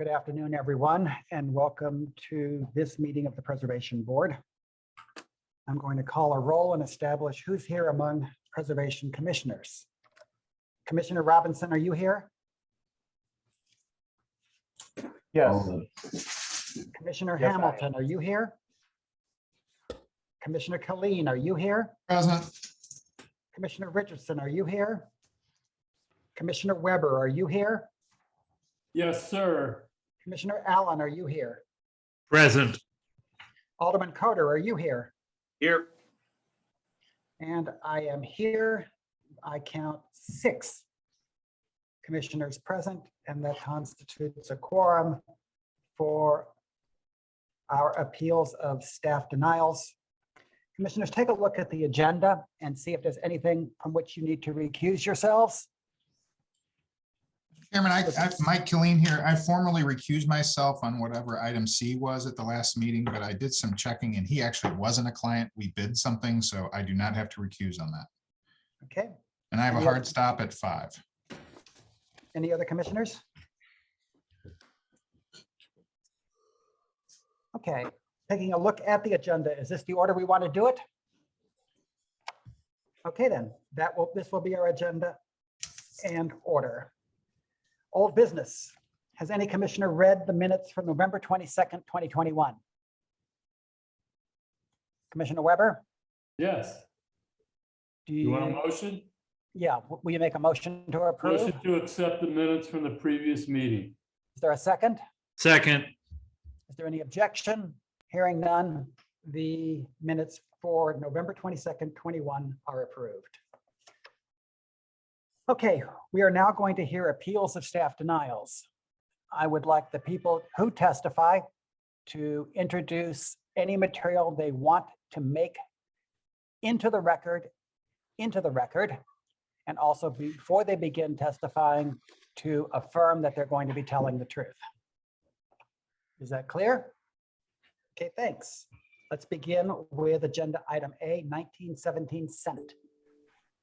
Good afternoon, everyone, and welcome to this meeting of the Preservation Board. I'm going to call a roll and establish who's here among Preservation Commissioners. Commissioner Robinson, are you here? Yes. Commissioner Yes, I am. Hamilton, are you here? Commissioner Colleen, are you here? Present. Commissioner Richardson, are you here? Commissioner Weber, are you here? Yes, sir. Commissioner Allen, are you here? Present. Alderman Coder, are you here? Here. And I am here. I count 6 commissioners present, and that constitutes a quorum for our appeals of staff denials. Commissioners, take a look at the agenda and see if there's anything from which you need to recuse yourselves. Chairman, Mike Killeen here. I formally recused myself on whatever item C was at the last meeting, but I did some checking and he actually wasn't a client. We bid something, so I do not have to recuse on that. Okay. And I have a hard stop at 5. Any other commissioners? Okay, taking a look at the agenda, is this the order we want to do it? Okay, then this will be our agenda and order. Old business. Has any commissioner read the minutes from November 22nd, 2021? Commissioner Weber? Yes. Do You want a motion? Yeah, will you make a motion to approve? Motion to accept the minutes from the previous meeting. Is there a second? Second. Is there any objection? Hearing none, the minutes for November 22nd, 21 are approved. Okay, we are now going to hear appeals of staff denials. I would like the people who testify to introduce any material they want to make into the record, and also before they begin testifying to affirm that they're going to be telling the truth. Is that clear? Okay, thanks. Let's begin with agenda item A, 1917 Senate.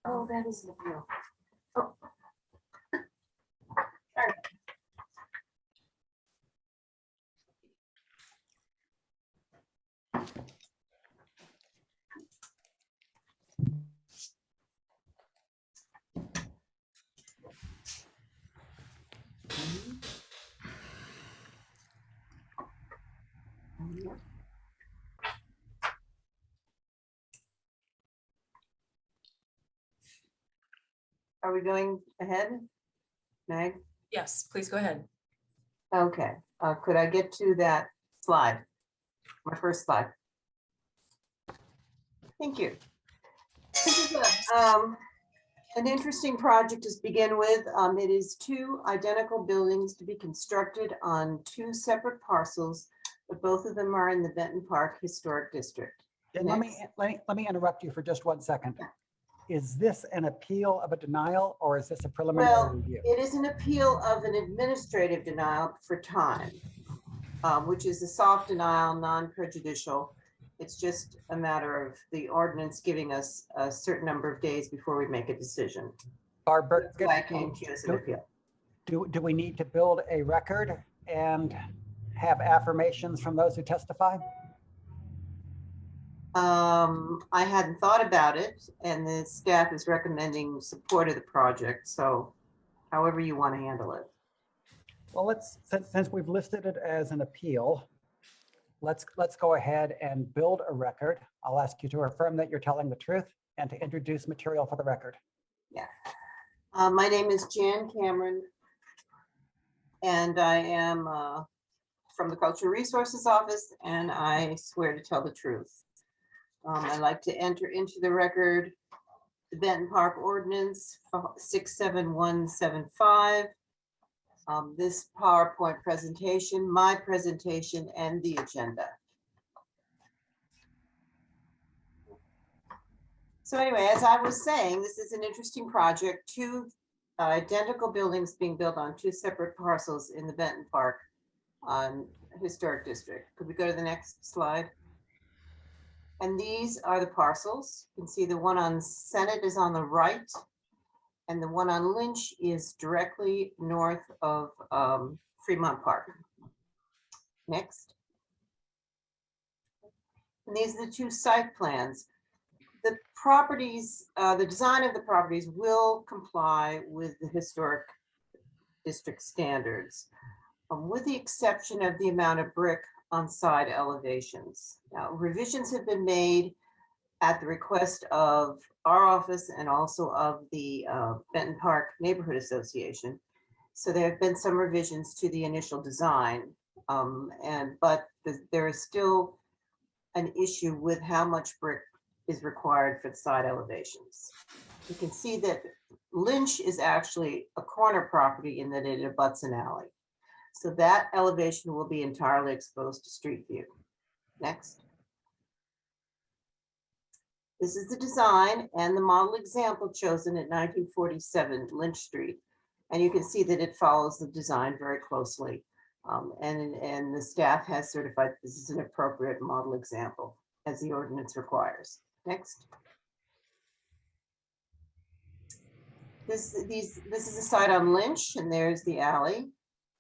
Oh, that is the deal. Oh. Sorry. Are we going ahead, Meg? Yes, please go ahead. Okay, could I get to that slide? My first slide. Thank you. This is an interesting project to begin with. It is 2 identical buildings to be constructed on 2 separate parcels, but both of them are in the Benton Park Historic District. And let me interrupt you for just 1 second. Yeah. Is this an appeal of a denial or is this a preliminary Well, review? it is an appeal of an administrative denial for time, which is a soft denial, non-prejudicial. It's just a matter of the ordinance giving us a certain number of days before we make a decision. Barbara, That's why I came to you as an appeal. do we need to build a record and have affirmations from those who testify? I hadn't thought about it, and the staff is recommending support of the project. So however you want to handle it. Well, since we've listed it as an appeal, let's go ahead and build a record. I'll ask you to affirm that you're telling the truth and to introduce material for the record. Yeah. My name is Jan Cameron, and I am from the Cultural Resources Office, and I swear to tell the truth. I'd like to enter into the record the Benton Park Ordinance 67175. This PowerPoint presentation, my presentation, and the agenda. So anyway, as I was saying, this is an interesting project. 2 identical buildings being built on 2 separate parcels in the Benton Park Historic District. Could we go to the next slide? And these are the parcels. You can see the one on Senate is on the right, and the one on Lynch is directly north of Fremont Park. Next. And these are the two site plans. The properties, the design of the properties will comply with the historic district standards, with the exception of the amount of brick on side elevations. Now, revisions have been made at the request of our office and also of the Benton Park Neighborhood Association. So there have been some revisions to the initial design, but there is still an issue with how much brick is required for the side elevations. You can see that Lynch is actually a corner property in that it abuts an alley. So that elevation will be entirely exposed to street view. Next. This is the design and the model example chosen at 1947 Lynch Street. And you can see that it follows the design very closely. And the staff has certified this is an appropriate model example as the ordinance requires. Next. This is a site on Lynch, and there's the alley.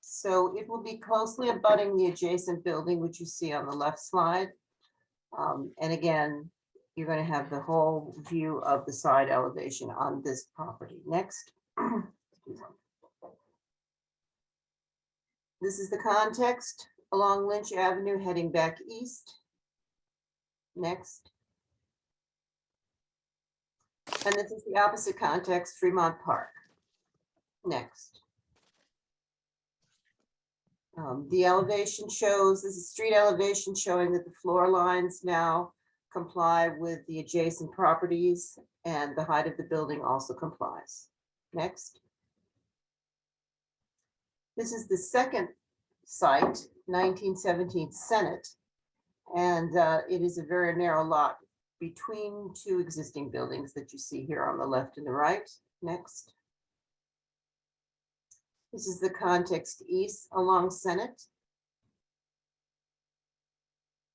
So it will be closely abutting the adjacent building, which you see on the left slide. And again, you're going to have the whole view of the side elevation on this property. Next. This is the context along Lynch Avenue heading back east. Next. And this is the opposite context, Fremont Park. Next. The elevation shows, this is street elevation showing that the floor lines now comply with the adjacent properties and the height of the building also complies. Next. This is the second site, 1917 Senate, and it is a very narrow lot between two existing buildings that you see here on the left and the right. Next. This is the context east along Senate.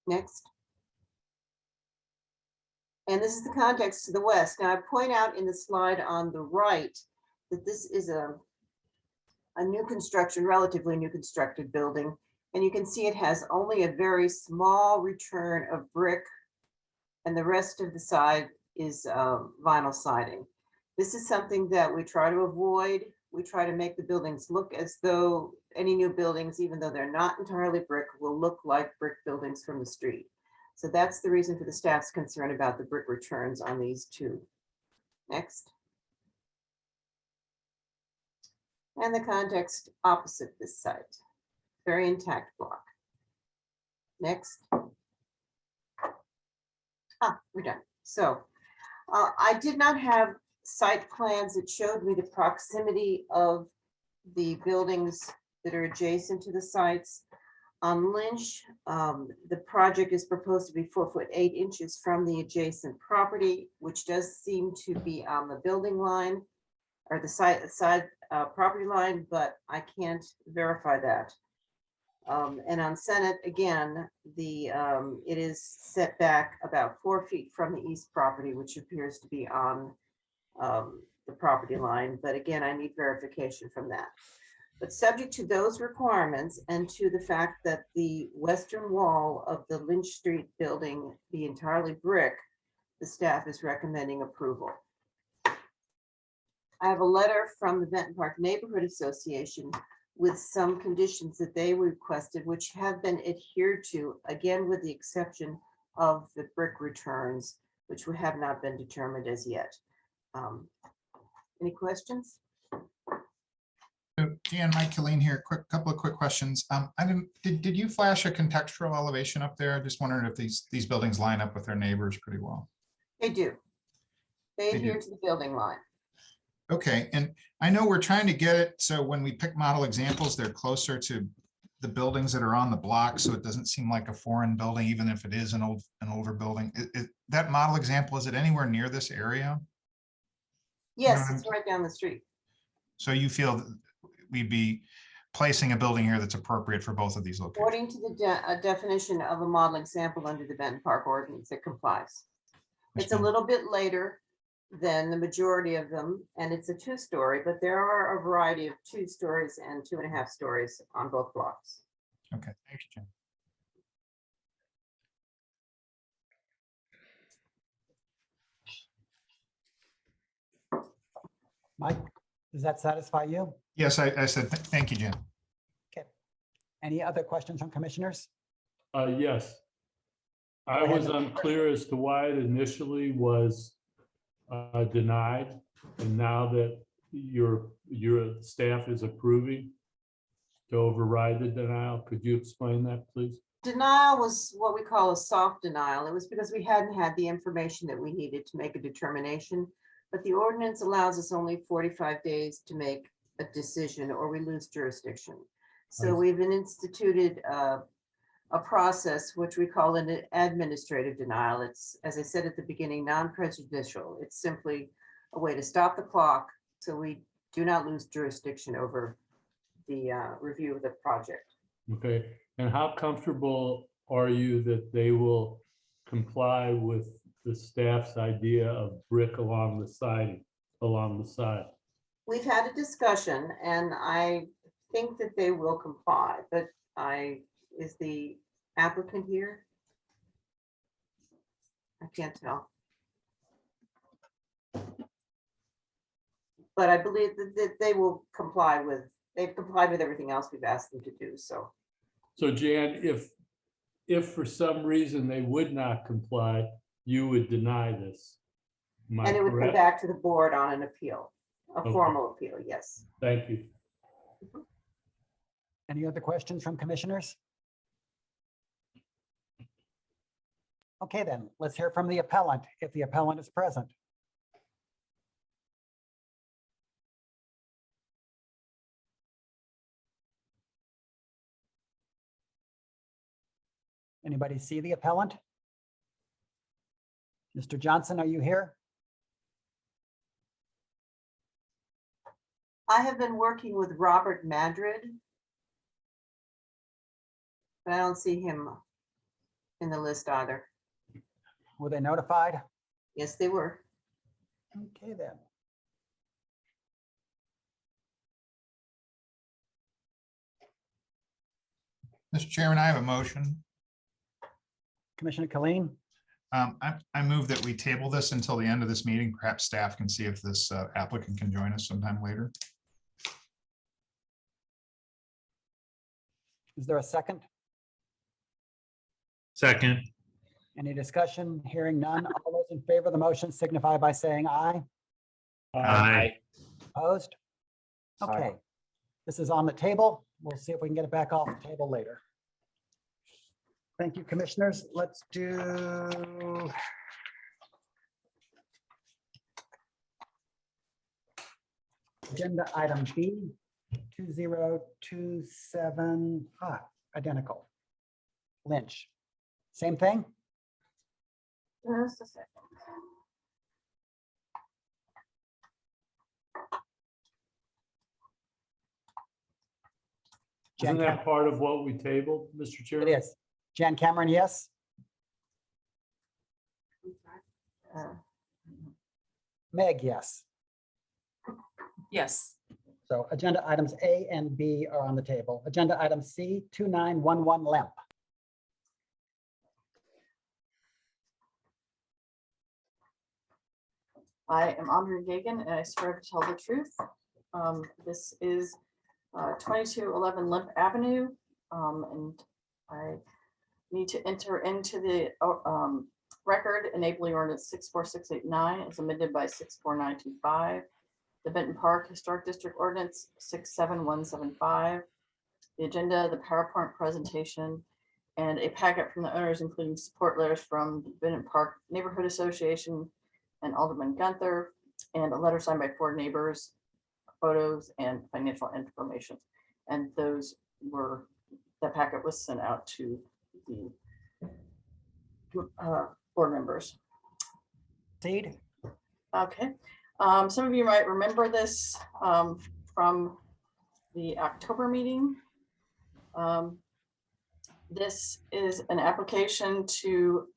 Next. And this is the context to the west. Now I point out in the slide on the right that this is a new construction, relatively new constructed building. And you can see it has only a very small return of brick and the rest of the side is vinyl siding. This is something that we try to avoid. We try to make the buildings look as though any new buildings, even though they're not entirely brick, will look like brick buildings from the street. So that's the reason for the staff's concern about the brick returns on these two. Next. And the context opposite this site. Very intact block. Next. We're done. So I did not have site plans that showed me the proximity of the buildings that are adjacent to the sites. On Lynch, the project is proposed to be 4'8" from the adjacent property, which does seem to be on the building line or the side property line, but I can't verify that. And on Senate, again, it is set back about 4 feet from the east property, which appears to be on the property line. But again, I need verification from that. But subject to those requirements and to the fact that the western wall of the Lynch Street building be entirely brick, the staff is recommending approval. I have a letter from the Benton Park Neighborhood Association with some conditions that they requested, which have been adhered to, again, with the exception of the brick returns, which have not been determined as yet. Any questions? Dan, Mike Killeen here. Couple of quick questions. Did you flash a contextual elevation up there? Just wondering if these buildings line up with their neighbors pretty well. They do. They adhere to the building line. Okay, and I know we're trying to get it so when we pick model examples, they're closer to the buildings that are on the block, so it doesn't seem like a foreign building, even if it is an older building. That model example, is it anywhere near this area? Yes, it's right down the street. So you feel that we'd be placing a building here that's appropriate for both of these locations? According to the definition of a model example under the Benton Park ordinance, it complies. It's a little bit later than the majority of them, and it's a 2-story, but there are a variety of 2 stories and 2.5 stories on both blocks. Okay, thanks, Jim. Mike, does that satisfy you? Yes, I said, thank you, Jen. Any other questions from commissioners? Yes. I Go ahead, was Mr. unclear as to why it initially was denied, and now that your staff is approving to override the denial, could you explain that, please? Denial was what we call a soft denial. It was because we hadn't had the information that we needed to make a determination. But the ordinance allows us only 45 days to make a decision or we lose jurisdiction. So Nice. we've been instituted a process which we call an administrative denial. It's, as I said at the beginning, non-prejudicial. It's simply a way to stop the clock so we do not lose jurisdiction over the review of the project. Okay, and how comfortable are you that they will comply with the staff's idea of brick along the siding, along the side? We've had a discussion and I think that they will comply, but is the applicant here? I can't tell. But I believe that they will comply with, they've complied with everything else we've asked them to do, so. So Jan, if for some reason they would not comply, you would deny this. Am I And it would come correct? back to the board on an appeal, a Okay. formal appeal, yes. Thank you. Any other questions from commissioners? Okay, then, let's hear from the appellant, if the appellant is present. Anybody see the appellant? Mr. Johnson, are you here? I have been working with Robert Madrid. But I don't see him in the list either. Were they notified? Yes, they were. Okay, then. Mr. Chairman, I have a motion. Commissioner Colleen, I move that we table this until the end of this meeting. Perhaps staff can see if this applicant can join us sometime later. is there a second? Second. Any discussion? Hearing none. All those in favor of the motion signify by saying aye. Aye. Opposed? Okay. This is on the table. We'll see if we can get it back off the table later. Thank you, commissioners. Let's do agenda item B, 2027, identical. Lynch. Same thing? Just a second. Isn't Jan that part of what we tabled, Mr. It Chairman? is. Jan Cameron, yes? Uh, Meg, yes. Yes. So agenda items A and B are on the table. Agenda item C, 2911 Lemp. I am Andrea Gagan and I swear to tell the truth. This is 2211 Lemp Avenue. And I need to enter into the record enabling ordinance 64689 as amended by 64925. The Benton Park Historic District Ordinance 67175. The agenda, the PowerPoint presentation, and a packet from the owners, including support letters from the Benton Park Neighborhood Association and Alderman Gunther, and a letter signed by 4 neighbors, photos and financial information. And those were, the packet was sent out to the board members. Proceed. Okay, some of you might remember this from the October meeting. This is an application to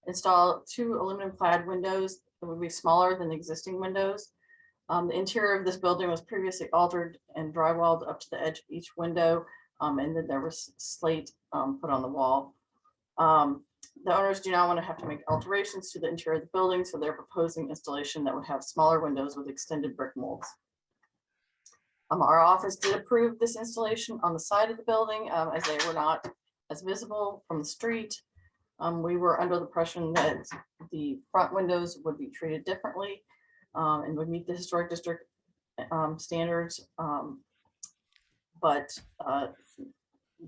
install 2 aluminum clad windows that would be smaller than existing windows. The interior of this building was previously altered and drywalled up to the edge of each window, and then there was slate put on the wall. The owners do not want to have to make alterations to the interior of the building, so they're proposing installation that would have smaller windows with extended brick molds. Our office did approve this installation on the side of the building, as they were not as visible from the street. We were under the impression that the front windows would be treated differently and would meet the historic district standards. But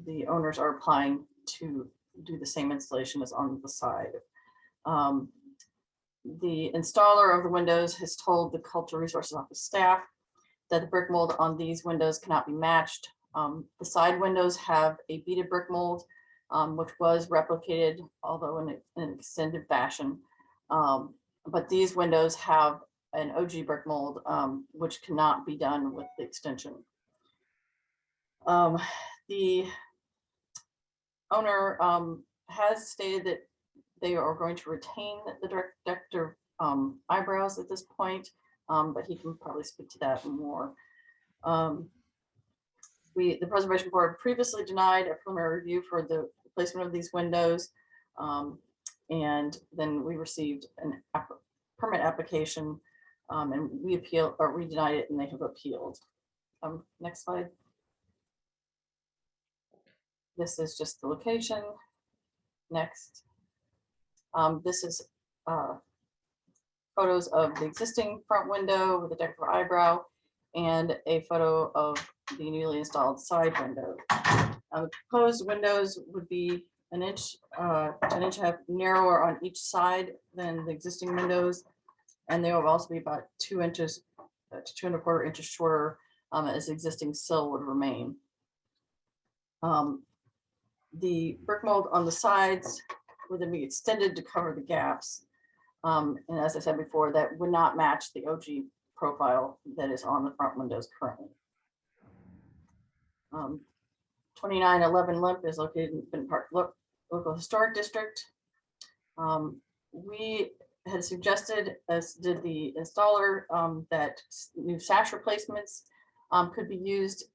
the owners are applying to do the same installation as on the side. The installer of the windows has told the Cultural Resources Office staff that the brick mold on these windows cannot be matched. The side windows have a beaded brick mold, which was replicated, although in an extended fashion. But these windows have an OG brick mold, which cannot be done with the extension. The owner has stated that they are going to retain the decorative eyebrows at this point, but he can probably speak to that more. The Preservation Board previously denied a preliminary review for the placement of these windows, and then we received a permit application, and we denied it, and they have appealed. Next slide. This is just the location. Next. This is photos of the existing front window with a decorative eyebrow and a photo of the newly installed side window. Proposed windows would be an inch to an inch and a half narrower on each side than the existing windows, and they will also be about 2 inches to 2 1/4 inches shorter, as the existing sill would remain. The brick mold on the sides would then be extended to cover the gaps. And as I said before, that would not match the OG profile that is on the front windows currently. 2911 Lemp is located in Benton Park Local Historic District. We had suggested, as did the installer, that new sash replacements could be used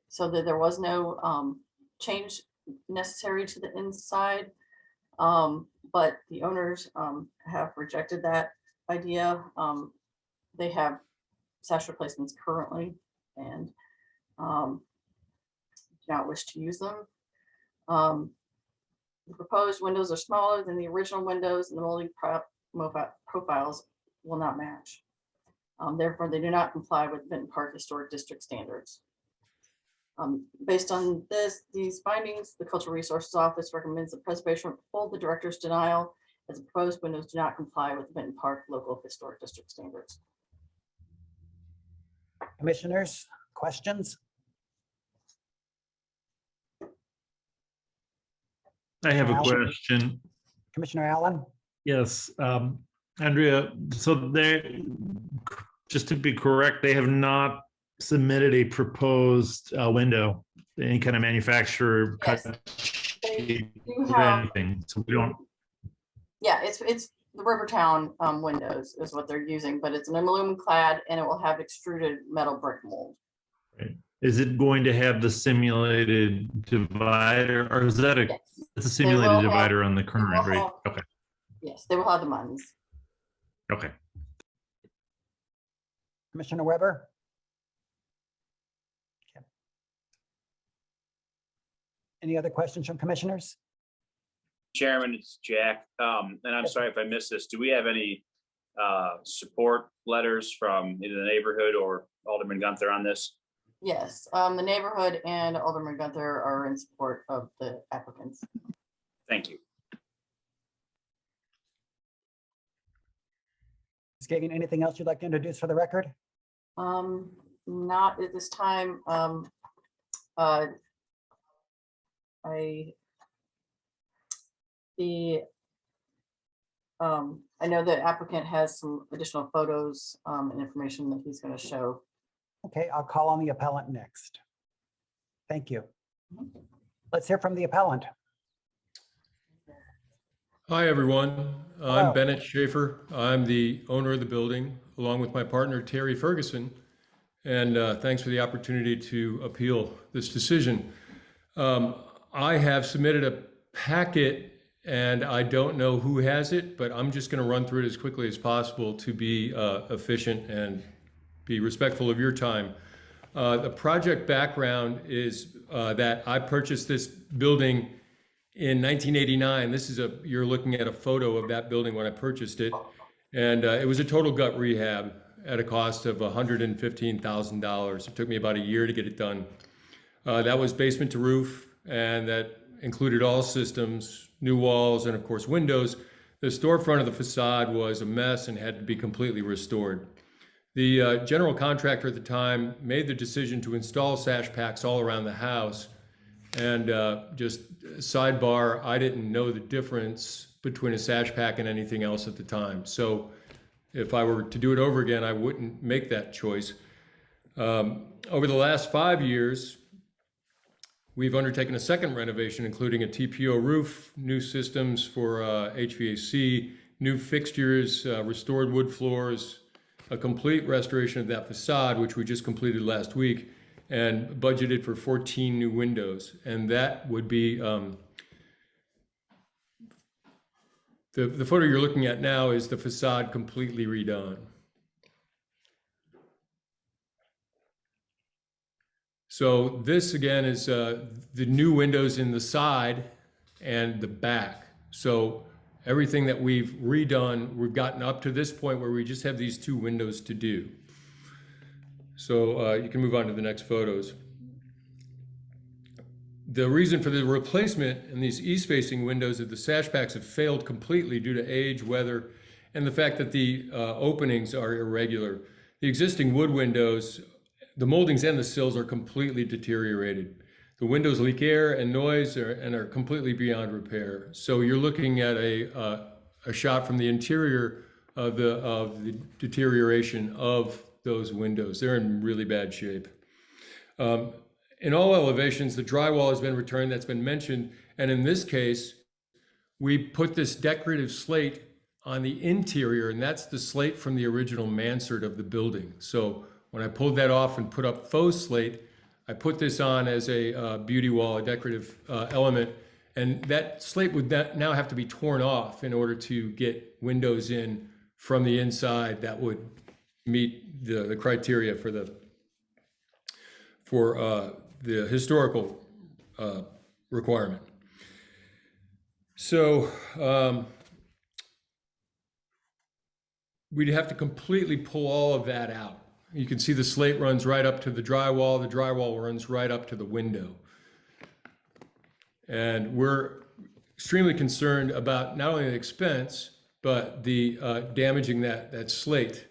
so that there was no change necessary to the inside. But the owners have rejected that idea. They have sash replacements currently and do not wish to use them. The proposed windows are smaller than the original windows, and the molding profiles will not match. Therefore, they do not comply with Benton Park Historic District standards. Based on these findings, the Cultural Resources Office recommends that preservation uphold the director's denial, as the proposed windows do not comply with Benton Park Local Historic District standards. Commissioners, questions? I have a Commissioner Allen? question. Commissioner Allen? Yes, Andrea, so they, just to be correct, they have not submitted a proposed window, any kind of manufacturer cut Yes, they sheet do or have, anything, so we don't. yeah, it's the Rivertown windows is what they're using, but it's an aluminum clad and it will have extruded metal brick mold. Right. Is it going to have the simulated divider, or is that Yes. it's a simulated will divider on the current, will right? have- Okay, Yes, they will have the muns. okay. Commissioner Weber? Okay. Any other questions from commissioners? Chairman, it's Jack. And I'm sorry if I missed this. Do we have any support letters from either the neighborhood or Alderman Gunther on this? Yes, the neighborhood and Alderman Gunther are in support of the applicants. Thank you. Ms. Gagan, anything else you'd like to introduce for the record? Not at this time. I know the applicant has some additional photos and information that he's going to show. Okay, I'll call on the appellant next. Thank you. Let's hear from the appellant. Hi, everyone. Hello. I'm Bennett Schaefer. I'm the owner of the building, along with my partner, Terry Ferguson. And thanks for the opportunity to appeal this decision. I have submitted a packet and I don't know who has it, but I'm just going to run through it as quickly as possible to be efficient and be respectful of your time. The project background is that I purchased this building in 1989. You're looking at a photo of that building when I purchased it. And it was a total gut rehab at a cost of $115,000. It took me about a year to get it done. That was basement to roof, and that included all systems, new walls, and of course windows. The storefront of the facade was a mess and had to be completely restored. The general contractor at the time made the decision to install sash packs all around the house. And just sidebar, I didn't know the difference between a sash pack and anything else at the time. So if I were to do it over again, I wouldn't make that choice. Over the last 5 years, we've undertaken a second renovation, including a TPO roof, new systems for HVAC, new fixtures, restored wood floors, a complete restoration of that facade, which we just completed last week, and budgeted for 14 new windows. And that would be, the photo you're looking at now is the facade completely redone. So this again is the new windows in the side and the back. So everything that we've redone, we've gotten up to this point where we just have these two windows to do. So you can move on to the next photos. The reason for the replacement in these east-facing windows is the sash packs have failed completely due to age, weather, and the fact that the openings are irregular. The existing wood windows, the moldings and the sills are completely deteriorated. The windows leak air and noise and are completely beyond repair. So you're looking at a shot from the interior of the deterioration of those windows. They're in really bad shape. In all elevations, the drywall has been returned, that's been mentioned. And in this case, we put this decorative slate on the interior, and that's the slate from the original mansard of the building. So when I pulled that off and put up faux slate, I put this on as a beauty wall, a decorative element, and that slate would now have to be torn off in order to get windows in from the inside that would meet the criteria for the historical requirement. So we'd have to completely pull all of that out. You can see the slate runs right up to the drywall runs right up to the window. And we're extremely concerned about not only the expense, but the damaging that slate.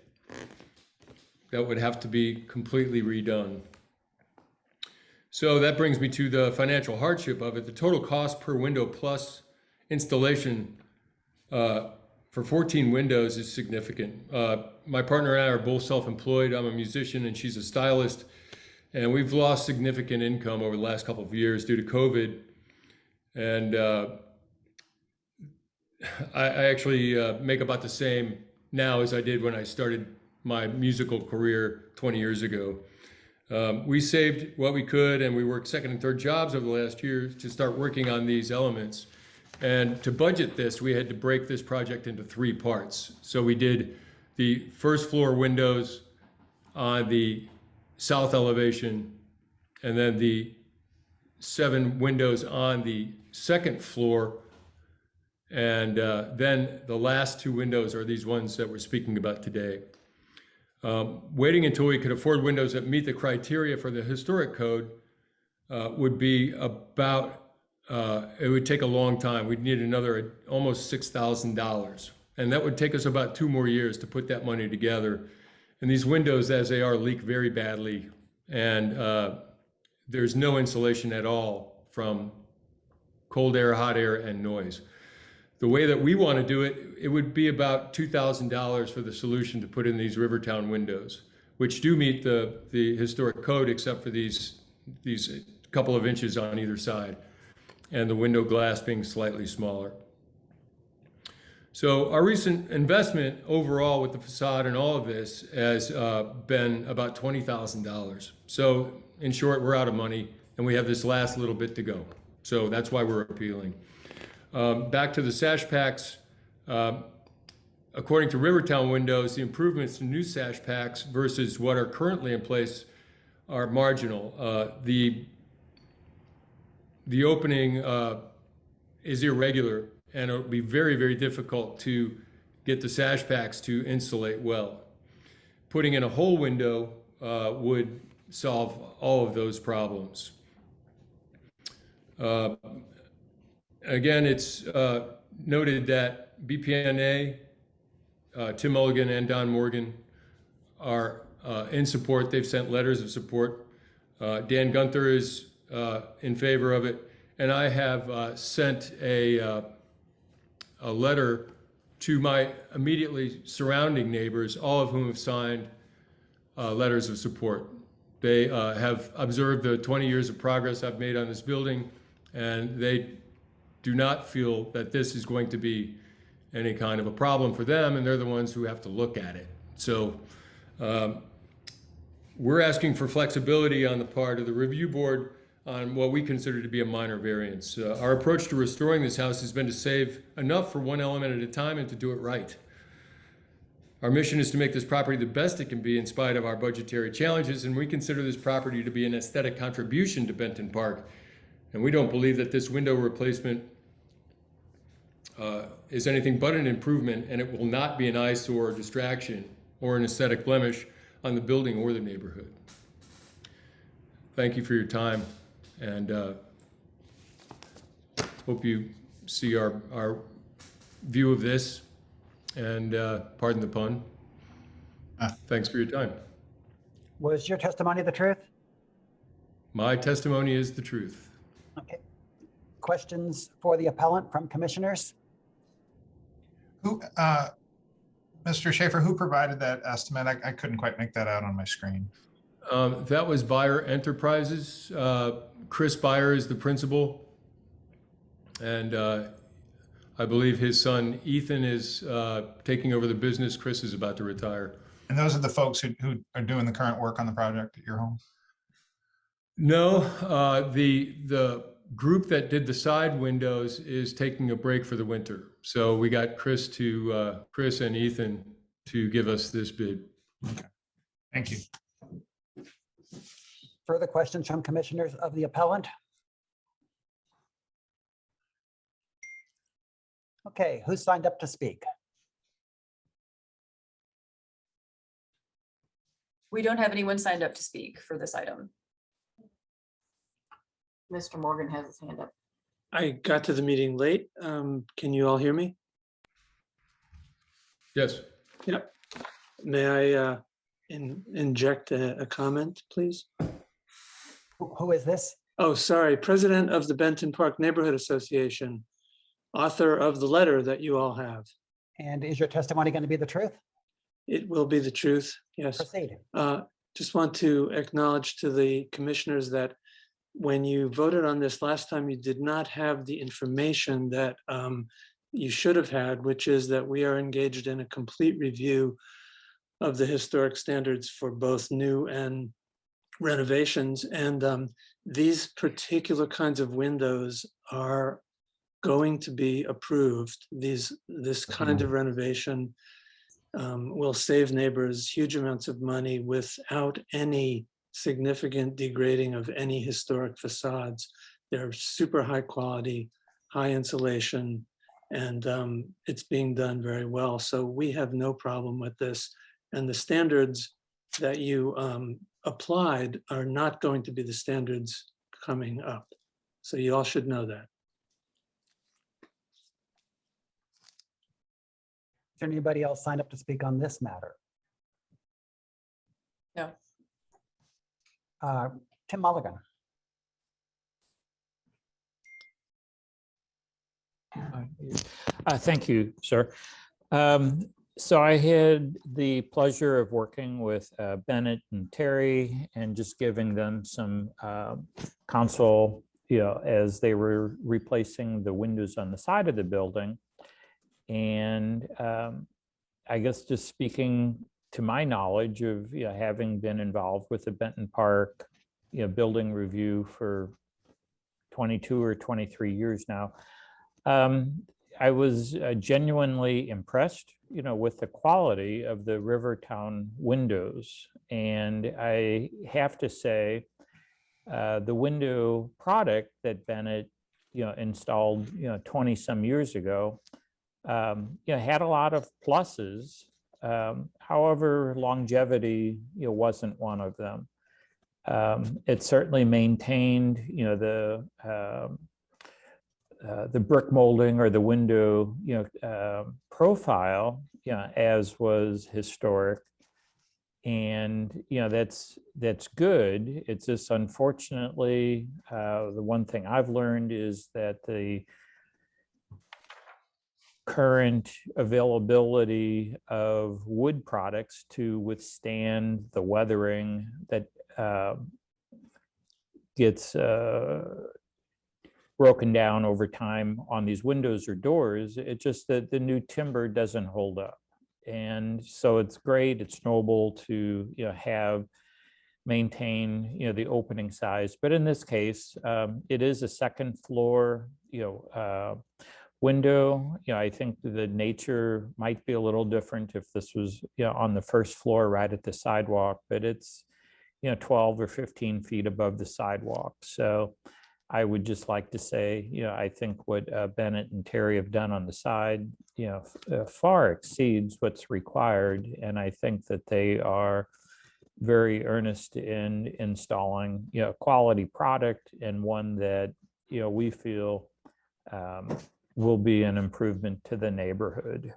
That would have to be completely redone. So that brings me to the financial hardship of it. The total cost per window plus installation for 14 windows is significant. My partner and I are both self-employed. I'm a musician and she's a stylist. And we've lost significant income over the last couple of years due to COVID. And I actually make about the same now as I did when I started my musical career 20 years ago. We saved what we could and we worked second and third jobs over the last year to start working on these elements. And to budget this, we had to break this project into 3 parts. So we did the first floor windows on the south elevation, and then the 7 windows on the second floor. And then the last 2 windows are these ones that we're speaking about today. Waiting until we could afford windows that meet the criteria for the historic code would be about, it would take a long time. We'd need another almost $6,000. And that would take us about 2 more years to put that money together. And these windows, as they are, leak very badly. And there's no insulation at all from cold air, hot air, and noise. The way that we want to do it, it would be about $2,000 for the solution to put in these Rivertown windows, which do meet the historic code, except for these couple of inches on either side, and the window glass being slightly smaller. So our recent investment overall with the facade and all of this has been about $20,000. So in short, we're out of money and we have this last little bit to go. So that's why we're appealing. Back to the sash packs. According to Rivertown Windows, the improvements to new sash packs versus what are currently in place are marginal. The opening is irregular, and it'll be very, very difficult to get the sash packs to insulate well. Putting in a whole window would solve all of those problems. Again, it's noted that BPNA, Tim Mulligan and Don Morgan are in support. They've sent letters of support. Dan Gunther is in favor of it. And I have sent a letter to my immediately surrounding neighbors, all of whom have signed letters of support. They have observed the 20 years of progress I've made on this building, and they do not feel that this is going to be any kind of a problem for them, and they're the ones who have to look at it. So we're asking for flexibility on the part of the review board on what we consider to be a minor variance. Our approach to restoring this house has been to save enough for one element at a time and to do it right. Our mission is to make this property the best it can be in spite of our budgetary challenges, and we consider this property to be an aesthetic contribution to Benton Park. And we don't believe that this window replacement is anything but an improvement, and it will not be an eyesore or distraction or an aesthetic blemish on the building or the neighborhood. Thank you for your time, and hope you see our view of this, and pardon the pun. Thanks for your time. Was your testimony the truth? My testimony is the truth. Okay. Questions for the appellant from commissioners? Who, Mr. Schaefer, who provided that estimate? I couldn't quite make that out on my screen. That was Buyer Enterprises. Chris Buyer is the principal, and I believe his son Ethan is taking over the business. Chris is about to retire. And those are the folks who are doing the current work on the project at your home? No, the group that did the side windows is taking a break for the winter. So we got Chris and Ethan to give us this bid. Okay. Thank you. Further questions from commissioners of the appellant? Okay, who signed up to speak? We don't have anyone signed up to speak for this item. Mr. Morgan has his hand up. I got to the meeting late. Can you all hear me? Yes. Yep. May I inject a comment, please? Who is this? Oh, sorry. President of the Benton Park Neighborhood Association, author of the letter that you all have. And is your testimony going to be the truth? It will be the truth. Yes. Proceed. Just want to acknowledge to the commissioners that when you voted on this last time, you did not have the information that you should have had, which is that we are engaged in a complete review of the historic standards for both new and renovations. And these particular kinds of windows are going to be approved. This kind of renovation will save neighbors huge amounts of money without any significant degrading of any historic facades. They're super high quality, high insulation, and it's being done very well. So we have no problem with this. And the standards that you applied are not going to be the standards coming up. So you all should know that. Is there anybody else signed up to speak on this matter? No. Tim Mulligan. Thank you, sir. So I had the pleasure of working with Bennett and Terry and just giving them some counsel, as they were replacing the windows on the side of the building. And I guess just speaking to my knowledge of having been involved with the Benton Park building review for 22 or 23 years now, I was genuinely impressed, with the quality of the Rivertown windows. And I have to say, the window product that Bennett, installed, 20 some years ago, had a lot of pluses. However, longevity, wasn't one of them. It certainly maintained, the brick molding or the window, profile, as was historic. And, that's good. It's just unfortunately, the one thing I've learned is that the current availability of wood products to withstand the weathering that gets broken down over time on these windows or doors, it's just that the new timber doesn't hold up. And so it's great, it's noble to maintain the opening size, but in this case, it is a second floor window. I think the nature might be a little different if this was on the first floor right at the sidewalk, but it's 12 or 15 feet above the sidewalk. So I would just like to say, I think what Bennett and Terry have done on the side, far exceeds what's required. And I think that they are very earnest in installing, quality product, and one that, we feel will be an improvement to the neighborhood.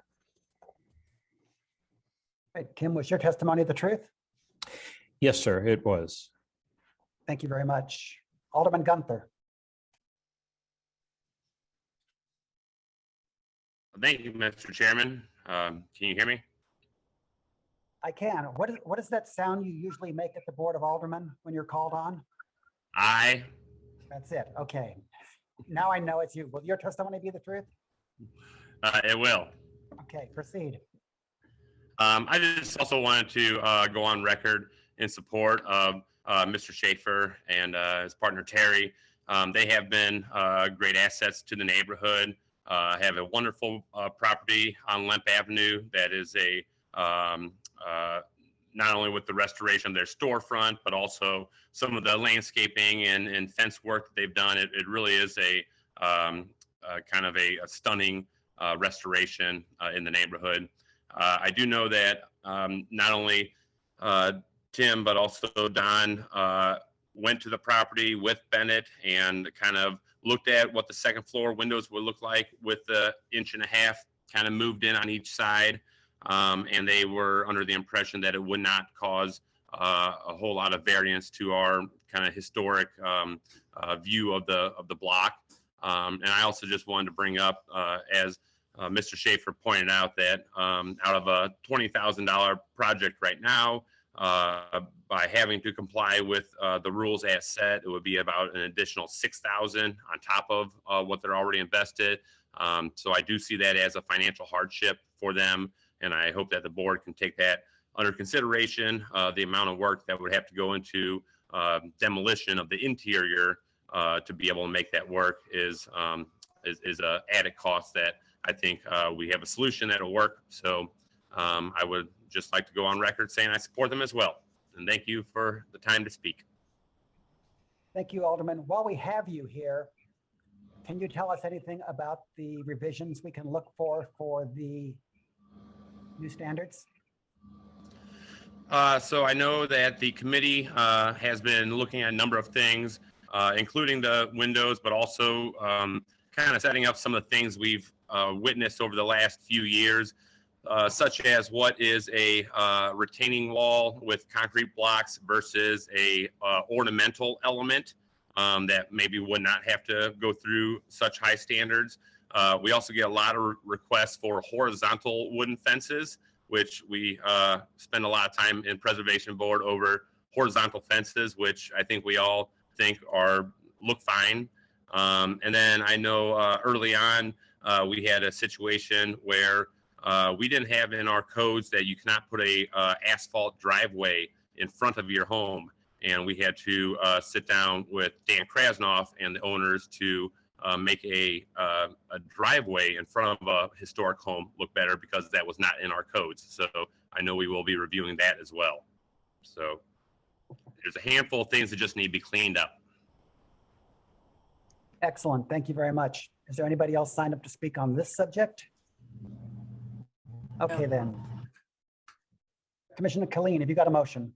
Right, Tim, was your testimony the truth? Yes, sir, it was. Thank you very much. Alderman Gunther. Thank you, Mr. Chairman. Can you hear me? I can. What is that sound you usually make at the Board of Aldermen when you're called on? Aye. That's it. Okay. Now I know it's you. Will your testimony be the truth? It will. Okay, proceed. I just also wanted to go on record in support of Mr. Schaefer and his partner Terry. They have been great assets to the neighborhood. Have a wonderful property on Lemp Avenue that is a not only with the restoration of their storefront, but also some of the landscaping and fence work that they've done. It really is a kind of a stunning restoration in the neighborhood. I do know that not only Tim, but also Don went to the property with Bennett and kind of looked at what the second floor windows would look like with the 1.5 inch kind of moved in on each side. And they were under the impression that it would not cause a whole lot of variance to our kind of historic view of the block. And I also just wanted to bring up, as Mr. Schaefer pointed out, that out of a $20,000 project right now, by having to comply with the rules as set, it would be about an additional $6,000 on top of what they're already invested. So I do see that as a financial hardship for them, and I hope that the board can take that under consideration. The amount of work that would have to go into demolition of the interior to be able to make that work is a added cost that I think we have a solution that will work. So I would just like to go on record saying I support them as well. And thank you for the time to speak. Thank you, Alderman. While we have you here, can you tell us anything about the revisions we can look for the new standards? So I know that the committee has been looking at a number of things, including the windows, but also kind of setting up some of the things we've witnessed over the last few years, such as what is a retaining wall with concrete blocks versus a ornamental element that maybe would not have to go through such high standards. We also get a lot of requests for horizontal wooden fences, which we spend a lot of time in preservation board over horizontal fences, which I think we all think look fine. And then I know early on we had a situation where we didn't have in our codes that you cannot put a asphalt driveway in front of your home. And we had to sit down with Dan Krasnoff and the owners to make a driveway in front of a historic home look better, because that was not in our codes. So I know we will be reviewing that as well. So there's a handful of things that just need to be cleaned up. Excellent. Thank you very much. Is there anybody else signed up to speak on this subject? Okay, then. Commissioner Colleen, have you got a motion?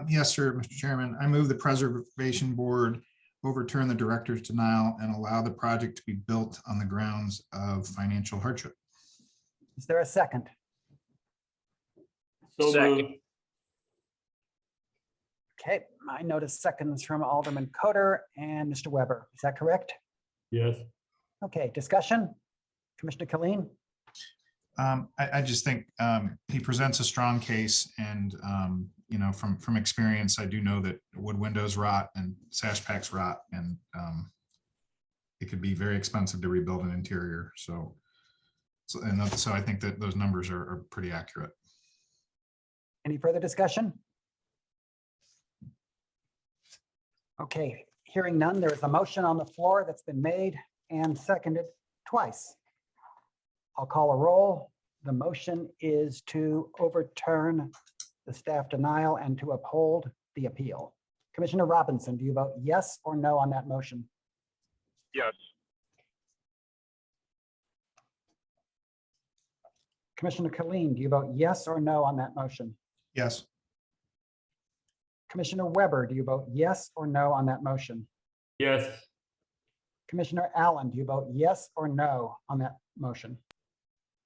Yes, sir, Mr. Chairman. I move the Preservation Board overturn the director's denial and allow the project to be built on the grounds of financial hardship. Is there a second? So Second. moved. Okay, I noticed seconds from Alderman Coder and Mr. Weber. Is that correct? Yes. Okay, discussion? Commissioner Colleen? I just think he presents a strong case, and you know, from experience, I do know that wood windows rot and sash packs rot, and it could be very expensive to rebuild an interior. So I think that those numbers are pretty accurate. Any further discussion? Okay, hearing none, there is a motion on the floor that's been made and seconded twice. I'll call a roll. The motion is to overturn the staff denial and to uphold the appeal. Commissioner Robinson, do you vote yes or no on that motion? Yes. Commissioner Colleen, do you vote yes or no on that motion? Yes. Commissioner Weber, do you vote yes or no on that motion? Yes. Commissioner Allen, do you vote yes or no on that motion?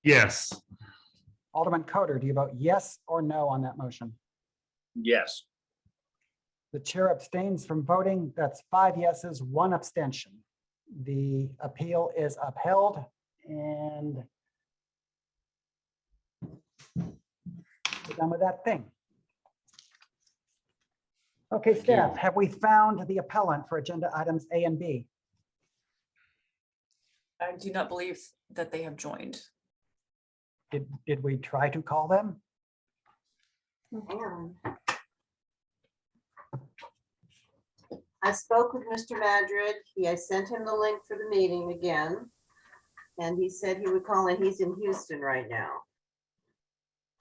Yes. Alderman Coder, do you vote yes or no on that motion? Yes. The chair abstains from voting. That's 5 yeses, 1 abstention. The appeal is upheld, and we're done with that thing. Okay, staff, have we found the appellant for agenda items A and B? I do not believe that they have joined. Did we try to call them? Hang on. I spoke with Mr. Madrid. I sent him the link for the meeting again. And he said he would call in. He's in Houston right now.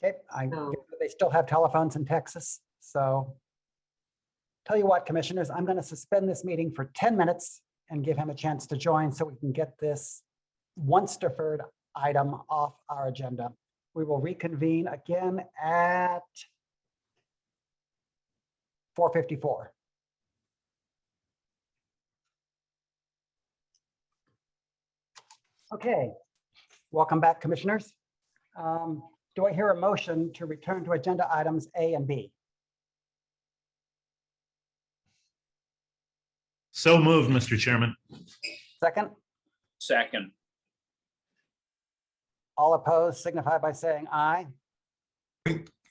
Okay, I No. guess they still have telephones in Texas, so. Tell you what, commissioners, I'm going to suspend this meeting for 10 minutes and give him a chance to join so we can get this once deferred item off our agenda. We will reconvene again at 4:54. Okay, welcome back, commissioners. Do I hear a motion to return to agenda items A and B? So moved, Mr. Chairman. Second? Second. All opposed signify by saying aye.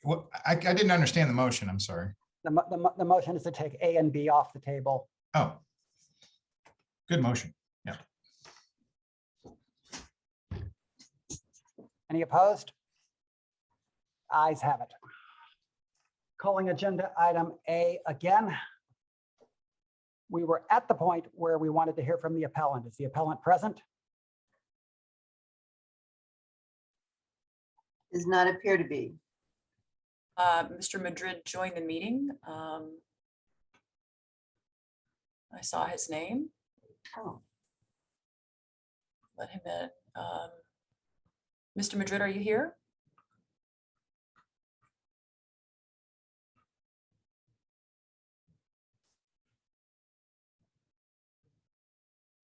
Well, I didn't understand the motion. I'm sorry. The motion is to take A and B off the table. Oh, good motion. Yeah. Any opposed? Ayes have it. Calling agenda item A again. We were at the point where we wanted to hear from the appellant. Is the appellant present? Does not appear to be. Mr. Madrid joined the meeting. I saw his name. Oh, Let him in. Mr. Madrid, are you here?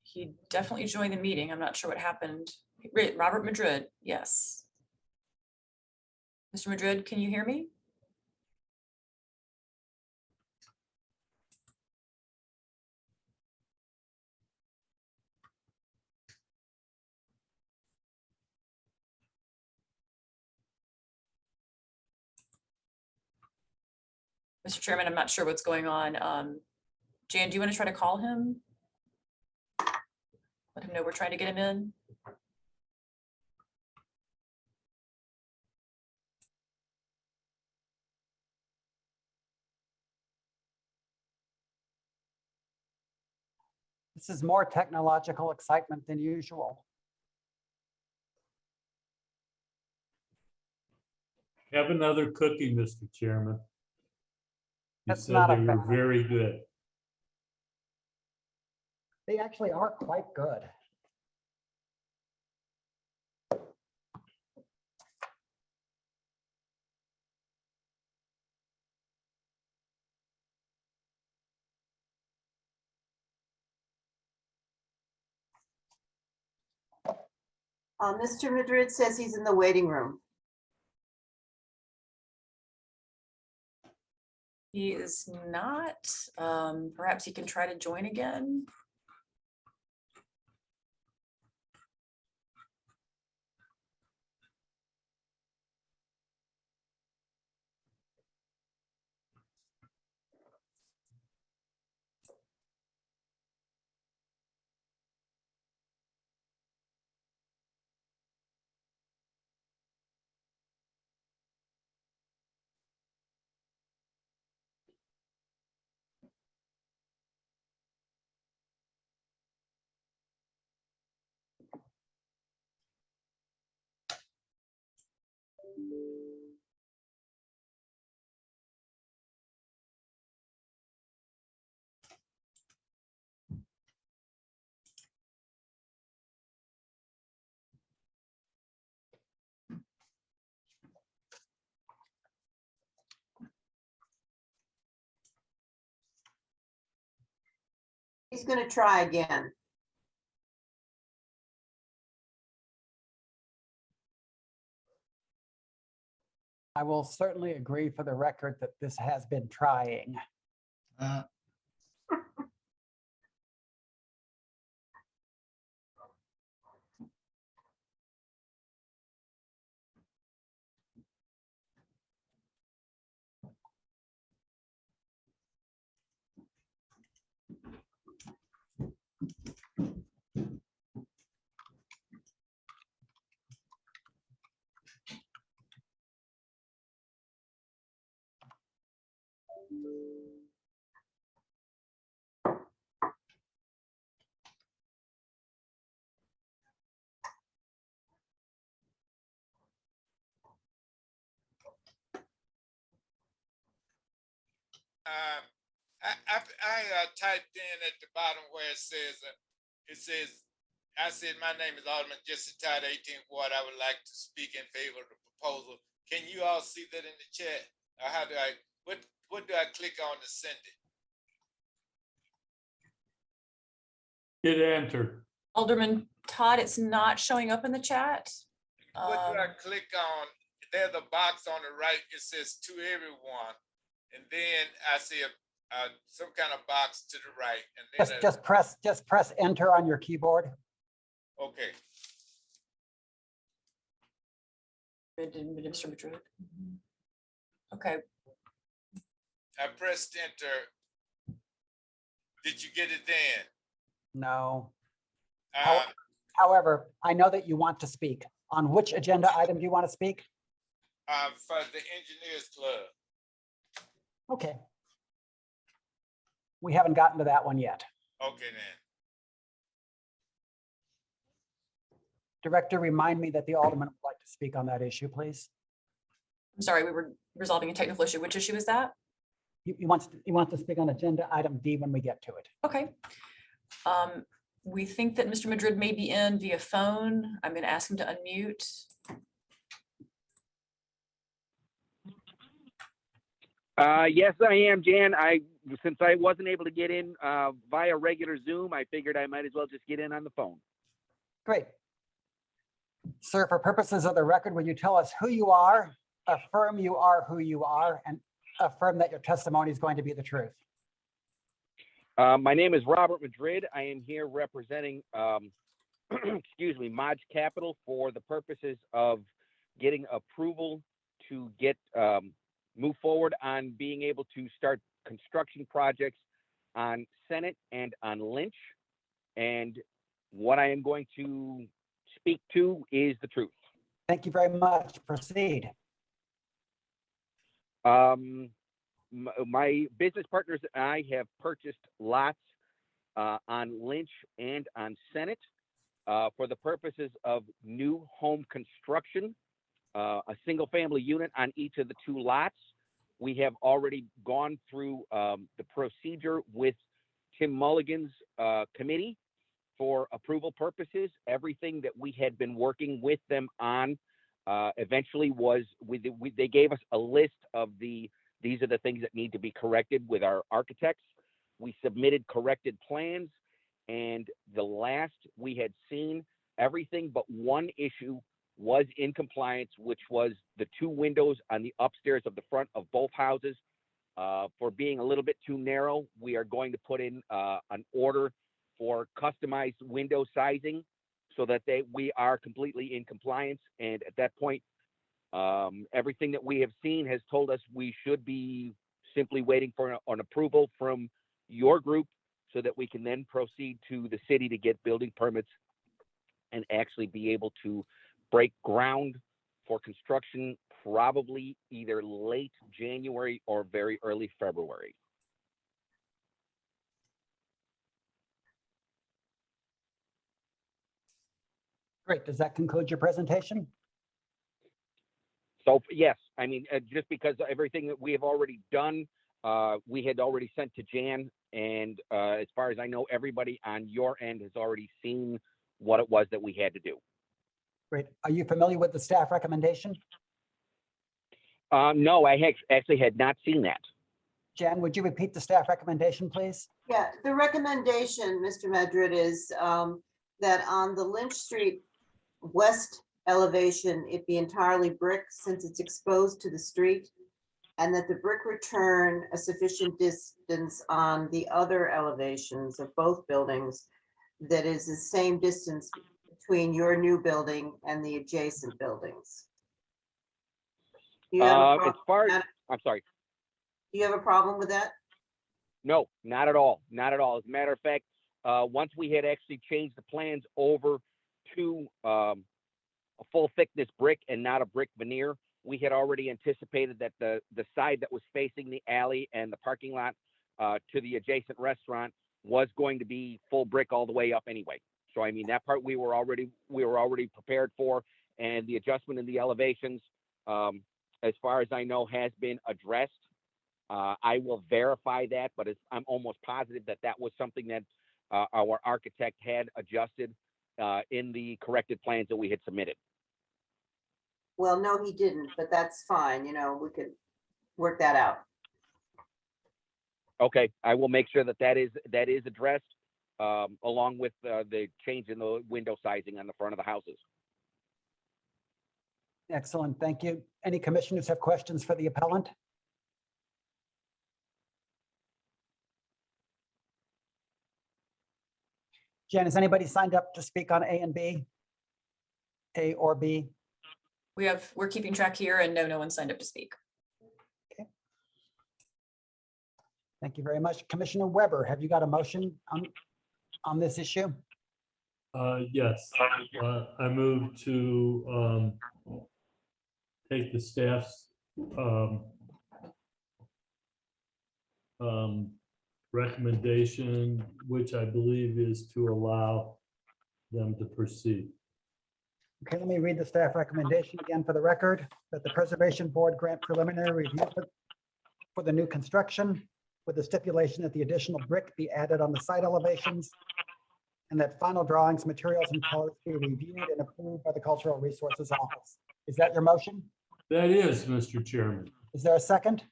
He definitely joined the meeting. I'm not sure what happened. Robert Madrid, yes. Mr. Madrid, can you hear me? Mr. Chairman, I'm not sure what's going on. Jan, do you want to try to call him? Let him know we're trying to get him in. This is more technological excitement than usual. Have another cookie, Mr. Chairman. You That's said not a they were bad- very good. They actually are quite good. Mr. Madrid says he's in the waiting room. He is not. Perhaps he can try to join again. He's going to try again. I will certainly agree for the record that this has been trying. Uh, I typed in at the bottom where it says, I said, my name is Alderman Jesse Todd, 18th Ward. I would like to speak in favor of the proposal. Can you all see that in the chat? Or how do I, what do I click on to send it? Hit enter. Alderman Todd, it's not showing up in the chat. What do I click on? There's a box on the right. It says to everyone. And then I see some kind of box to the right. And then Just press enter on your keyboard. okay. Mr. Madrid. Okay, I pressed enter. Did you get it then? No. Uh, However, I know that you want to speak. On which agenda item do you want to speak? for the Engineers Club. Okay. We haven't gotten to that one yet. Okay then. Director, remind me that the Alderman would like to speak on that issue, please. I'm sorry, we were resolving a technical issue. Which issue is that? He wants to speak on agenda item D when we get to it. Okay. We think that Mr. Madrid may be in via phone. I'm going to ask him to unmute. Yes, I am, Jan. Since I wasn't able to get in via regular Zoom, I figured I might as well just get in on the phone. Great. Sir, for purposes of the record, will you tell us who you are, affirm you are who you are, and affirm that your testimony is going to be the truth? My name is Robert Madrid. I am here representing, excuse me, Modge Capital for the purposes of getting approval to get move forward on being able to start construction projects on Senate and on Lynch. And what I am going to speak to is the truth. Thank you very much. Proceed. My business partners and I have purchased lots on Lynch and on Senate for the purposes of new home construction, a single family unit on each of the 2 lots. We have already gone through the procedure with Tim Mulligan's committee for approval purposes. Everything that we had been working with them on eventually was, they gave us a list of these are the things that need to be corrected with our architects. We submitted corrected plans, and the last we had seen, everything but one issue was in compliance, which was the 2 windows on the upstairs of the front of both houses. For being a little bit too narrow, we are going to put in an order for customized window sizing so that we are completely in compliance. And at that point, everything that we have seen has told us we should be simply waiting for an approval from your group so that we can then proceed to the city to get building permits and actually be able to break ground for construction, probably either late January or very early February. Great. Does that conclude your presentation? So yes, I mean, just because everything that we have already done, we had already sent to Jan, and as far as I know, everybody on your end has already seen what it was that we had to do. Great. Are you familiar with the staff recommendation? No, I actually had not seen that. Jan, would you repeat the staff recommendation, please? Yeah, the recommendation, Mr. Madrid, is that on the Lynch Street west elevation, it be entirely brick since it's exposed to the street, and that the brick return a sufficient distance on the other elevations of both buildings that is the same distance between your new building and the adjacent buildings. Do you have a As problem- far as, I'm sorry. do you have a problem with that? No, not at all. Not at all. As a matter of fact, once we had actually changed the plans over to a full thickness brick and not a brick veneer, we had already anticipated that the side that was facing the alley and the parking lot to the adjacent restaurant was going to be full brick all the way up anyway. So I mean, that part we were already prepared for, and the adjustment in the elevations, as far as I know, has been addressed. I will verify that, but I'm almost positive that that was something that our architect had adjusted in the corrected plans that we had submitted. Well, no, he didn't, but that's fine. You know, we could work that out. Okay, I will make sure that is addressed along with the change in the window sizing on the front of the houses. Excellent, thank you. Any commissioners have questions for the appellant? Jen, has anybody signed up to speak on A and B? A or B? We're keeping track here, and no one signed up to speak. Thank you very much. Commissioner Weber, have you got a motion on this issue? Yes, I move to take the staff's recommendation, which I believe is to allow them to proceed. Okay, let me read the staff recommendation again for the record, that the Preservation Board grant preliminary review for the new construction with the stipulation that the additional brick be added on the site elevations, and that final drawings, materials, and colors be reviewed and approved by the Cultural Resources Office. Is that your motion? That is, Mr. Chairman. Is there a second?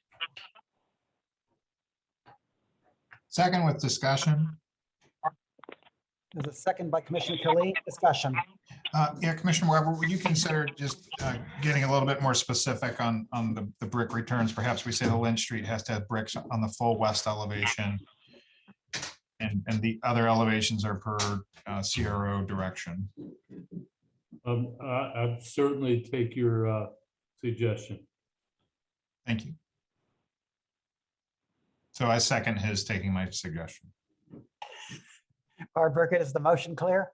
Second with discussion. There's a second by Commissioner Kelly. Discussion. Yeah, Commissioner Weber, would you consider just getting a little bit more specific on the brick returns? Perhaps we say the Lynch Street has to have bricks on the full west elevation, and the other elevations are per CRO direction. I'd certainly take your suggestion. Thank you. So I second his taking my suggestion. Barb Burkett, is the motion clear?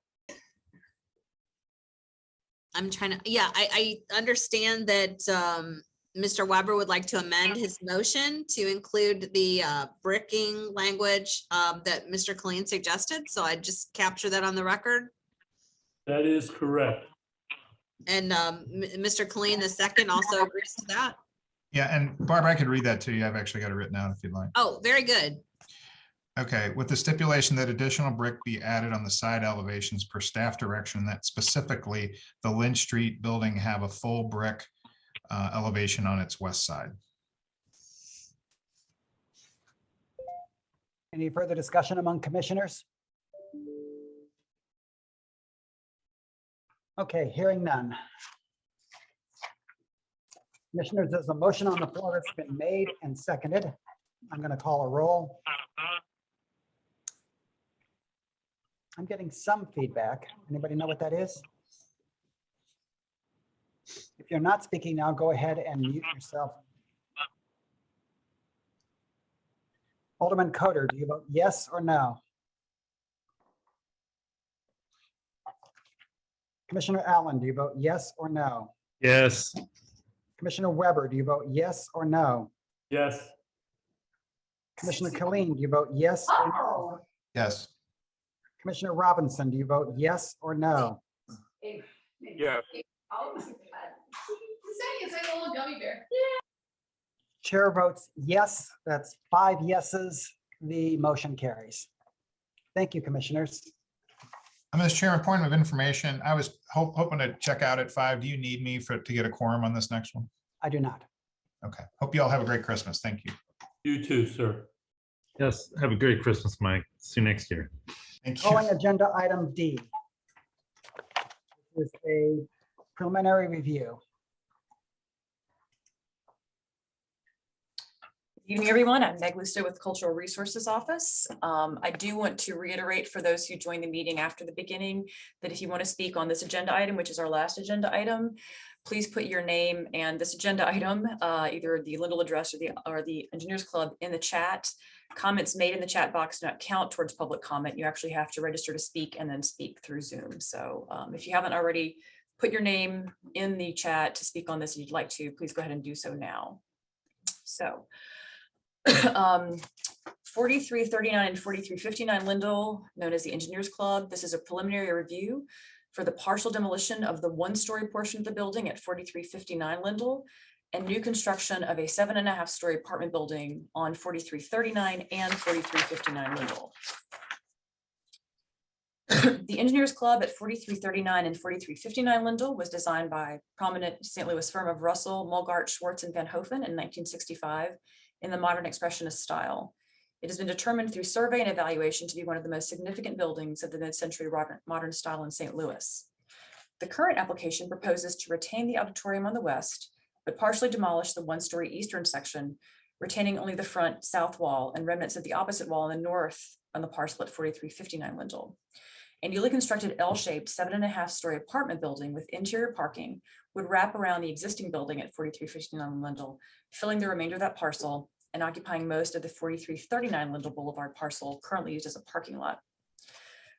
I'm trying to, yeah, I understand that Mr. Weber would like to amend his motion to include the bricking language that Mr. Colleen suggested. So I just capture that on the record. That is correct. And Mr. Colleen, the second, also agrees to that. Yeah, and Barbara, I could read that to you. I've actually got it written out if you'd like. Oh, very good. Okay, with the stipulation that additional brick be added on the side elevations per staff direction, that specifically the Lynch Street building have a full brick elevation on its west side. Any further discussion among commissioners? Okay, hearing none. Commissioners, there's a motion on the floor that's been made and seconded. I'm going to call a roll. I'm getting some feedback. Anybody know what that is? If you're not speaking now, go ahead and mute yourself. Alderman Coder, do you vote yes or no? Commissioner Allen, do you vote yes or no? Yes. Commissioner Weber, do you vote yes or no? Yes. Commissioner Colleen, do you vote yes or no? Yes. Commissioner Robinson, do you vote yes or no? Yes. Chair votes yes. That's 5 yeses. The motion carries. Thank you, commissioners. Mr. Chairman, point of information, I was hoping to check out at 5. Do you need me to get a quorum on this next one? I do not. Okay. Hope you all have a great Christmas. Thank you. You too, sir. Yes. Have a great Christmas, Mike. See you next year. Thank you. Calling agenda item D. This is a preliminary review. Good evening, everyone. I'm Meg Lusto with Cultural Resources Office. I do want to reiterate for those who joined the meeting after the beginning that if you want to speak on this agenda item, which is our last agenda item, please put your name and this agenda item, either the Lindell address or the Engineers Club in the chat. Comments made in the chat box do not count towards public comment. You actually have to register to speak and then speak through Zoom. So if you haven't already put your name in the chat to speak on this and you'd like to, please go ahead and do so now. So 4339 and 4359 Lindell, known as the Engineers Club. This is a preliminary review for the partial demolition of the one-story portion of the building at 4359 Lindell and new construction of a 7.5-story apartment building on 4339 and 4359 Lindell. The Engineers Club at 4339 and 4359 Lindell was designed by prominent St. Louis firm of Russell, Mulgart, Schwartz, and Van Hofen in 1965 in the modern expressionist style. It has been determined through survey and evaluation to be one of the most significant buildings of the mid-century modern style in St. Louis. The current application proposes to retain the auditorium on the west, but partially demolish the one-story eastern section, retaining only the front south wall and remnants of the opposite wall in the north on the parcel at 4359 Lindell. A newly constructed L-shaped 7.5-story apartment building with interior parking would wrap around the existing building at 4359 Lindell, filling the remainder of that parcel and occupying most of the 4339 Lindell Boulevard parcel currently used as a parking lot.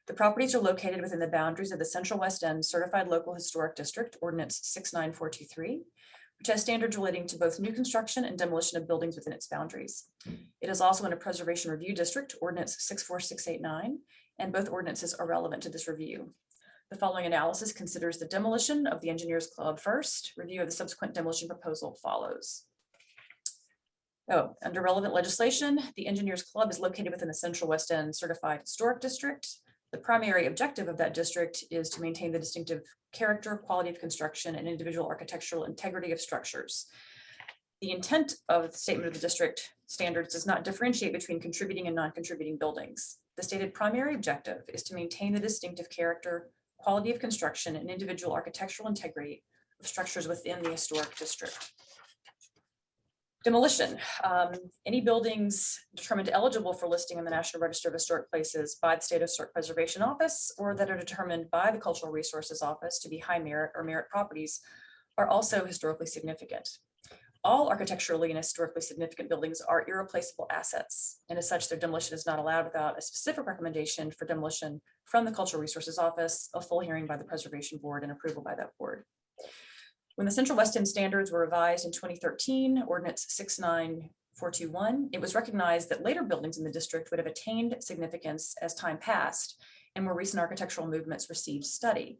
The properties are located within the boundaries of the Central West End Certified Local Historic District, Ordinance 69423, which has standards relating to both new construction and demolition of buildings within its boundaries. It is also in a Preservation Review District, Ordinance 64689, and both ordinances are relevant to this review. The following analysis considers the demolition of the Engineers Club first. Review of the subsequent demolition proposal follows. Under relevant legislation, the Engineers Club is located within the Central West End Certified Historic District. The primary objective of that district is to maintain the distinctive character, quality of construction, and individual architectural integrity of structures. The intent of the statement of the district standards does not differentiate between contributing and non-contributing buildings. The stated primary objective is to maintain the distinctive character, quality of construction, and individual architectural integrity of structures within the historic district. Demolition. Any buildings determined eligible for listing in the National Register of Historic Places by the State Historic Preservation Office or that are determined by the Cultural Resources Office to be high merit or merit properties are also historically significant. All architecturally and historically significant buildings are irreplaceable assets, and as such, their demolition is not allowed without a specific recommendation for demolition from the Cultural Resources Office, a full hearing by the Preservation Board, and approval by that board. When the Central West End standards were revised in 2013, Ordinance 69421, it was recognized that later buildings in the district would have attained significance as time passed and more recent architectural movements received study.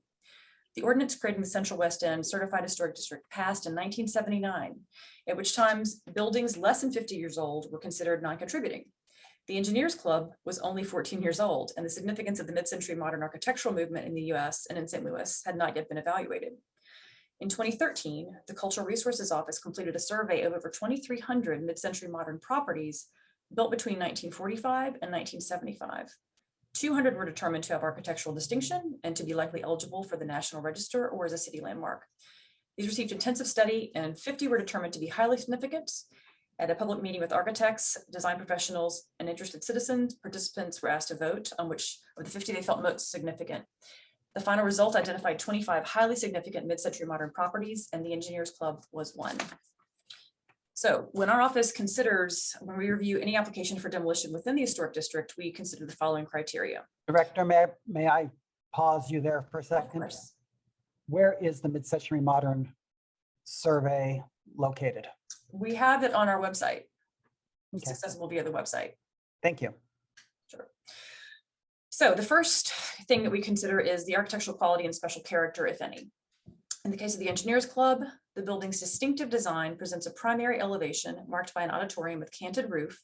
The ordinance creating the Central West End Certified Historic District passed in 1979, at which times buildings less than 50 years old were considered non-contributing. The Engineers Club was only 14 years old, and the significance of the mid-century modern architectural movement in the US and in St. Louis had not yet been evaluated. In 2013, the Cultural Resources Office completed a survey of over 2,300 mid-century modern properties built between 1945 and 1975. 200 were determined to have architectural distinction and to be likely eligible for the National Register or as a city landmark. These received intensive study, and 50 were determined to be highly significant. At a public meeting with architects, design professionals, and interested citizens, participants were asked to vote on which of the 50 they felt most significant. The final result identified 25 highly significant mid-century modern properties, and the Engineers Club was one. So when our office considers, when we review any application for demolition within the historic district, we consider the following criteria. Director, may I pause you there for a second? Of course. Where is the mid-century modern survey located? We have it on our website. It's Okay. accessible via the website. Thank you. Sure. So the first thing that we consider is the architectural quality and special character, if any. In the case of the Engineers Club, the building's distinctive design presents a primary elevation marked by an auditorium with canted roof,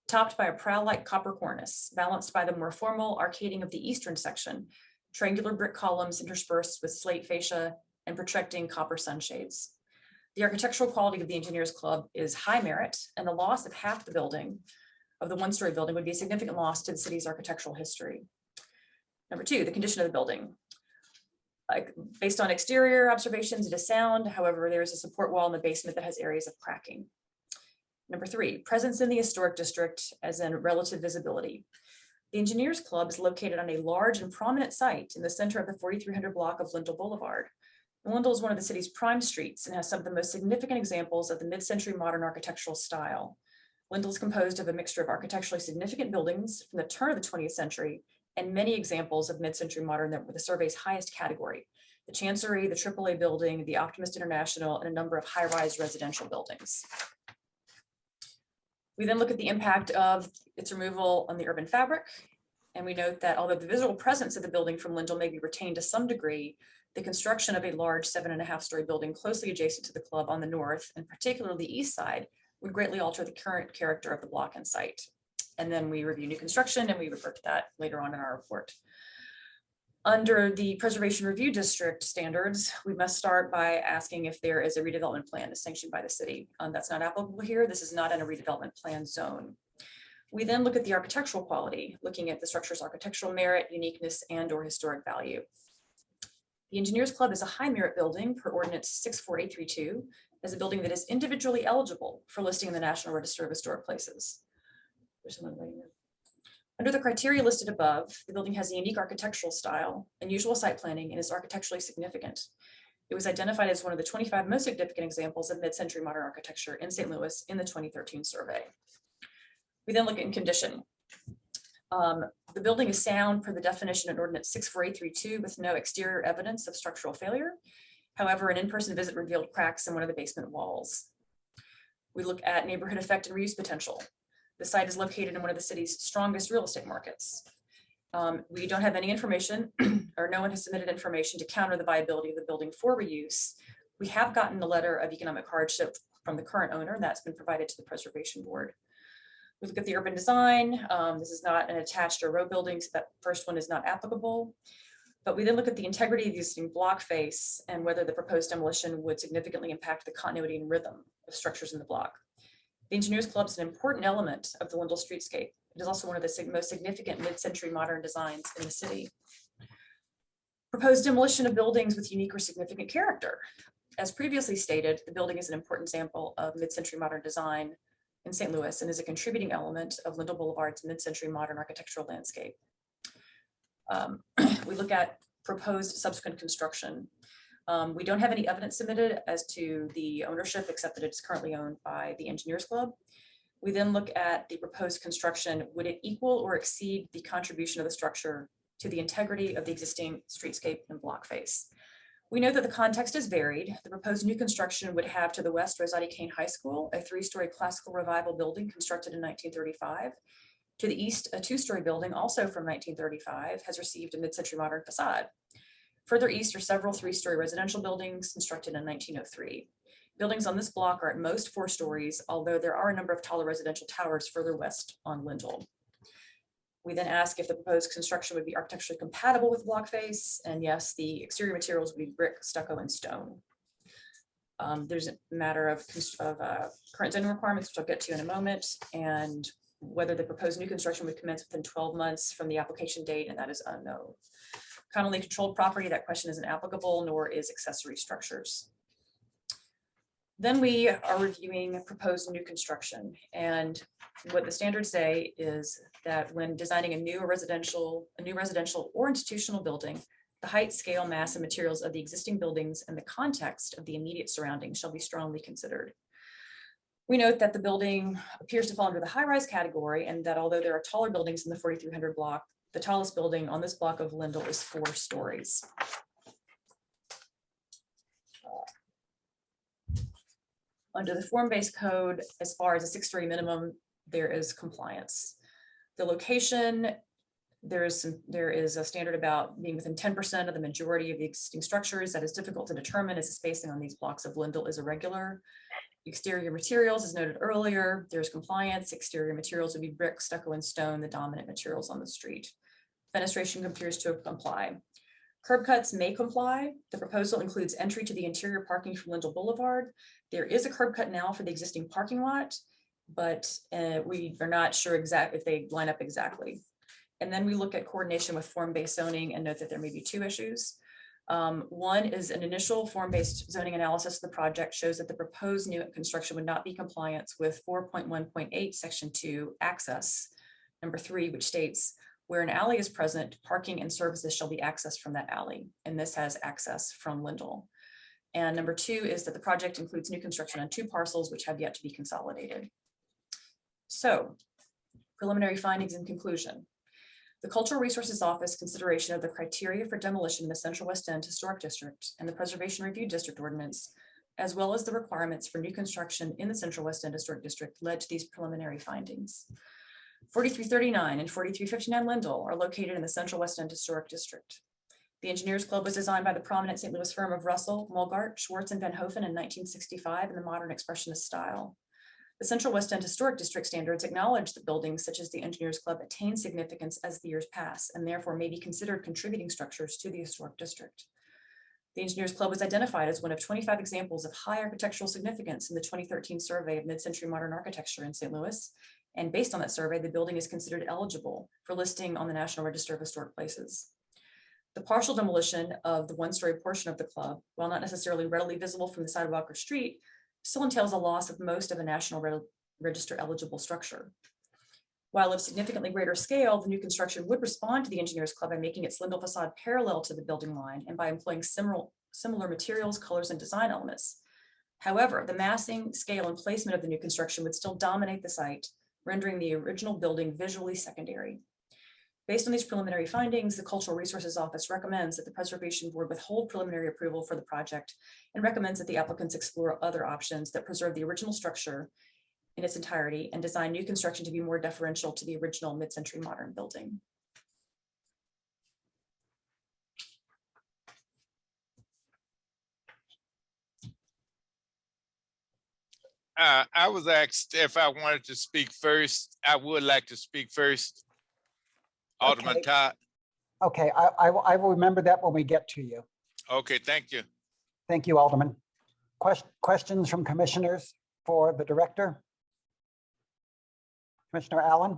topped by a prow-like copper cornice, balanced by the more formal arcading of the eastern section, triangular brick columns interspersed with slate fascia and projecting copper sunshades. The architectural quality of the Engineers Club is high merit, and the loss of half the building, of the one-story building, would be a significant loss to the city's architectural history. Number two, the condition of the building. Based on exterior observations, it is sound. However, there is a support wall in the basement that has areas of cracking. Number three, presence in the historic district as in relative visibility. The Engineers Club is located on a large and prominent site in the center of the 4300 block of Lindell Boulevard. Lindell is one of the city's prime streets and has some of the most significant examples of the mid-century modern architectural style. Lindell is composed of a mixture of architecturally significant buildings from the turn of the 20th century and many examples of mid-century modern that were the survey's highest category: the Chancery, the AAA building, the Optimist International, and a number of high-rise residential buildings. We then look at the impact of its removal on the urban fabric, and we note that although the visual presence of the building from Lindell may be retained to some degree, the construction of a large 7.5-story building closely adjacent to the club on the north, and particularly the east side, would greatly alter the current character of the block and site. And then we review new construction, and we refer to that later on in our report. Under the Preservation Review District standards, we must start by asking if there is a redevelopment plan sanctioned by the city. That's not applicable here. This is not in a redevelopment plan zone. We then look at the architectural quality, looking at the structure's architectural merit, uniqueness, and/or historic value. The Engineers Club is a high merit building per Ordinance 64832, as a building that is individually eligible for listing in the National Register of Historic Places. There's someone writing there. Under the criteria listed above, the building has a unique architectural style, unusual site planning, and is architecturally significant. It was identified as one of the 25 most significant examples of mid-century modern architecture in St. Louis in the 2013 survey. We then look at condition. The building is sound per the definition in Ordinance 64832 with no exterior evidence of structural failure. However, an in-person visit revealed cracks in one of the basement walls. We look at neighborhood effect and reuse potential. The site is located in one of the city's strongest real estate markets. We don't have any information, or no one has submitted information to counter the viability of the building for reuse. We have gotten a letter of economic hardship from the current owner, and that's been provided to the Preservation Board. We look at the urban design. This is not an attached or row building, so that first one is not applicable. But we then look at the integrity of the existing block face and whether the proposed demolition would significantly impact the continuity and rhythm of structures in the block. The Engineers Club is an important element of the Lindell streetscape. It is also one of the most significant mid-century modern designs in the city. Proposed demolition of buildings with unique or significant character. As previously stated, the building is an important example of mid-century modern design in St. Louis and is a contributing element of Lindell Boulevard's mid-century modern architectural landscape. We look at proposed subsequent construction. We don't have any evidence submitted as to the ownership, except that it's currently owned by the Engineers Club. We then look at the proposed construction. Would it equal or exceed the contribution of the structure to the integrity of the existing streetscape and block face? We know that the context is varied. The proposed new construction would have to the west Rosati Kane High School, a 3-story classical revival building constructed in 1935. To the east, a 2-story building also from 1935 has received a mid-century modern facade. Further east are several 3-story residential buildings constructed in 1903. Buildings on this block are at most 4 stories, although there are a number of taller residential towers further west on Lindell. We then ask if the proposed construction would be architecturally compatible with block face, and yes, the exterior materials would be brick, stucco, and stone. There's a matter of current zoning requirements, which I'll get to in a moment, and whether the proposed new construction would commence within 12 months from the application date, and that is unknown. Commonly controlled property, that question isn't applicable, nor is accessory structures. Then we are reviewing proposed new construction, and what the standards say is that when designing a new residential or institutional building, the height, scale, mass, and materials of the existing buildings and the context of the immediate surroundings shall be strongly considered. We note that the building appears to fall under the high-rise category, and that although there are taller buildings in the 4300 block, the tallest building on this block of Lindell is 4 stories. Under the form-based code, as far as a 6-story minimum, there is compliance. The location, there is a standard about being within 10% of the majority of the existing structures. That is difficult to determine as the spacing on these blocks of Lindell is irregular. Exterior materials, as noted earlier, there's compliance. Exterior materials would be brick, stucco, and stone, the dominant materials on the street. Fenestration appears to comply. Curb cuts may comply. The proposal includes entry to the interior parking from Lindell Boulevard. There is a curb cut now for the existing parking lot, but we are not sure exactly if they line up exactly. And then we look at coordination with form-based zoning and note that there may be 2 issues. One is an initial form-based zoning analysis of the project shows that the proposed new construction would not be compliant with 4.1.8 section 2 access. Number 3, which states, where an alley is present, parking and services shall be accessed from that alley. And this has access from Lindell. And number 2 is that the project includes new construction on 2 parcels which have yet to be consolidated. So, preliminary findings and conclusion. The Cultural Resources Office consideration of the criteria for demolition in the Central West End Historic District and the Preservation Review District Ordinance, as well as the requirements for new construction in the Central West End Historic District, led to these preliminary findings. 4339 and 4359 Lindell are located in the Central West End Historic District. The Engineers Club was designed by the prominent St. Louis firm of Russell, Mulgart, Schwartz, and Van Hofen in 1965 in the modern expressionist style. The Central West End Historic District standards acknowledge that buildings such as the Engineers Club attain significance as the years pass and therefore may be considered contributing structures to the historic district. The Engineers Club was identified as one of 25 examples of high architectural significance in the 2013 survey of mid-century modern architecture in St. Louis. And based on that survey, the building is considered eligible for listing on the National Register of Historic Places. The partial demolition of the 1-story portion of the club, while not necessarily readily visible from the sidewalk or street, still entails a loss of most of a National Register eligible structure. While of significantly greater scale, the new construction would respond to the Engineers Club by making its Lindell facade parallel to the building line and by employing similar materials, colors, and design elements. However, the massing, scale, and placement of the new construction would still dominate the site, rendering the original building visually secondary. Based on these preliminary findings, the Cultural Resources Office recommends that the Preservation Board withhold preliminary approval for the project and recommends that the applicants explore other options that preserve the original structure in its entirety and design new construction to be more deferential to the original mid-century modern building. I was asked if I wanted to speak first. I would like to speak first. Alderman Okay. Todd. Okay, I will remember that when we get to you. Okay, thank you. Thank you, Alderman. Questions from commissioners for the director? Commissioner Allen?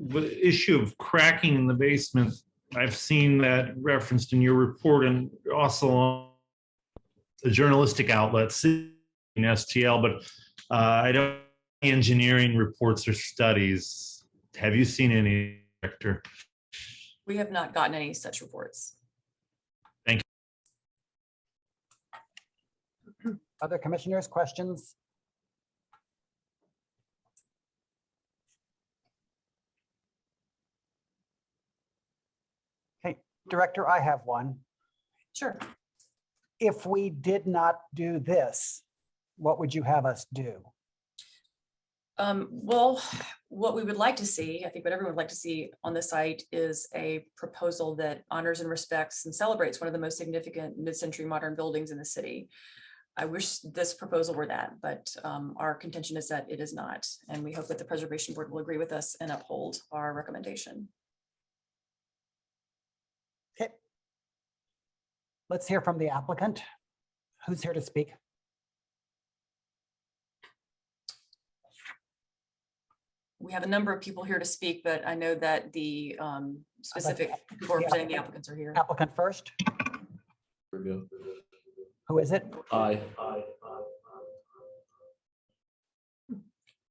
The issue of cracking in the basement, I've seen that referenced in your report and also on the journalistic outlets in STL, but I don't engineering reports or studies. Have you seen any, Director? We have not gotten any such reports. Thank you. Other commissioners, questions? Okay, Director, I have one. Sure. If we did not do this, what would you have us do? Well, what we would like to see, I think what everyone would like to see on the site is a proposal that honors and respects and celebrates one of the most significant mid-century modern buildings in the city. I wish this proposal were that, but our contention is that it is not. And we hope that the Preservation Board will agree with us and uphold our recommendation. Okay. Let's hear from the applicant. Who's here to speak? We have a number of people here to speak, but I know that the specific people representing the applicants are here. Applicant first. Here we go. Who is it? Hi.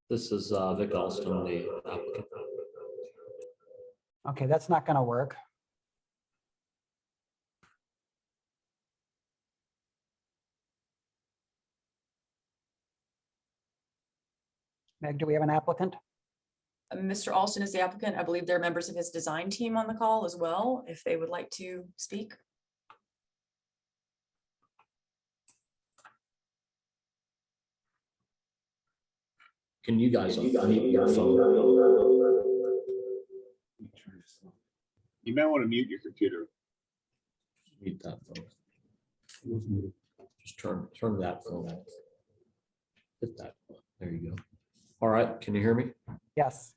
This is Vic Alston, the applicant. Okay, that's not going to work. Meg, do we have an applicant? Mr. Alston is the applicant. I believe there are members of his design team on the call as well, if they would like to speak. Can you guys unmute your phone? You might want to mute your computer. Mute that phone. Just turn that phone off. Hit that. There you go. All right, can you hear me? Yes.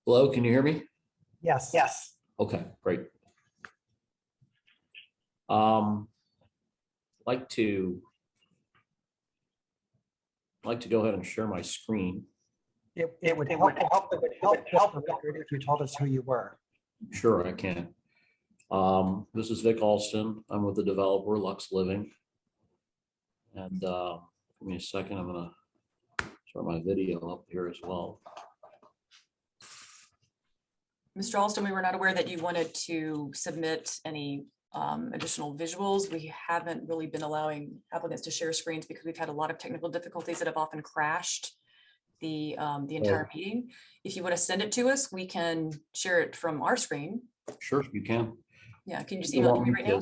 Hello, can you hear me? Yes. Yes. Okay, great. Like to go ahead and share my screen. It would help the record if you told us who you were. Sure, I can. This is Vic Alston. I'm with the developer Lux Living. And give me a second. I'm gonna start my video up here as well. Mr. Alston, we were not aware that you wanted to submit any additional visuals. We haven't really been allowing applicants to share screens because we've had a lot of technical difficulties that have often crashed the entire meeting. If you want to send it to us, we can share it from our screen. Sure, you can. Yeah, can you just email it to me right now?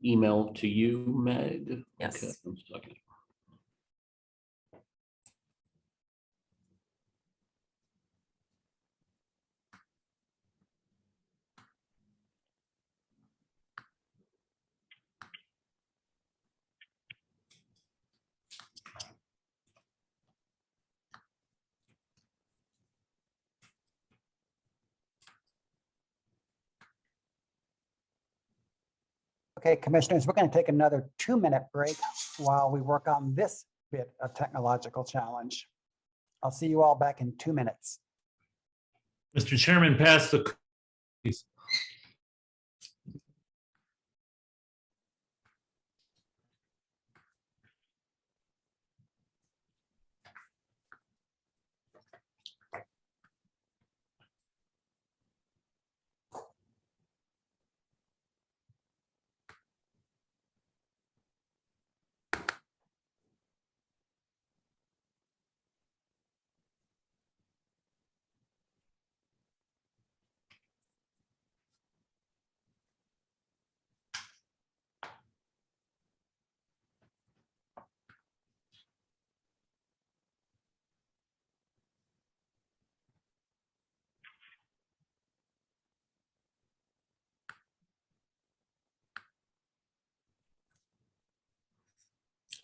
Email to you, Meg? Yes. Okay, 1 second. Okay, commissioners, we're going to take another 2-minute break while we work on this bit of technological challenge. I'll see you all back in 2 minutes. Mr. Chairman, pass the. Please.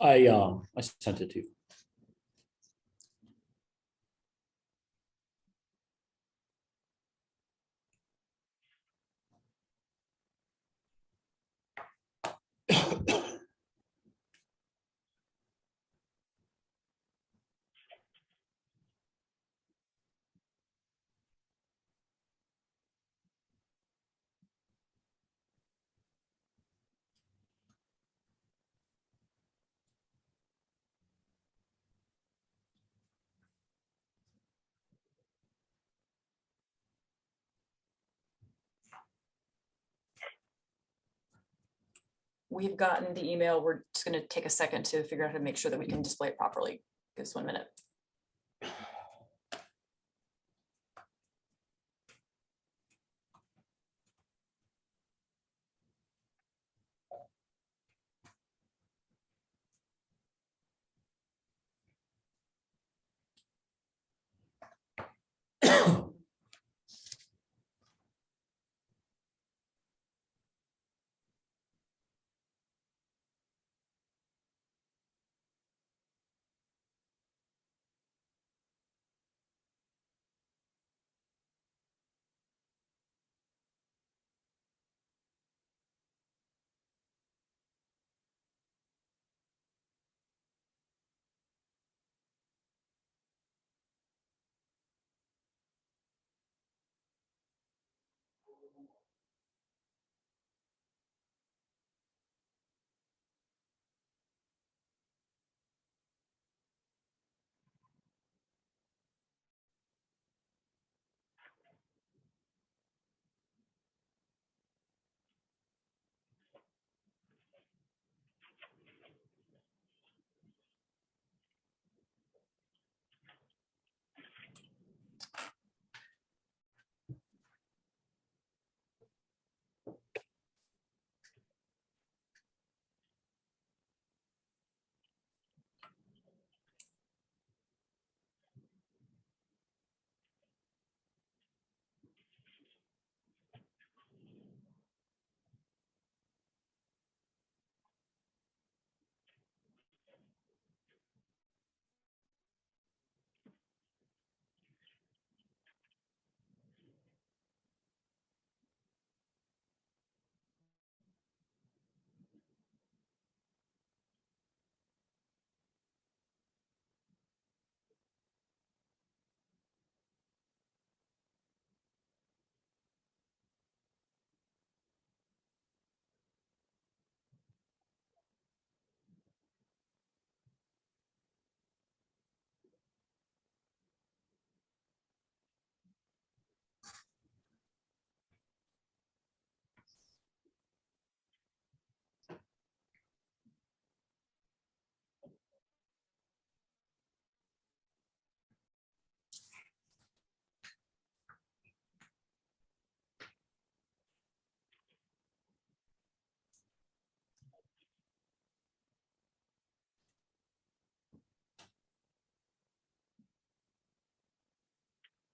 I sent it to you. We've gotten the email. We're just going to take a second to figure out how to make sure that we can display it properly. Give us 1 minute.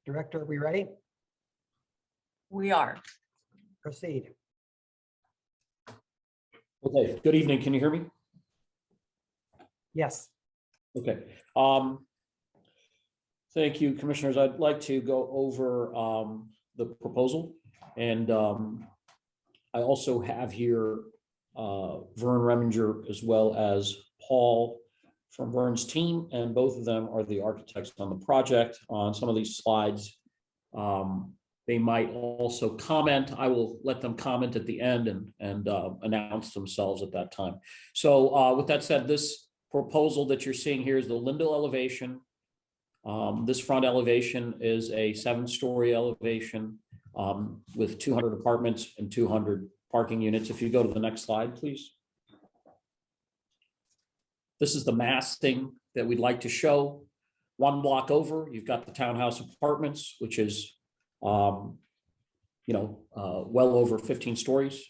Director, are we ready? We are. Proceed. Okay, good evening. Can you hear me? Yes. Okay. Thank you, commissioners. I'd like to go over the proposal, and I also have here Vern Reminger as well as Paul from Vern's team, and both of them are the architects on the project. On some of these slides, they might also comment. I will let them comment at the end and announce themselves at that time. So with that said, this proposal that you're seeing here is the Lindell Elevation. This front elevation is a 7-story elevation with 200 apartments and 200 parking units. If you go to the next slide, please. This is the massing that we'd like to show. 1 block over, you've got the townhouse apartments, which is, well over 15 stories.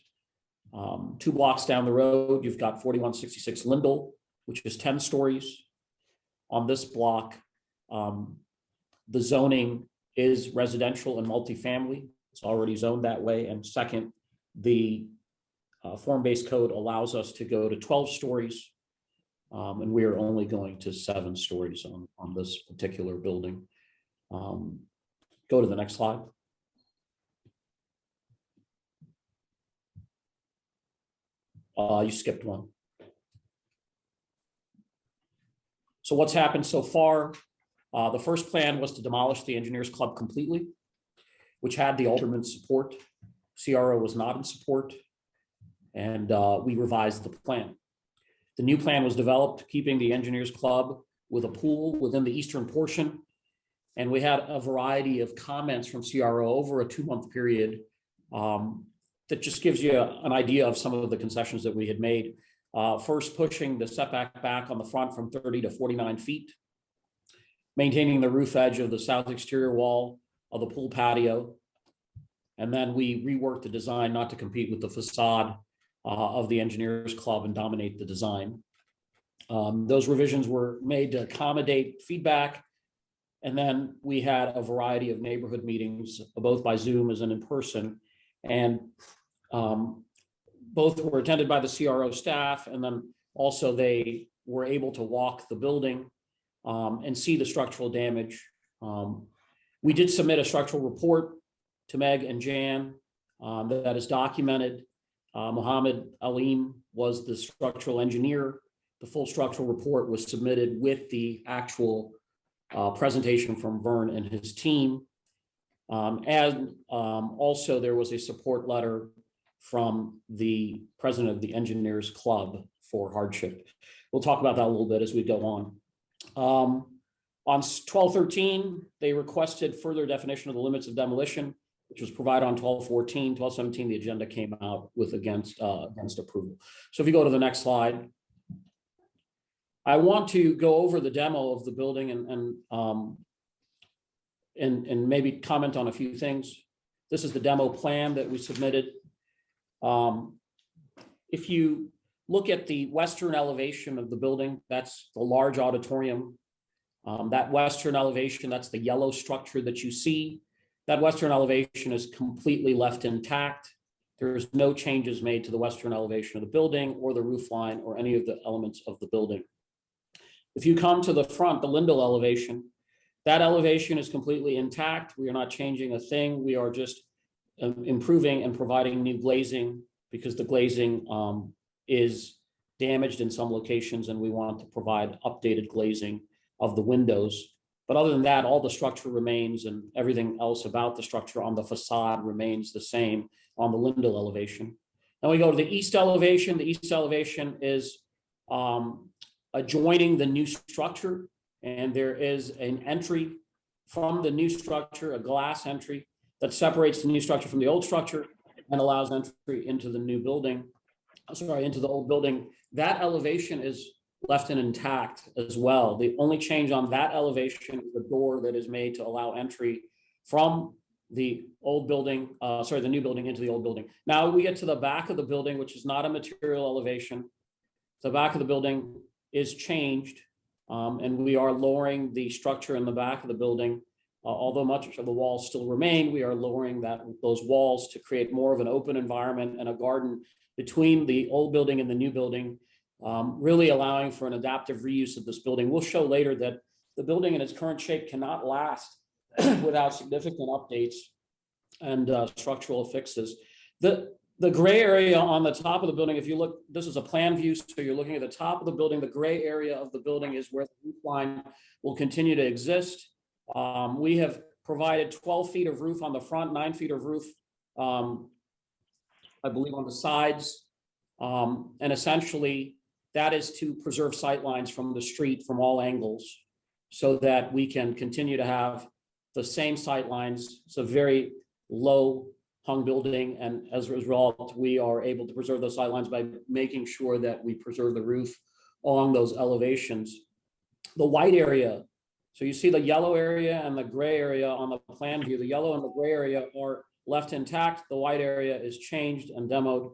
2 blocks down the road, you've got 4166 Lindell, which is 10 stories. On this block, the zoning is residential and multifamily. It's already zoned that way. And second, the form-based code allows us to go to 12 stories. And we are only going to 7 stories on this particular building. Go to the next slide. You skipped one. So what's happened so far? The first plan was to demolish the Engineers Club completely, which had the alderman's support. CRO was not in support, and we revised the plan. The new plan was developed keeping the Engineers Club with a pool within the eastern portion, and we had a variety of comments from CRO over a 2-month period that just gives you an idea of some of the concessions that we had made. First, pushing the setback back on the front from 30 to 49 feet, maintaining the roof edge of the south exterior wall of the pool patio. And then we reworked the design not to compete with the facade of the Engineers Club and dominate the design. Those revisions were made to accommodate feedback. And then we had a variety of neighborhood meetings, both by Zoom as and in person. And both were attended by the CRO staff. And then also they were able to walk the building and see the structural damage. We did submit a structural report to Meg and Jan that is documented. Mohammed Aleem was the structural engineer. The full structural report was submitted with the actual presentation from Vern and his team. And also there was a support letter from the president of the Engineers Club for Hardship. We'll talk about that a little bit as we go on. On 12/13, they requested further definition of the limits of demolition, which was provided on 12/14. 12/17, the agenda came out with against approval. So if you go to the next slide, I want to go over the demo of the building and maybe comment on a few things. This is the demo plan that we submitted. If you look at the western elevation of the building, that's the large auditorium. That western elevation, that's the yellow structure that you see. That western elevation is completely left intact. There's no changes made to the western elevation of the building or the roof line or any of the elements of the building. If you come to the front, the Lindell elevation, that elevation is completely intact. We are not changing a thing. We are just improving and providing new glazing because the glazing is damaged in some locations and we want to provide updated glazing of the windows. But other than that, all the structure remains and everything else about the structure on the facade remains the same on the Lindell elevation. Then we go to the east elevation. The east elevation is adjoining the new structure, and there is an entry from the new structure, a glass entry that separates the new structure from the old structure and allows entry into the new building, into the old building. That elevation is left intact as well. The only change on that elevation is the door that is made to allow entry from the old building, the new building into the old building. Now we get to the back of the building, which is not a material elevation. The back of the building is changed, and we are lowering the structure in the back of the building. Although much of the walls still remain, we are lowering those walls to create more of an open environment and a garden between the old building and the new building, really allowing for an adaptive reuse of this building. We'll show later that the building in its current shape cannot last without significant updates and structural fixes. The gray area on the top of the building, if you look, this is a plan view, so you're looking at the top of the building. The gray area of the building is where the roof line will continue to exist. We have provided 12 feet of roof on the front, 9 feet of roof, I believe, on the sides. And essentially, that is to preserve sight lines from the street from all angles so that we can continue to have the same sight lines. It's a very low hung building, and as a result, we are able to preserve those sight lines by making sure that we preserve the roof along those elevations. The white area, so you see the yellow area and the gray area on the plan view. The yellow and the gray area are left intact. The white area is changed and demoed.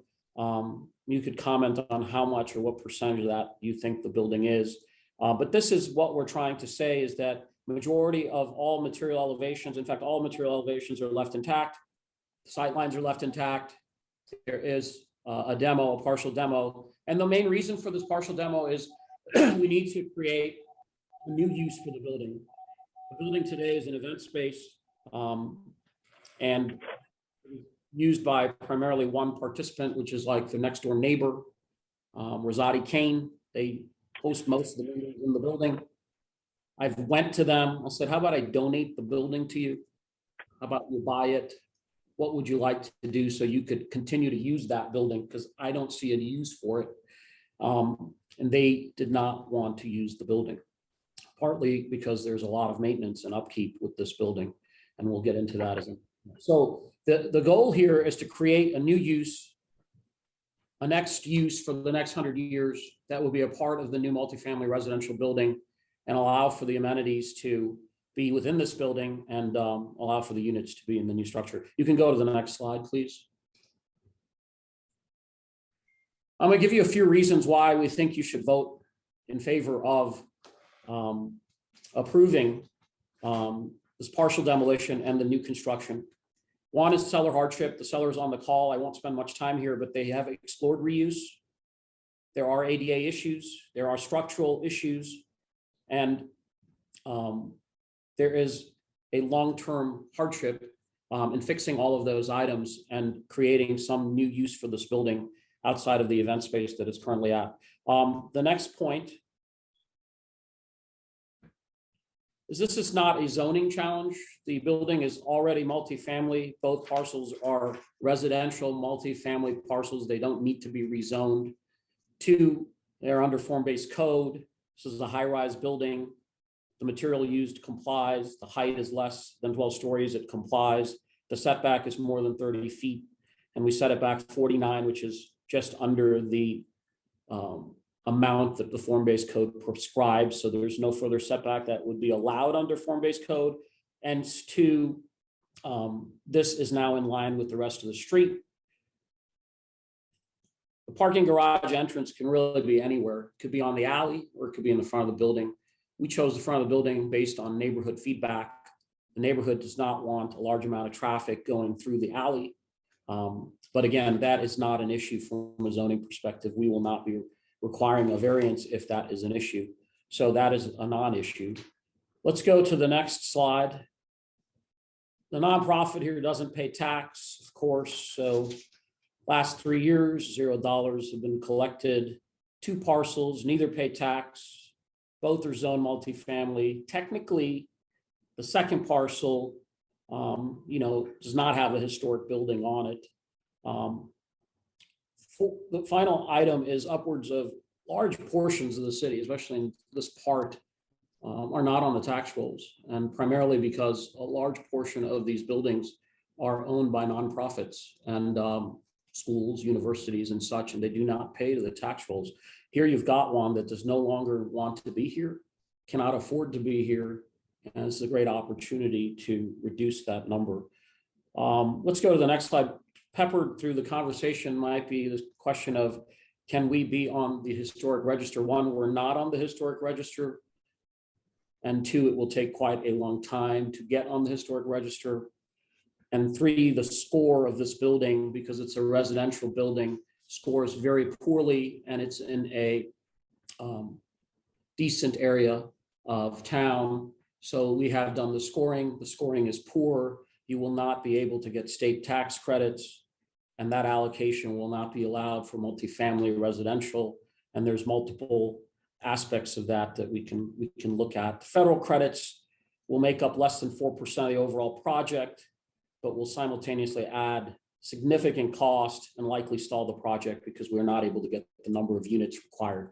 You could comment on how much or what percentage of that you think the building is. But this is what we're trying to say, is that majority of all material elevations, in fact, all material elevations are left intact. Sight lines are left intact. There is a demo, a partial demo. And the main reason for this partial demo is we need to create a new use for the building. The building today is an event space and used by primarily one participant, which is like the next door neighbor, Rosati Kane. They host most of the meetings in the building. I've went to them. I said, how about I donate the building to you? How about you buy it? What would you like to do so you could continue to use that building? Because I don't see any use for it. And they did not want to use the building, partly because there's a lot of maintenance and upkeep with this building. And we'll get into that. So The goal here is to create a new use, a next use for the next 100 years that will be a part of the new multifamily residential building and allow for the amenities to be within this building and allow for the units to be in the new structure. You can go to the next slide, please. I'm going to give you a few reasons why we think you should vote in favor of approving this partial demolition and the new construction. One is seller hardship. The seller is on the call. I won't spend much time here, but they have explored reuse. There are ADA issues. There are structural issues. And there is a long-term hardship in fixing all of those items and creating some new use for this building outside of the event space that it's currently at. The next point is this is not a zoning challenge. The building is already multifamily. Both parcels are residential multifamily parcels. They don't need to be rezoned. Two, they're under form-based code. This is a high-rise building. The material used complies. The height is less than 12 stories. It complies. The setback is more than 30 feet. And we set it back 49, which is just under the amount that the form-based code prescribes. So there's no further setback that would be allowed under form-based code. And two, this is now in line with the rest of the street. The parking garage entrance can really be anywhere. It could be on the alley or it could be in the front of the building. We chose the front of the building based on neighborhood feedback. The neighborhood does not want a large amount of traffic going through the alley. But again, that is not an issue from a zoning perspective. We will not be requiring a variance if that is an issue. So that is a non-issue. Let's go to the next slide. The nonprofit here doesn't pay tax, of course. So last 3 years, $0 have been collected. 2 parcels, neither pay tax. Both are zone multifamily. Technically, the second parcel, does not have a historic building on it. The final item is upwards of large portions of the city, especially in this part, are not on the tax rolls, and primarily because a large portion of these buildings are owned by nonprofits and schools, universities and such, and they do not pay to the tax rolls. Here you've got one that does no longer want to be here, cannot afford to be here, and it's a great opportunity to reduce that number. Let's go to the next slide. Peppered through the conversation might be the question of, can we be on the historic register? One, we're not on the historic register. And two, it will take quite a long time to get on the historic register. And three, the score of this building, because it's a residential building, scores very poorly, and it's in a decent area of town. So we have done the scoring. The scoring is poor. You will not be able to get state tax credits, and that allocation will not be allowed for multifamily residential. And there's multiple aspects of that that we can look at. The federal credits will make up less than 4% of the overall project, but will simultaneously add significant cost and likely stall the project because we're not able to get the number of units required.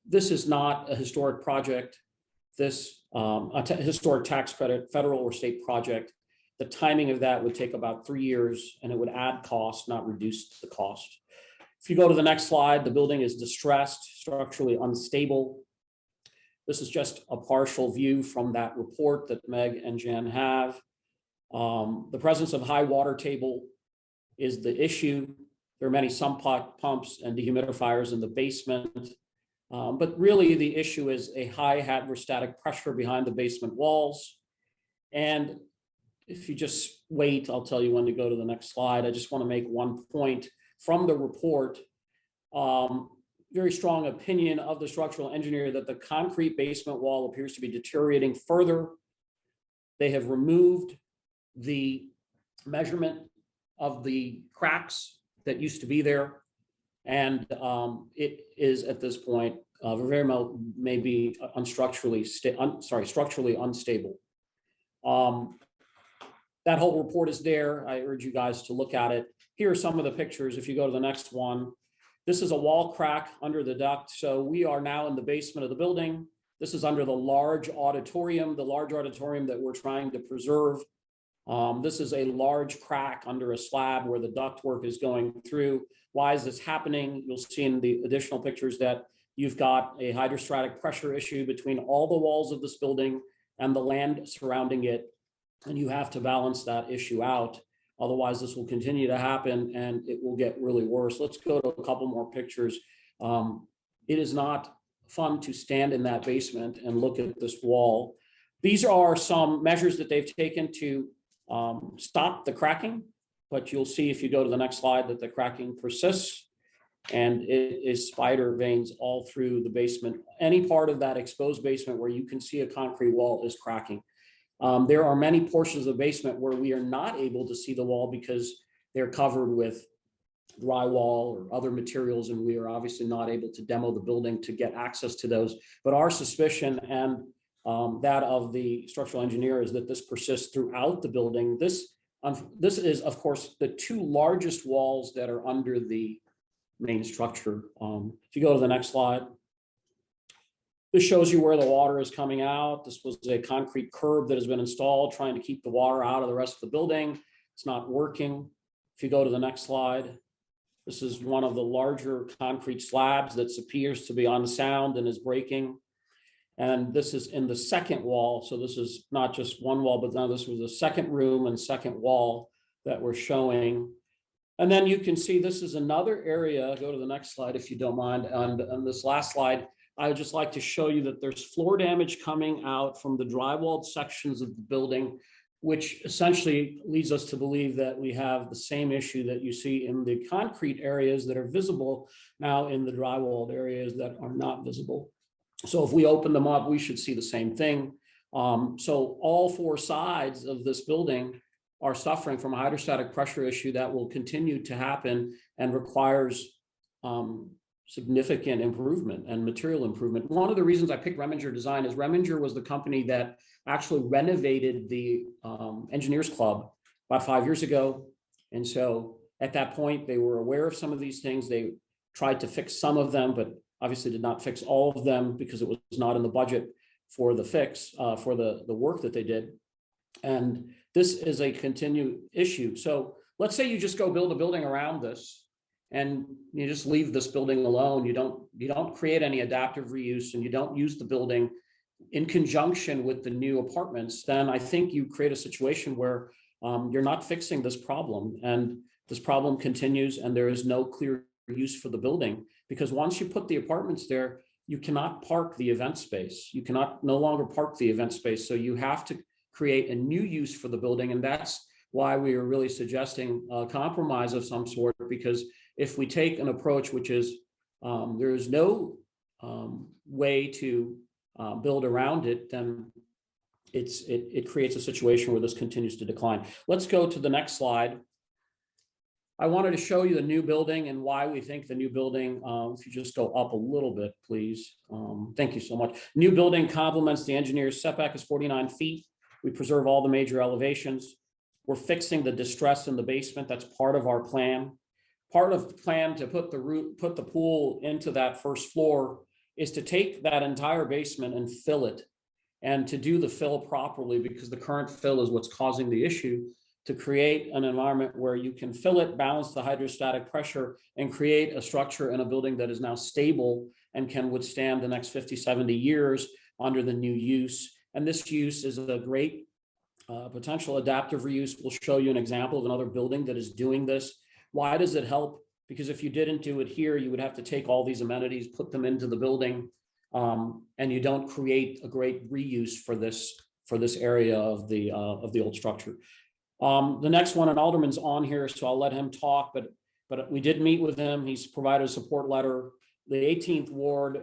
This is not a historic project. This historic tax credit, federal or state project, the timing of that would take about 3 years, and it would add cost, not reduce the cost. If you go to the next slide, the building is distressed, structurally unstable. This is just a partial view from that report that Meg and Jen have. The presence of high water table is the issue. There are many sump pumps and dehumidifiers in the basement. But really the issue is a high hydrostatic pressure behind the basement walls. And if you just wait, I'll tell you when to go to the next slide. I just want to make one point from the report. Very strong opinion of the structural engineer that the concrete basement wall appears to be deteriorating further. They have removed the measurement of the cracks that used to be there. And it is at this point very well maybe structurally unstable. That whole report is there. I urge you guys to look at it. Here are some of the pictures. If you go to the next one, this is a wall crack under the duct. So we are now in the basement of the building. This is under the large auditorium that we're trying to preserve. This is a large crack under a slab where the ductwork is going through. Why is this happening? You'll see in the additional pictures that you've got a hydrostatic pressure issue between all the walls of this building and the land surrounding it. And you have to balance that issue out. Otherwise, this will continue to happen and it will get really worse. Let's go to a couple more pictures. It is not fun to stand in that basement and look at this wall. These are some measures that they've taken to stop the cracking, but you'll see if you go to the next slide that the cracking persists and it is spider veins all through the basement. Any part of that exposed basement where you can see a concrete wall is cracking. There are many portions of the basement where we are not able to see the wall because they're covered with drywall or other materials, and we are obviously not able to demo the building to get access to those. But our suspicion and that of the structural engineer is that this persists throughout the building. This is, of course, the two largest walls that are under the main structure. If you go to the next slide. This shows you where the water is coming out. This was a concrete curb that has been installed trying to keep the water out of the rest of the building. It's not working. If you go to the next slide, this is one of the larger concrete slabs that appears to be unsound and is breaking. And this is in the second wall. So this is not just one wall, but now this was the second room and second wall that we're showing. And then you can see this is another area. Go to the next slide if you don't mind. And on this last slide, I would just like to show you that there's floor damage coming out from the drywalled sections of the building, which essentially leads us to believe that we have the same issue that you see in the concrete areas that are visible now in the drywalled areas that are not visible. So if we open them up, we should see the same thing. So all four sides of this building are suffering from a hydrostatic pressure issue that will continue to happen and requires significant improvement and material improvement. One of the reasons I picked Reminger Design is Reminger was the company that actually renovated the Engineers Club about 5 years ago. And so at that point, they were aware of some of these things. They tried to fix some of them, but obviously did not fix all of them because it was not in the budget for the fix, for the work that they did. And this is a continued issue. So let's say you just go build a building around this and you just leave this building alone. You don't create any adaptive reuse and you don't use the building in conjunction with the new apartments, then I think you create a situation where you're not fixing this problem and this problem continues and there is no clear use for the building, because once you put the apartments there, you cannot park the event space. You cannot no longer park the event space. So you have to create a new use for the building. And that's why we are really suggesting a compromise of some sort, because if we take an approach, which is there is no way to build around it, then it creates a situation where this continues to decline. Let's go to the next slide. I wanted to show you the new building and why we think the new building, if you just go up a little bit, please. Thank you so much. New building complements the engineer's setback is 49 feet. We preserve all the major elevations. We're fixing the distress in the basement. That's part of our plan. Part of the plan to put the pool into that first floor is to take that entire basement and fill it, and to do the fill properly, because the current fill is what's causing the issue, to create an environment where you can fill it, balance the hydrostatic pressure, and create a structure in a building that is now stable and can withstand the next 50, 70 years under the new use. And this use is a great potential adaptive reuse. We'll show you an example of another building that is doing this. Why does it help? Because if you didn't do it here, you would have to take all these amenities, put them into the building, and you don't create a great reuse for this area of the old structure. The next one, an alderman's on here, so I'll let him talk, but we did meet with him. He's provided a support letter. The 18th Ward,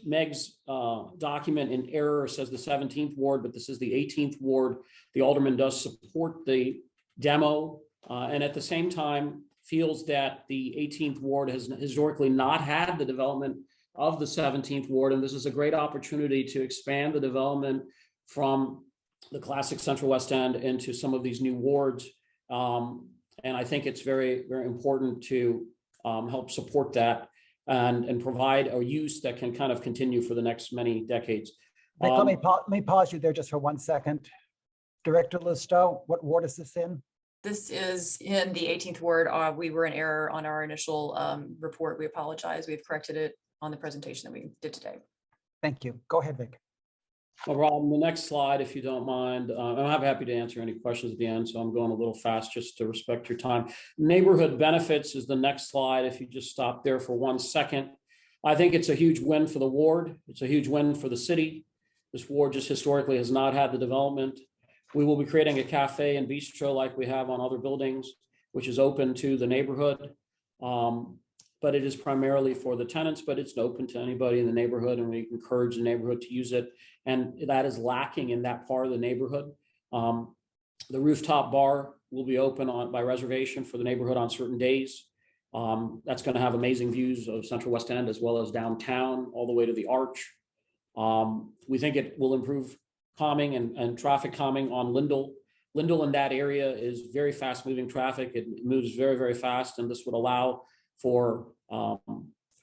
Meg's document in error says the 17th Ward, but this is the 18th Ward. The alderman does support the demo, and at the same time feels that the 18th Ward has historically not had the development of the 17th Ward, and this is a great opportunity to expand the development from the classic Central West End into some of these new wards. And I think it's very, very important to help support that and provide a use that can kind of continue for the next many decades. Vic, let me pause you there just for 1 second. Director Listow, what ward is this in? This is in the 18th ward. We were in error on our initial report. We apologize. We've corrected it on the presentation that we did today. Thank you. Go ahead, Vic. No problem. The next slide, if you don't mind, I'm happy to answer any questions at the end, so I'm going a little fast just to respect your time. Neighborhood benefits is the next slide. If you just stop there for 1 second. I think it's a huge win for the ward. It's a huge win for the city. This ward just historically has not had the development. We will be creating a cafe and bistro like we have on other buildings, which is open to the neighborhood. But it is primarily for the tenants, but it's open to anybody in the neighborhood, and we encourage the neighborhood to use it. And that is lacking in that part of the neighborhood. The rooftop bar will be open by reservation for the neighborhood on certain days. That's going to have amazing views of Central West End as well as downtown, all the way to the Arch. We think it will improve calming and traffic calming on Lindell. Lindell in that area is very fast moving traffic. It moves very, very fast, and this would allow for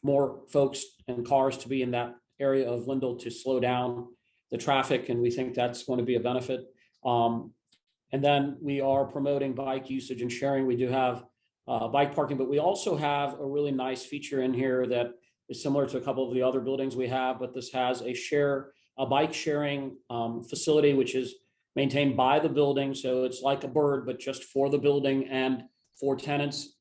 more folks and cars to be in that area of Lindell to slow down the traffic, and we think that's going to be a benefit. And then we are promoting bike usage and sharing. We do have bike parking, but we also have a really nice feature in here that is similar to a couple of the other buildings we have, but this has a bike sharing facility, which is maintained by the building. So it's like a bird, but just for the building and for tenants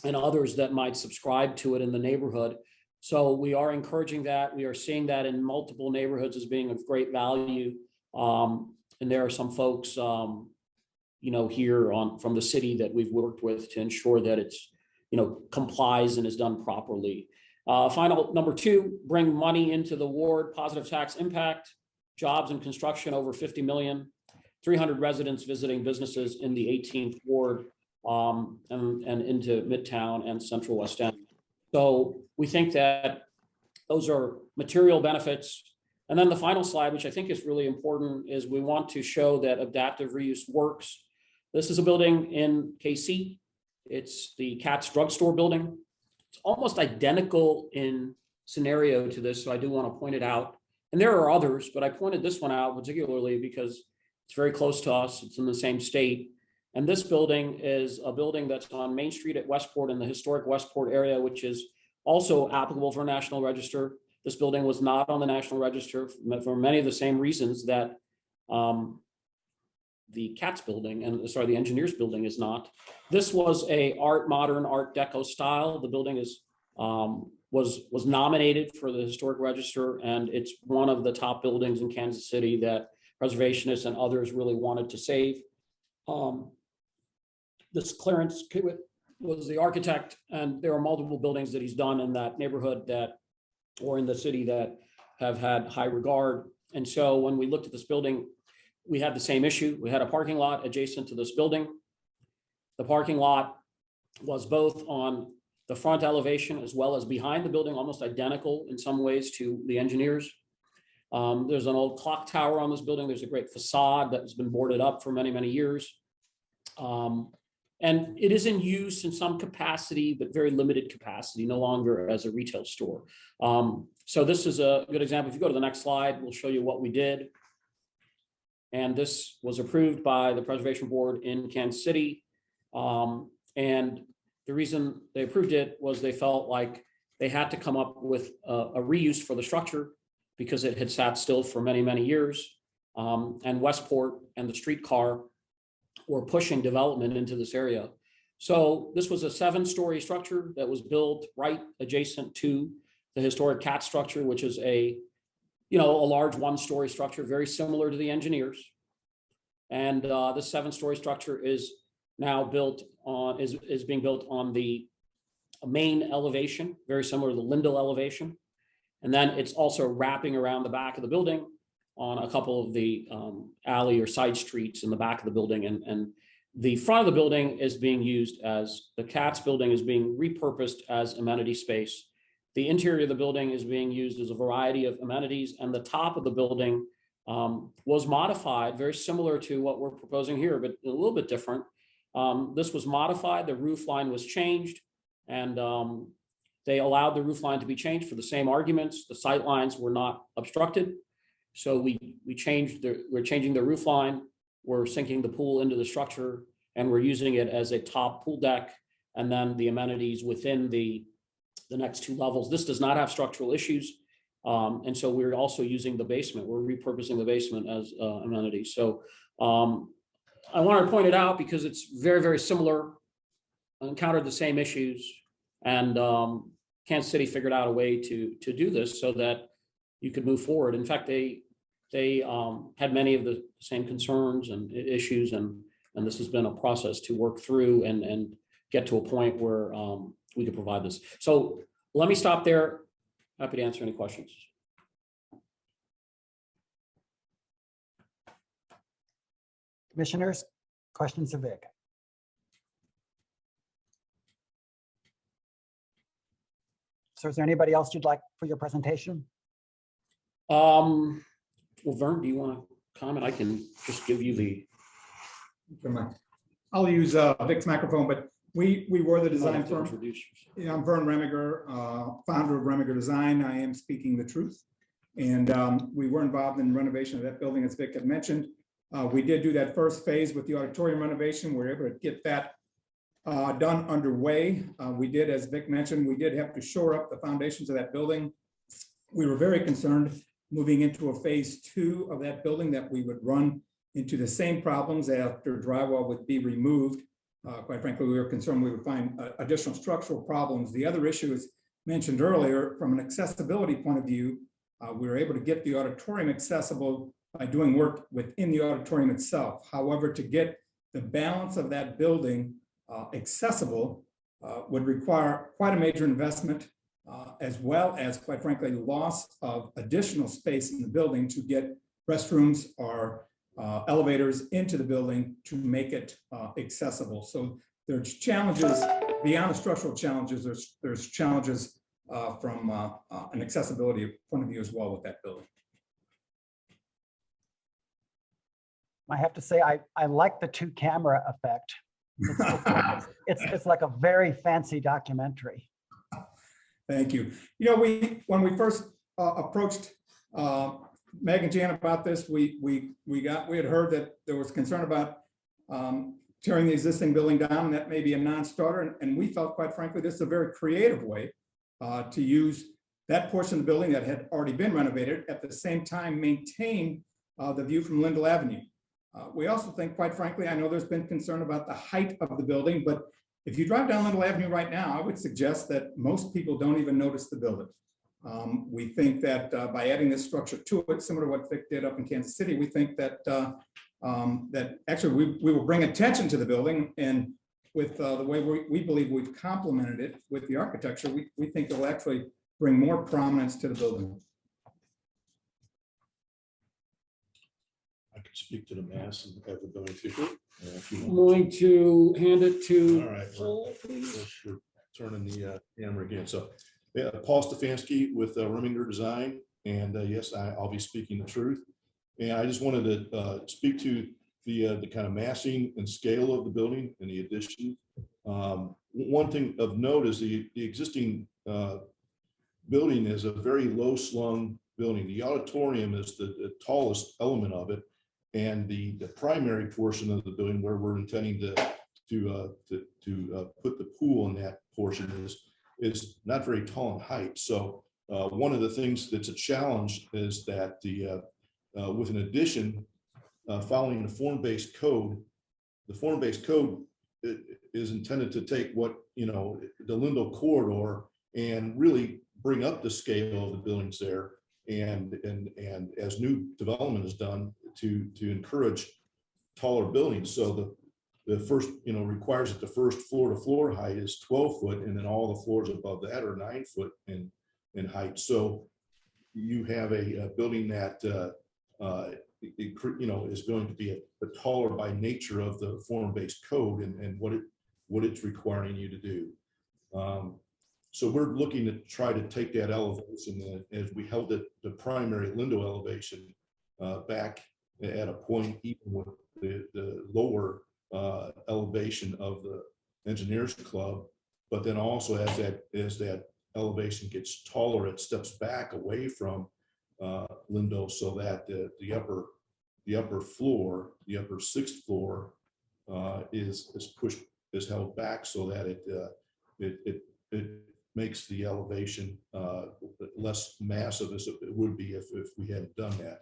and others that might subscribe to it in the neighborhood. So we are encouraging that. We are seeing that in multiple neighborhoods as being of great value. And there are some folks, here from the city that we've worked with to ensure that it's, complies and is done properly. Final number 2, bring money into the ward, positive tax impact, jobs and construction over 50 million, 300 residents visiting businesses in the 18th ward. And into Midtown and Central West End. So we think that those are material benefits. And then the final slide, which I think is really important, is we want to show that adaptive reuse works. This is a building in KC. It's the Cat's Drugstore building. It's almost identical in scenario to this, so I do want to point it out. And there are others, but I pointed this one out particularly because it's very close to us. It's in the same state. And this building is a building that's on Main Street at Westport in the historic Westport area, which is also applicable for National Register. This building was not on the National Register for many of the same reasons that the Cats building the Engineers building is not. This was a modern Art Deco style. The building is was nominated for the Historic Register, and it's one of the top buildings in Kansas City that preservationists and others really wanted to save. This Clarence Kiewit was the architect, and there are multiple buildings that he's done in that neighborhood or in the city that have had high regard. And so when we looked at this building, we had the same issue. We had a parking lot adjacent to this building. The parking lot was both on the front elevation as well as behind the building, almost identical in some ways to the Engineers. There's an old clock tower on this building. There's a great facade that has been boarded up for many, many years. And it is in use in some capacity, but very limited capacity, no longer as a retail store. So this is a good example. If you go to the next slide, we'll show you what we did. And this was approved by the Preservation Board in Kansas City. And the reason they approved it was they felt like they had to come up with a reuse for the structure because it had sat still for many, many years. And Westport and the streetcar were pushing development into this area. So this was a 7-story structure that was built right adjacent to the historic Cat structure, which is a large 1-story structure, very similar to the Engineers. And this 7-story structure is now being built on the main elevation, very similar to the Lindell Elevation. And then it's also wrapping around the back of the building on a couple of the alley or side streets in the back of the building. And the front of the building is being used as, the Cats building is being repurposed as amenity space. The interior of the building is being used as a variety of amenities, and the top of the building was modified, very similar to what we're proposing here, but a little bit different. This was modified, the roof line was changed, and they allowed the roof line to be changed for the same arguments. The sight lines were not obstructed. So we're changing the roof line. we're sinking the pool into the structure and we're using it as a top pool deck and then the amenities within the next 2 levels. This does not have structural issues. And so we're also using the basement. We're repurposing the basement as amenities. So I wanted to point it out because it's very, very similar. I encountered the same issues, and Kansas City figured out a way to do this so that you could move forward. In fact, they had many of the same concerns and issues, and this has been a process to work through and get to a point where we could provide this. So let me stop there. Happy to answer any questions. Commissioners, questions of Vic? So is there anybody else you'd like for your presentation? Well, Vern, do you want to comment? I can just give you the. I'll use Vic's microphone, but we were the design firm. Yeah, I'm Vern Remiger, founder of Remiger Design. I am speaking the truth. And we were involved in renovation of that building, as Vic had mentioned. We did do that first phase with the auditorium renovation. We were able to get that done underway. We did, as Vic mentioned, we did have to shore up the foundations of that building. We were very concerned moving into a phase 2 of that building that we would run into the same problems after drywall would be removed. Quite frankly, we were concerned we would find additional structural problems. The other issue is mentioned earlier, from an accessibility point of view, we were able to get the auditorium accessible by doing work within the auditorium itself. However, to get the balance of that building accessible would require quite a major investment, as well as, quite frankly, loss of additional space in the building to get restrooms or elevators into the building to make it accessible. So there's challenges beyond the structural challenges. There's challenges from an accessibility point of view as well with that building. I have to say, I like the 2-camera effect. It's like a very fancy documentary. Thank you. You know, when we first approached Meg and Jan about this, we had heard that there was concern about tearing the existing building down. That may be a non-starter, and we felt, quite frankly, this is a very creative way to use that portion of the building that had already been renovated, at the same time maintain the view from Lindell Avenue. We also think, quite frankly, I know there's been concern about the height of the building, but if you drive down Lindell Avenue right now, I would suggest that most people don't even notice the building. We think that by adding this structure to it, similar to what Vic did up in Kansas City, we think that that actually we will bring attention to the building, and with the way we believe we've complemented it with the architecture, we think it will actually bring more prominence to the building. I could speak to the mass and have the ability to. I'm going to hand it to. All right, we're turning the camera again. So, yeah, Paul Stefanski with Reminger Design, and yes, I'll be speaking the truth. And I just wanted to speak to the kind of massing and scale of the building and the addition. One thing of note is the existing building is a very low slung building. The auditorium is the tallest element of it. And the primary portion of the building where we're intending to put the pool in that portion is not very tall in height. So one of the things that's a challenge is that with an addition following the form-based code, the form-based code is intended to take what, the Lindell corridor and really bring up the scale of the buildings there. And as new development is done to encourage taller buildings. So the first, requires that the first floor to floor height is 12 foot, and then all the floors above that are 9 foot in height. So you have a building that is going to be a taller by nature of the form-based code and what it's requiring you to do. So we're looking to try to take that elevation as we held it, the primary Lindell elevation back at a point even with the lower elevation of the Engineers Club, but then also as that elevation gets taller, it steps back away from Lindell so that the upper the upper floor, the upper 6th floor is held back so that it makes the elevation less massive as it would be if we hadn't done that.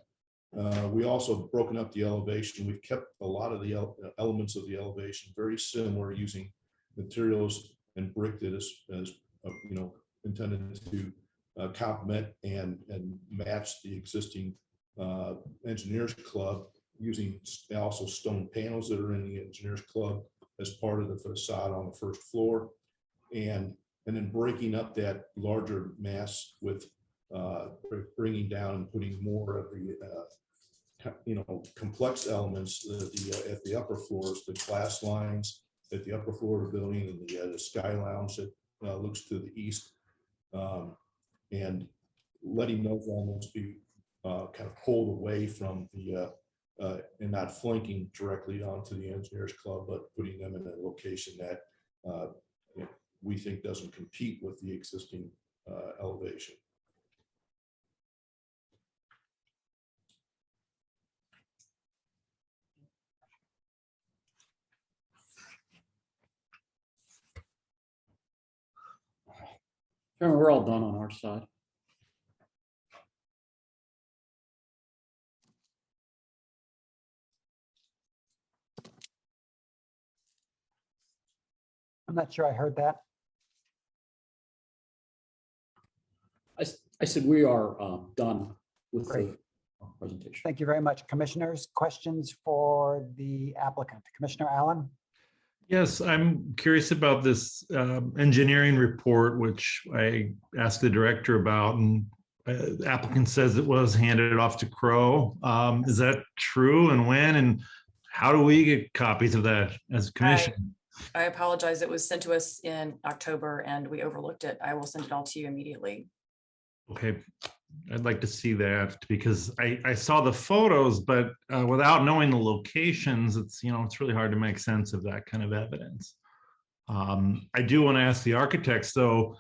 We also broken up the elevation. We've kept a lot of the elements of the elevation very similar, using materials and brick that is intended to complement and match the existing engineers club, using also stone panels that are in the engineers club as part of the facade on the 1st floor, and then breaking up that larger mass with bringing down and putting more of the complex elements at the upper floors, the glass lines at the upper floor of the building, and the sky lounge that looks to the east, and letting those elements be kind of pulled away from the and not flanking directly onto the engineers club, but putting them in a location that we think doesn't compete with the existing elevation. Chairman, we're all done on our side. I'm not sure I heard that. I said we are done with Great. the presentation. Thank you very much. Commissioners, questions for the applicant? Commissioner Allen? Yes, I'm curious about this engineering report, which I asked the director about, and the applicant says it was handed off to Crow. Is that true, and when, and how do we get copies of that as a commission? I apologize. It was sent to us in October and we overlooked it. I will send it all to you immediately. Okay, I'd like to see that, because I saw the photos, but without knowing the locations, it's really hard to make sense of that kind of evidence. I do want to ask the architects though,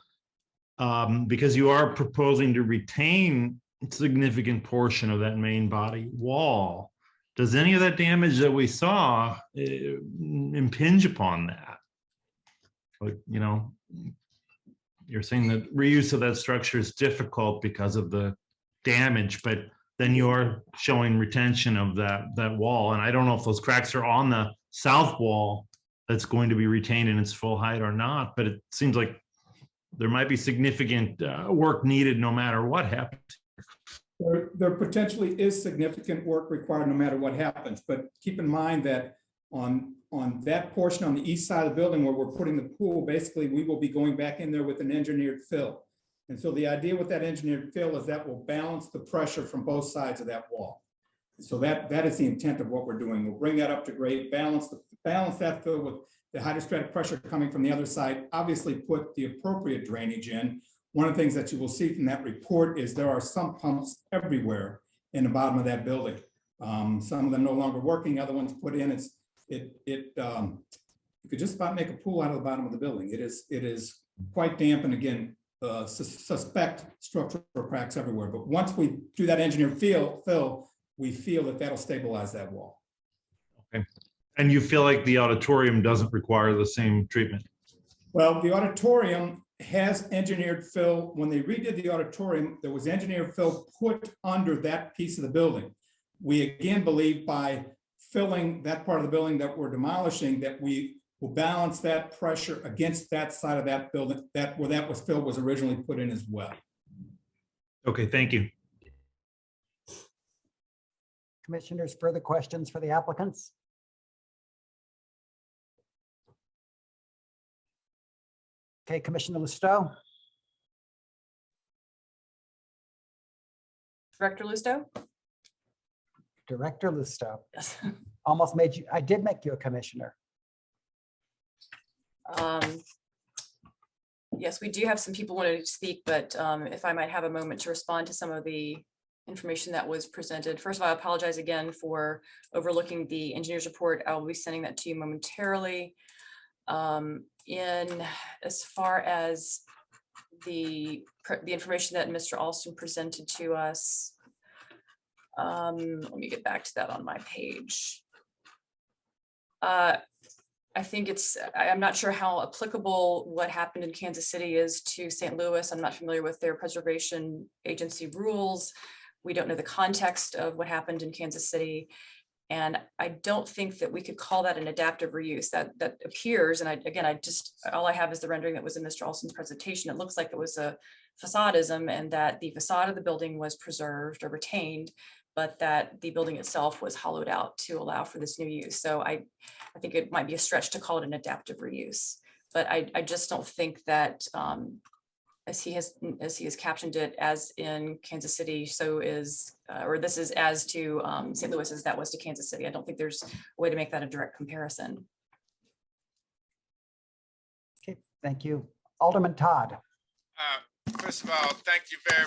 because you are proposing to retain a significant portion of that main body wall. Does any of that damage that we saw impinge upon that? Like, you're saying that reuse of that structure is difficult because of the damage, but then you're showing retention of that wall. And I don't know if those cracks are on the south wall that's going to be retained in its full height or not, but it seems like there might be significant work needed no matter what happens. There potentially is significant work required no matter what happens, but keep in mind that on that portion on the east side of the building where we're putting the pool, basically we will be going back in there with an engineered fill. And so the idea with that engineered fill is that will balance the pressure from both sides of that wall. So that is the intent of what we're doing. We'll bring that up to grade, balance that fill with the hydrostatic pressure coming from the other side, obviously put the appropriate drainage in. One of the things that you will see from that report is there are sump pumps everywhere in the bottom of that building. Some of them no longer working, other ones put in. You could just about make a pool out of the bottom of the building. It is quite damp, and again, suspect structural cracks everywhere. But once we do that engineered fill, we feel that that'll stabilize that wall. Okay, and you feel like the auditorium doesn't require the same treatment? Well, the auditorium has engineered fill. When they redid the auditorium, there was engineered fill put under that piece of the building. We again believe by filling that part of the building that we're demolishing, that we will balance that pressure against that side of that building that where that was filled was originally put in as well. Okay, thank you. Commissioners, further questions for the applicants? Okay, Commissioner Lusto. Director Lusto? Director Lusto. Yes. Almost made you, I did make you a commissioner. Yes, we do have some people wanting to speak, but if I might have a moment to respond to some of the information that was presented. First of all, I apologize again for overlooking the engineer's report. I will be sending that to you momentarily. In as far as the information that Mr. Alston presented to us, Let me get back to that on my page. I think I'm not sure how applicable what happened in Kansas City is to St. Louis. I'm not familiar with their preservation agency rules. We don't know the context of what happened in Kansas City. And I don't think that we could call that an adaptive reuse. That appears, and all I have is the rendering that was in Mr. Olson's presentation. It looks like it was a facadism and that the facade of the building was preserved or retained, but that the building itself was hollowed out to allow for this new use. So I think it might be a stretch to call it an adaptive reuse, but I just don't think that as he has captioned it as in Kansas City, so is, or this is as to St. Louis as that was to Kansas City. I don't think there's a way to make that a direct comparison. Okay, thank you. Alderman Todd. First of all, thank you very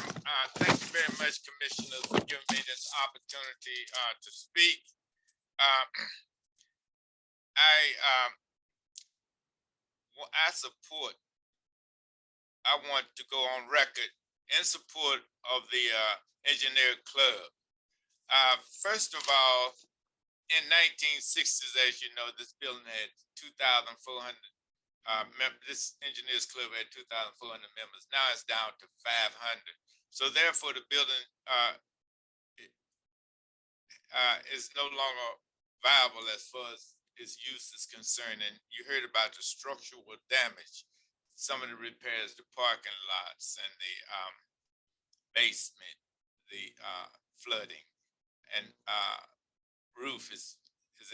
much, Commissioners, for giving me this opportunity to speak. I want to go on record in support of the engineer club. First of all, in 1960s, as you know, this building had 2,400 this engineers club had 2,400 members. Now it's down to 500. So therefore, the building is no longer viable as far as its use is concerned. And you heard about the structural damage, some of the repairs, the parking lots and the basement, the flooding, and roof is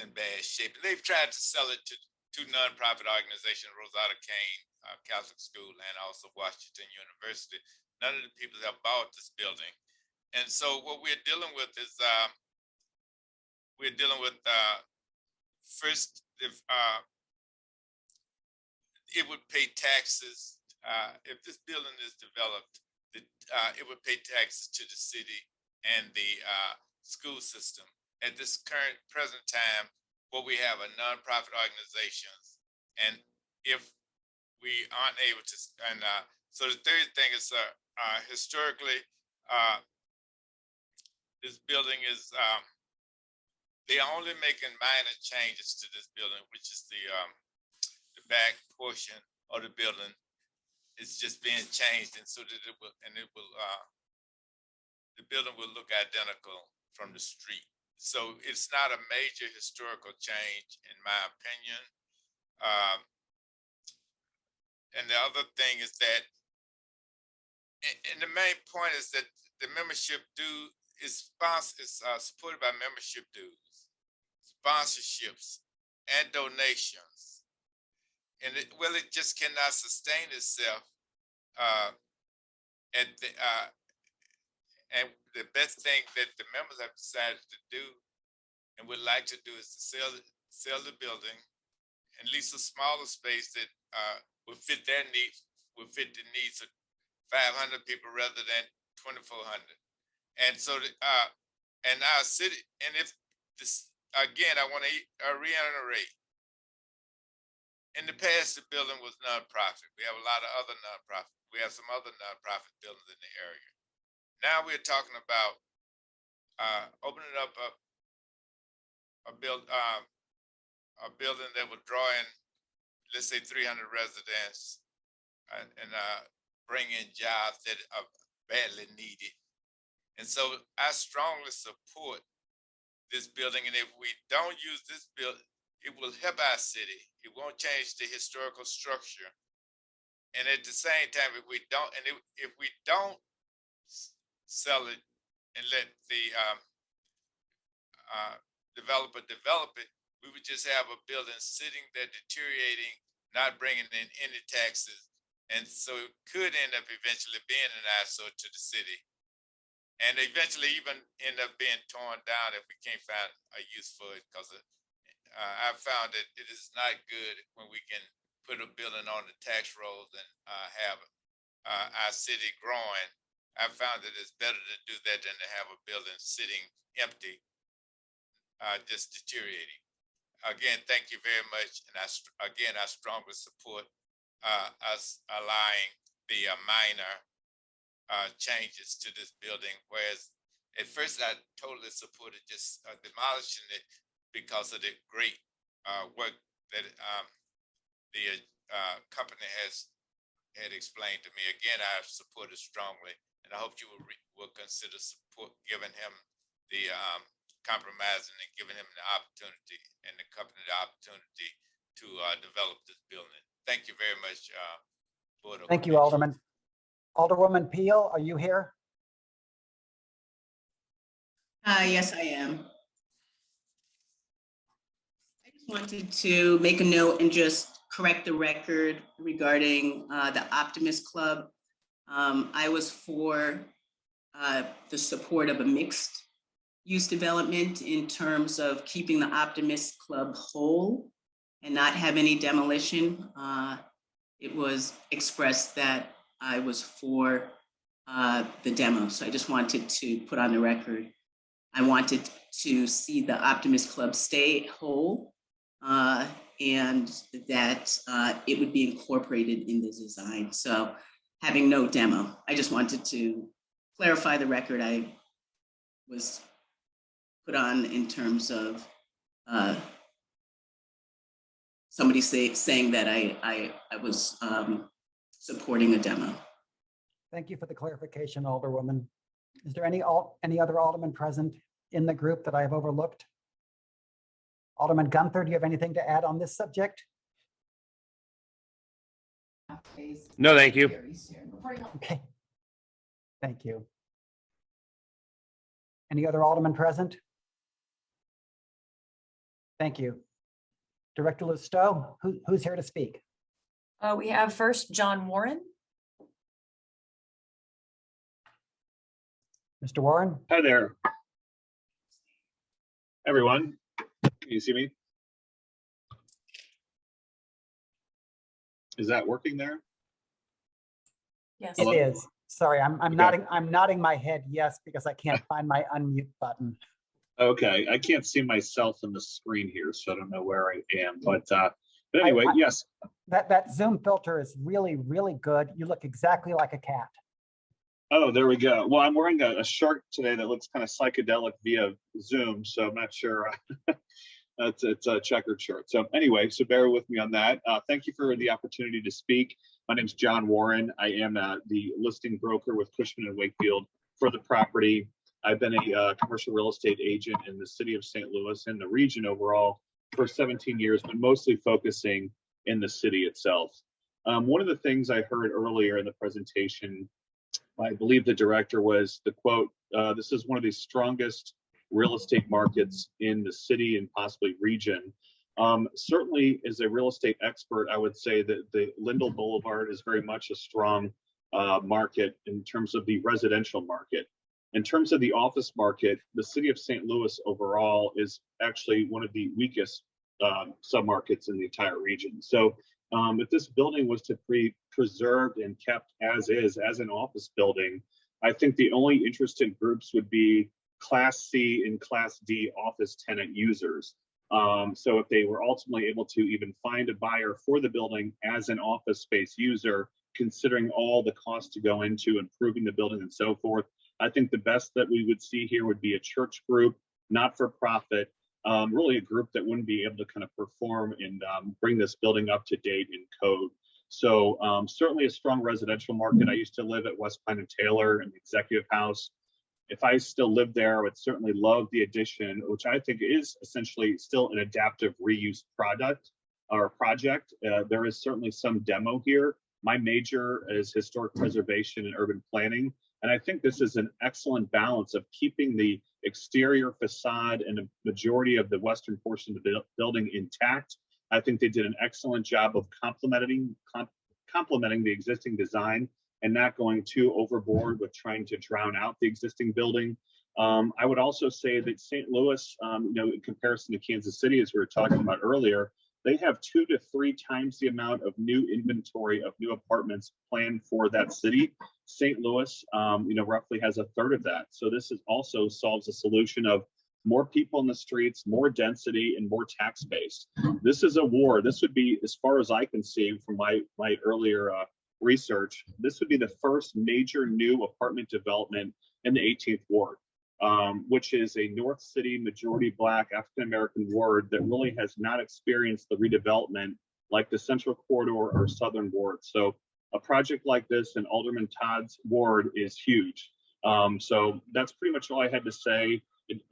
in bad shape. They've tried to sell it to two nonprofit organizations, Rosetta Kane Catholic School and also Washington University. None of the people have bought this building. And so what we're dealing with is, first, if it would pay taxes, if this building is developed, it would pay taxes to the city and the school system. At this present time, what we have are nonprofit organizations, and if we aren't able to, and so the third thing is historically, this building is they're only making minor changes to this building, which is the back portion of the building is just being changed, and so that the building will look identical from the street. So it's not a major historical change, in my opinion. And the other thing is that, and the main point is that the membership due is supported by membership dues, sponsorships, and donations. And it just cannot sustain itself. And the best thing that the members have decided to do and would like to do is to sell the building and lease a smaller space that would fit their needs, would fit the needs of 500 people rather than 2,400. And so, and our city, and if this, again, I want to reiterate, in the past, the building was nonprofit. We have a lot of other nonprofit. We have some other nonprofit buildings in the area. Now we're talking about opening up a building that would draw in, let's say, 300 residents and bring in jobs that are badly needed. And so I strongly support this building. And if we don't use this building, it will help our city. It won't change the historical structure. And at the same time, if we don't sell it and let the developer develop it, we would just have a building sitting there deteriorating, not bringing in any taxes. And so it could end up eventually being an eyesore to the city. And eventually even end up being torn down if we can't find a use for it, because I found that it is not good when we can put a building on the tax rolls and have our city growing. I found that it's better to do that than to have a building sitting empty, just deteriorating. Again, thank you very much. And I strongly support us allowing the minor changes to this building, whereas at first I totally supported just demolishing it because of the great work that the company had explained to me. Again, I support it strongly, and I hope you will consider giving him the compromising and giving him the opportunity and the company the opportunity to develop this building. Thank you very much. Thank you, Alderman. Alderwoman Peel, are you here? Yes, I am. I just wanted to make a note and just correct the record regarding the Optimist Club. I was for the support of a mixed use development in terms of keeping the Optimist Club whole and not have any demolition. It was expressed that I was for the demo. So I just wanted to put on the record, I wanted to see the Optimist Club stay whole and that it would be incorporated in the design. So having no demo, I just wanted to clarify the record I was put on in terms of somebody saying that I was supporting a demo. Thank you for the clarification, Alderwoman. Is there any other alderman present in the group that I have overlooked? Alderman Gunther, do you have anything to add on this subject? No, thank you. Okay. Thank you. Any other alderman present? Thank you. Director Lusteau, who's here to speak? We have first John Warren. Mr. Warren? Hi there, everyone. Can you see me? Is that working there? Yes. It is. Sorry, I'm nodding my head yes because I can't find my unmute button. Okay, I can't see myself in the screen here, so I don't know where I am. But anyway, yes. That Zoom filter is really, really good. You look exactly like a cat. Oh, there we go. Well, I'm wearing a shirt today that looks kind of psychedelic via Zoom, so I'm not sure. It's a checkered shirt. So anyway, so bear with me on that. Thank you for the opportunity to speak. My name is John Warren. I am the listing broker with Cushman & Wakefield for the property. I've been a commercial real estate agent in the city of St. Louis and the region overall for 17 years, but mostly focusing in the city itself. One of the things I heard earlier in the presentation, I believe the director, was the quote, this is one of the strongest real estate markets in the city and possibly region. Certainly as a real estate expert, I would say that the Lindell Boulevard is very much a strong market in terms of the residential market. In terms of the office market, the city of St. Louis overall is actually one of the weakest submarkets in the entire region. So if this building was to be preserved and kept as is, as an office building, I think the only interested groups would be Class C and Class D office tenant users. So if they were ultimately able to even find a buyer for the building as an office space user, considering all the costs to go into improving the building and so forth, I think the best that we would see here would be a church group, not for profit, really a group that wouldn't be able to kind of perform and bring this building up to date in code. So certainly a strong residential market. I used to live at West Pine and Taylor in the Executive House. If I still lived there, I would certainly love the addition, which I think is essentially still an adaptive reuse product or project. There is certainly some demo here. My major is historic preservation and urban planning. And I think this is an excellent balance of keeping the exterior facade and a majority of the western portion of the building intact. I think they did an excellent job of complementing the existing design and not going too overboard with trying to drown out the existing building. I would also say that St. Louis, in comparison to Kansas City, as we were talking about earlier, they have 2 to 3 times the amount of new inventory of new apartments planned for that city. St. Louis, roughly has a third of that. So this also solves a solution of more people in the streets, more density, and more tax base. This is a war. This would be, as far as I can see from my earlier research, this would be the first major new apartment development in the 18th ward. which is a North City majority Black African-American ward that really has not experienced the redevelopment like the Central Corridor or Southern Ward. So a project like this in Alderman Todd's ward is huge. So that's pretty much all I had to say.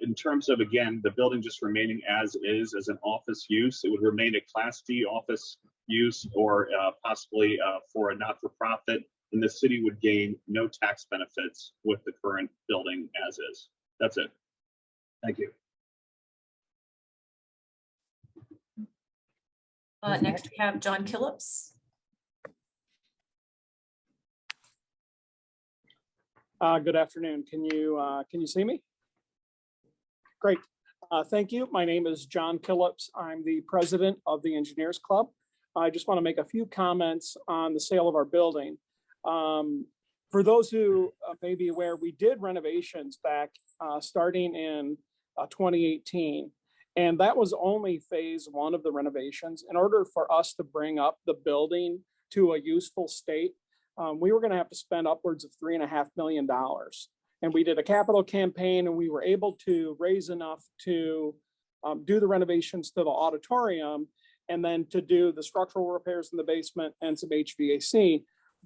In terms of, again, the building just remaining as is as an office use, it would remain a Class D office use or possibly for a not-for-profit, and the city would gain no tax benefits with the current building as is. That's it. Thank you. Next we have John Killips. Good afternoon. Can you see me? Great. Thank you. My name is John Killips. I'm the president of the Engineers Club. I just want to make a few comments on the sale of our building. For those who may be aware, we did renovations back starting in 2018. And that was only phase one of the renovations. In order for us to bring up the building to a useful state, we were going to have to spend upwards of $3.5 million. And we did a capital campaign, and we were able to raise enough to do the renovations to the auditorium and then to do the structural repairs in the basement and some HVAC.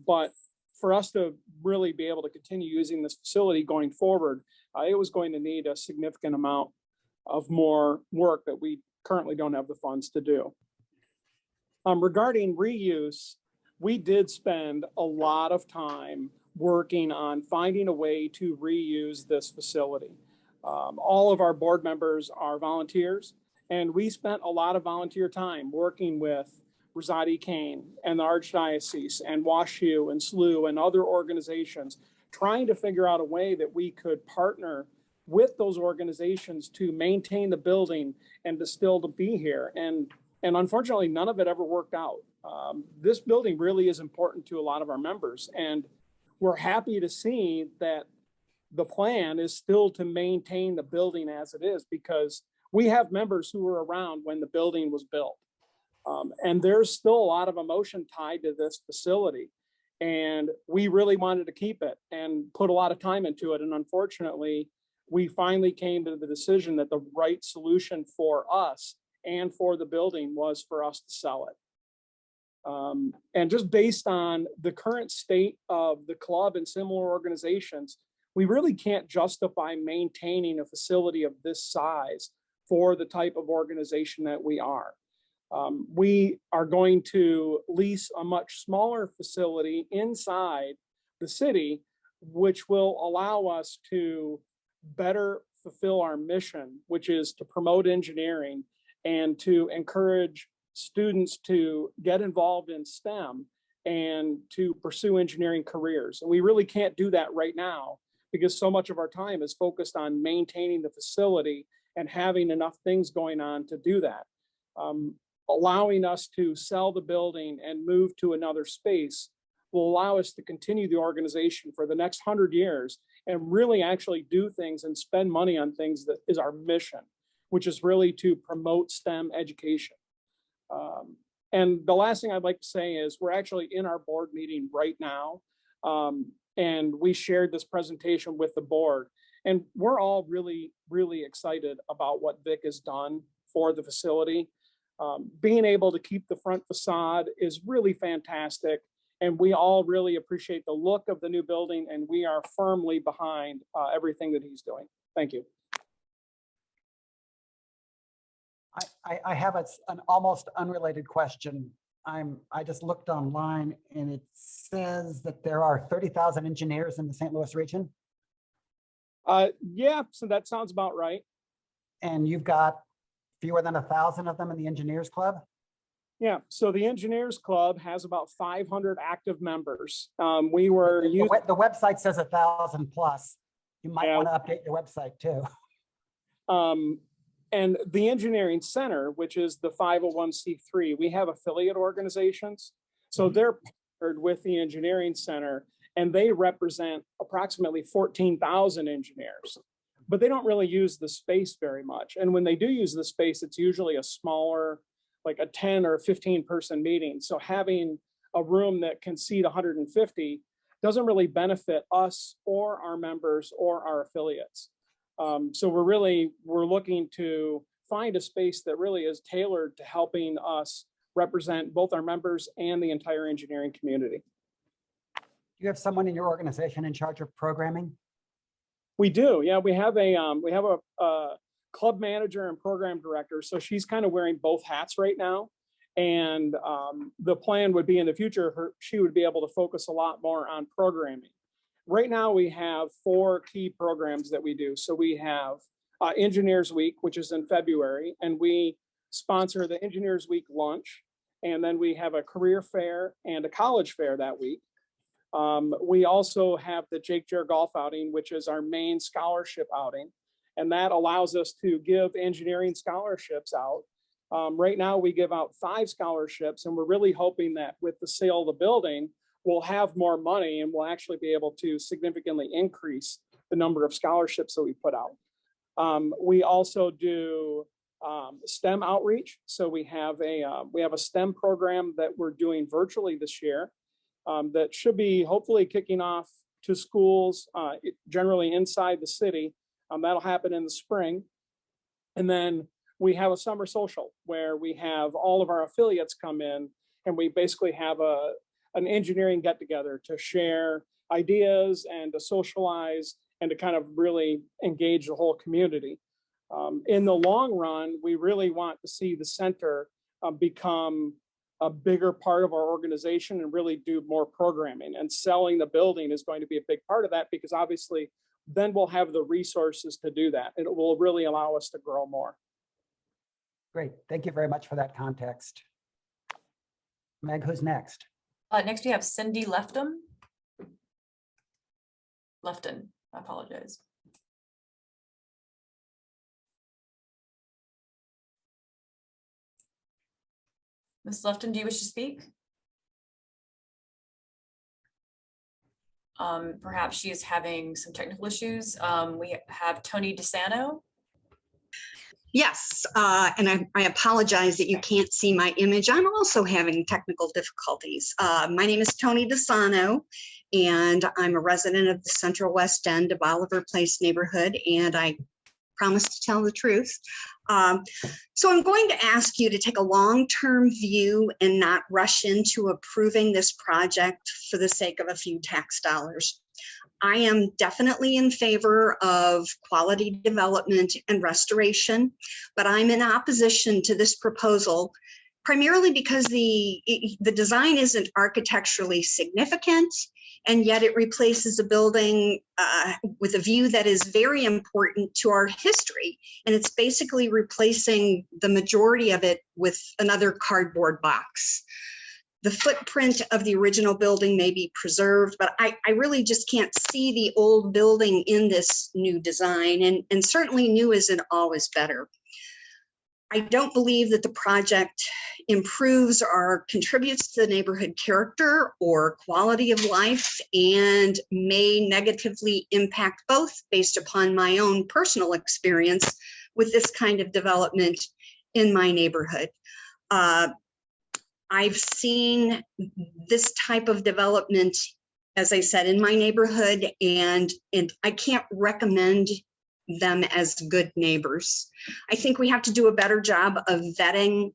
But for us to really be able to continue using this facility going forward, it was going to need a significant amount of more work that we currently don't have the funds to do. Regarding reuse, we did spend a lot of time working on finding a way to reuse this facility. All of our board members are volunteers, and we spent a lot of volunteer time working with Rosati Kane and the Archdiocese and WashU and SLU and other organizations, trying to figure out a way that we could partner with those organizations to maintain the building and to still to be here. And unfortunately, none of it ever worked out. This building really is important to a lot of our members, and we're happy to see that the plan is still to maintain the building as it is, because we have members who were around when the building was built. And there's still a lot of emotion tied to this facility. And we really wanted to keep it and put a lot of time into it. And unfortunately, we finally came to the decision that the right solution for us and for the building was for us to sell it. And just based on the current state of the club and similar organizations, we really can't justify maintaining a facility of this size for the type of organization that we are. We are going to lease a much smaller facility inside the city, which will allow us to better fulfill our mission, which is to promote engineering and to encourage students to get involved in STEM and to pursue engineering careers. And we really can't do that right now because so much of our time is focused on maintaining the facility and having enough things going on to do that. Allowing us to sell the building and move to another space will allow us to continue the organization for the next 100 years and really actually do things and spend money on things that is our mission, which is really to promote STEM education. And the last thing I'd like to say is we're actually in our board meeting right now. And we shared this presentation with the board. And we're all really, really excited about what Vic has done for the facility. Being able to keep the front facade is really fantastic. And we all really appreciate the look of the new building, and we are firmly behind everything that he's doing. Thank you. I have an almost unrelated question. I just looked online and it says that there are 30,000 engineers in the St. Louis region. Yeah, so that sounds about right. And you've got fewer than 1,000 of them in the Engineers Club? Yeah, so the Engineers Club has about 500 active members. We were the website says 1,000 plus. You might want to update your website too. And the Engineering Center, which is the 501c3, we have affiliate organizations. So they're partnered with the Engineering Center, and they represent approximately 14,000 engineers. But they don't really use the space very much. And when they do use the space, it's usually a smaller, like a 10 or 15 person meeting. So having a room that can seat 150 doesn't really benefit us or our members or our affiliates. So we're looking to find a space that really is tailored to helping us represent both our members and the entire engineering community. Do you have someone in your organization in charge of programming? We do, yeah. We have a club manager and program director, so she's kind of wearing both hats right now. And the plan would be in the future, she would be able to focus a lot more on programming. Right now, we have 4 key programs that we do. So we have Engineers Week, which is in February, and we sponsor the Engineers Week lunch. And then we have a career fair and a college fair that week. We also have the Jake Jer Golf outing, which is our main scholarship outing. And that allows us to give engineering scholarships out. Right now, we give out 5 scholarships, and we're really hoping that with the sale of the building, we'll have more money and we'll actually be able to significantly increase the number of scholarships that we put out. We also do STEM outreach. So we have a STEM program that we're doing virtually this year that should be hopefully kicking off to schools generally inside the city. That'll happen in the spring. And then we have a summer social where we have all of our affiliates come in, and we basically have an engineering get together to share ideas and to socialize and to kind of really engage the whole community. In the long run, we really want to see the center become a bigger part of our organization and really do more programming, and selling the building is going to be a big part of that, because obviously then we'll have the resources to do that, and it will really allow us to grow more. Great. Thank you very much for that context. Meg, who's next? Next we have Cindy Leftham. Lefton, I apologize. Ms. Lefton, do you wish to speak? Perhaps she is having some technical issues. We have Tony DeSano. Yes, and I apologize that you can't see my image. I'm also having technical difficulties. My name is Tony DeSano, and I'm a resident of the Central West End of Oliver Place neighborhood, and I promise to tell the truth. So I'm going to ask you to take a long-term view and not rush into approving this project for the sake of a few tax dollars. I am definitely in favor of quality development and restoration, but I'm in opposition to this proposal primarily because the design isn't architecturally significant, and yet it replaces a building with a view that is very important to our history. And it's basically replacing the majority of it with another cardboard box. The footprint of the original building may be preserved, but I really just can't see the old building in this new design, and certainly new isn't always better. I don't believe that the project improves or contributes to the neighborhood character or quality of life, and may negatively impact both based upon my own personal experience with this kind of development in my neighborhood. I've seen this type of development, as I said, in my neighborhood, and I can't recommend them as good neighbors. I think we have to do a better job of vetting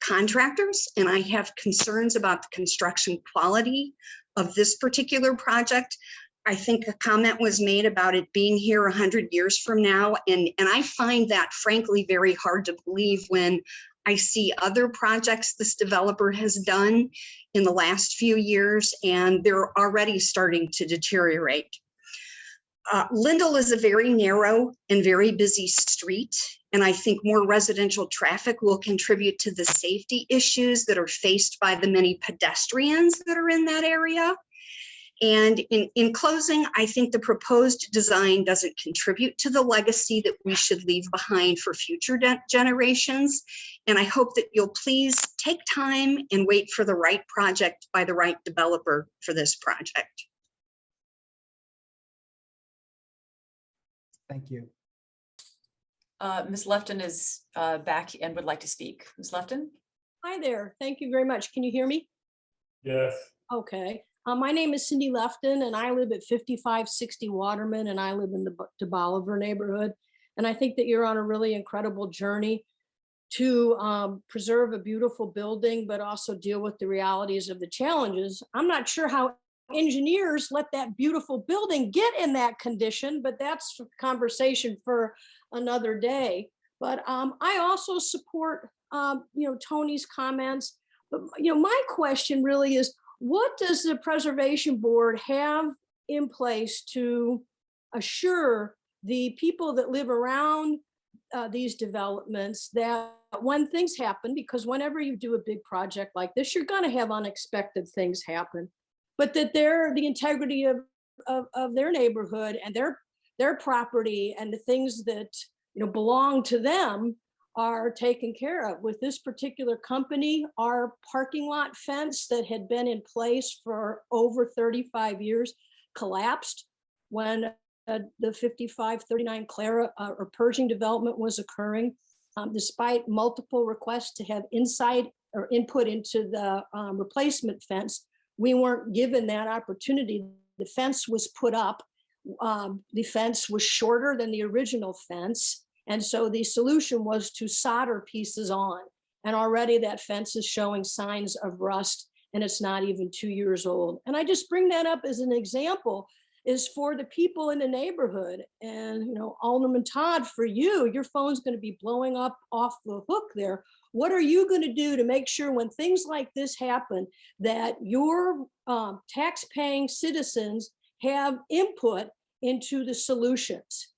contractors, and I have concerns about the construction quality of this particular project. I think a comment was made about it being here 100 years from now, and I find that frankly very hard to believe when I see other projects this developer has done in the last few years, and they're already starting to deteriorate. Lindell is a very narrow and very busy street, and I think more residential traffic will contribute to the safety issues that are faced by the many pedestrians that are in that area. And in closing, I think the proposed design doesn't contribute to the legacy that we should leave behind for future generations. And I hope that you'll please take time and wait for the right project by the right developer for this project. Thank you. Ms. Lefton is back and would like to speak. Ms. Lefton? Hi there. Thank you very much. Can you hear me? Yes. Okay. My name is Cindy Leftham, and I live at 5560 Waterman, and I live in the Blvd neighborhood. And I think that you're on a really incredible journey to preserve a beautiful building, but also deal with the realities of the challenges. I'm not sure how engineers let that beautiful building get in that condition, but that's a conversation for another day. But I also support, Tony's comments. But, my question really is, what does the Preservation Board have in place to assure the people that live around these developments that when things happen, because whenever you do a big project like this, you're going to have unexpected things happen, but that the integrity of their neighborhood and their property and the things that belong to them are taken care of. With this particular company, our parking lot fence that had been in place for over 35 years collapsed when the 5539 Clara or Pershing development was occurring. Despite multiple requests to have inside or input into the replacement fence, we weren't given that opportunity. The fence was put up. The fence was shorter than the original fence. And so the solution was to solder pieces on. And already that fence is showing signs of rust, and it's not even 2 years old. And I just bring that up as an example, is for the people in the neighborhood. And, Alderman Todd, for you, your phone's going to be blowing up off the hook there. What are you going to do to make sure when things like this happen that your tax-paying citizens have input into the solutions?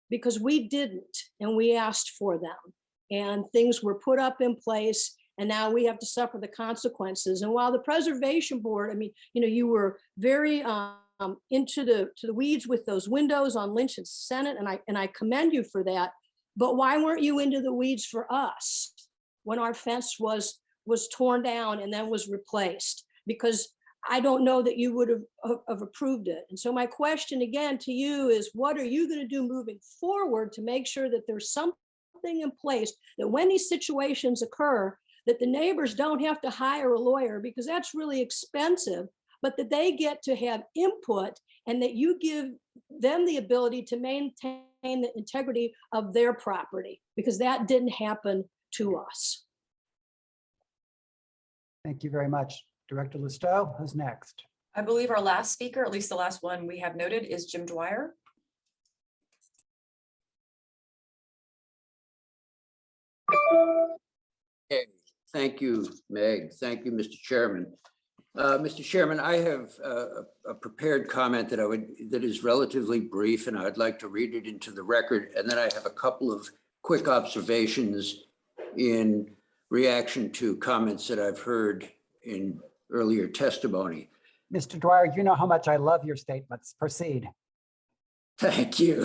Because we didn't, and we asked for them, and things were put up in place, and now we have to suffer the consequences. And while the Preservation Board, you were very into the weeds with those windows on Lynch and Senate, and I commend you for that. But why weren't you into the weeds for us when our fence was torn down and then was replaced? Because I don't know that you would have approved it. And so my question again to you is, what are you going to do moving forward to make sure that there's something in place that when these situations occur, that the neighbors don't have to hire a lawyer, because that's really expensive, but that they get to have input and that you give them the ability to maintain the integrity of their property, because that didn't happen to us. Thank you very much. Director Listow, who's next? I believe our last speaker, at least the last one we have noted, is Jim Dwyer. Okay. Thank you, Meg. Thank you, Mr. Chairman. Mr. Chairman, I have a prepared comment that is relatively brief, and I'd like to read it into the record. And then I have a couple of quick observations in reaction to comments that I've heard in earlier testimony. Mr. Dwyer, you know how much I love your statements. Proceed. Thank you.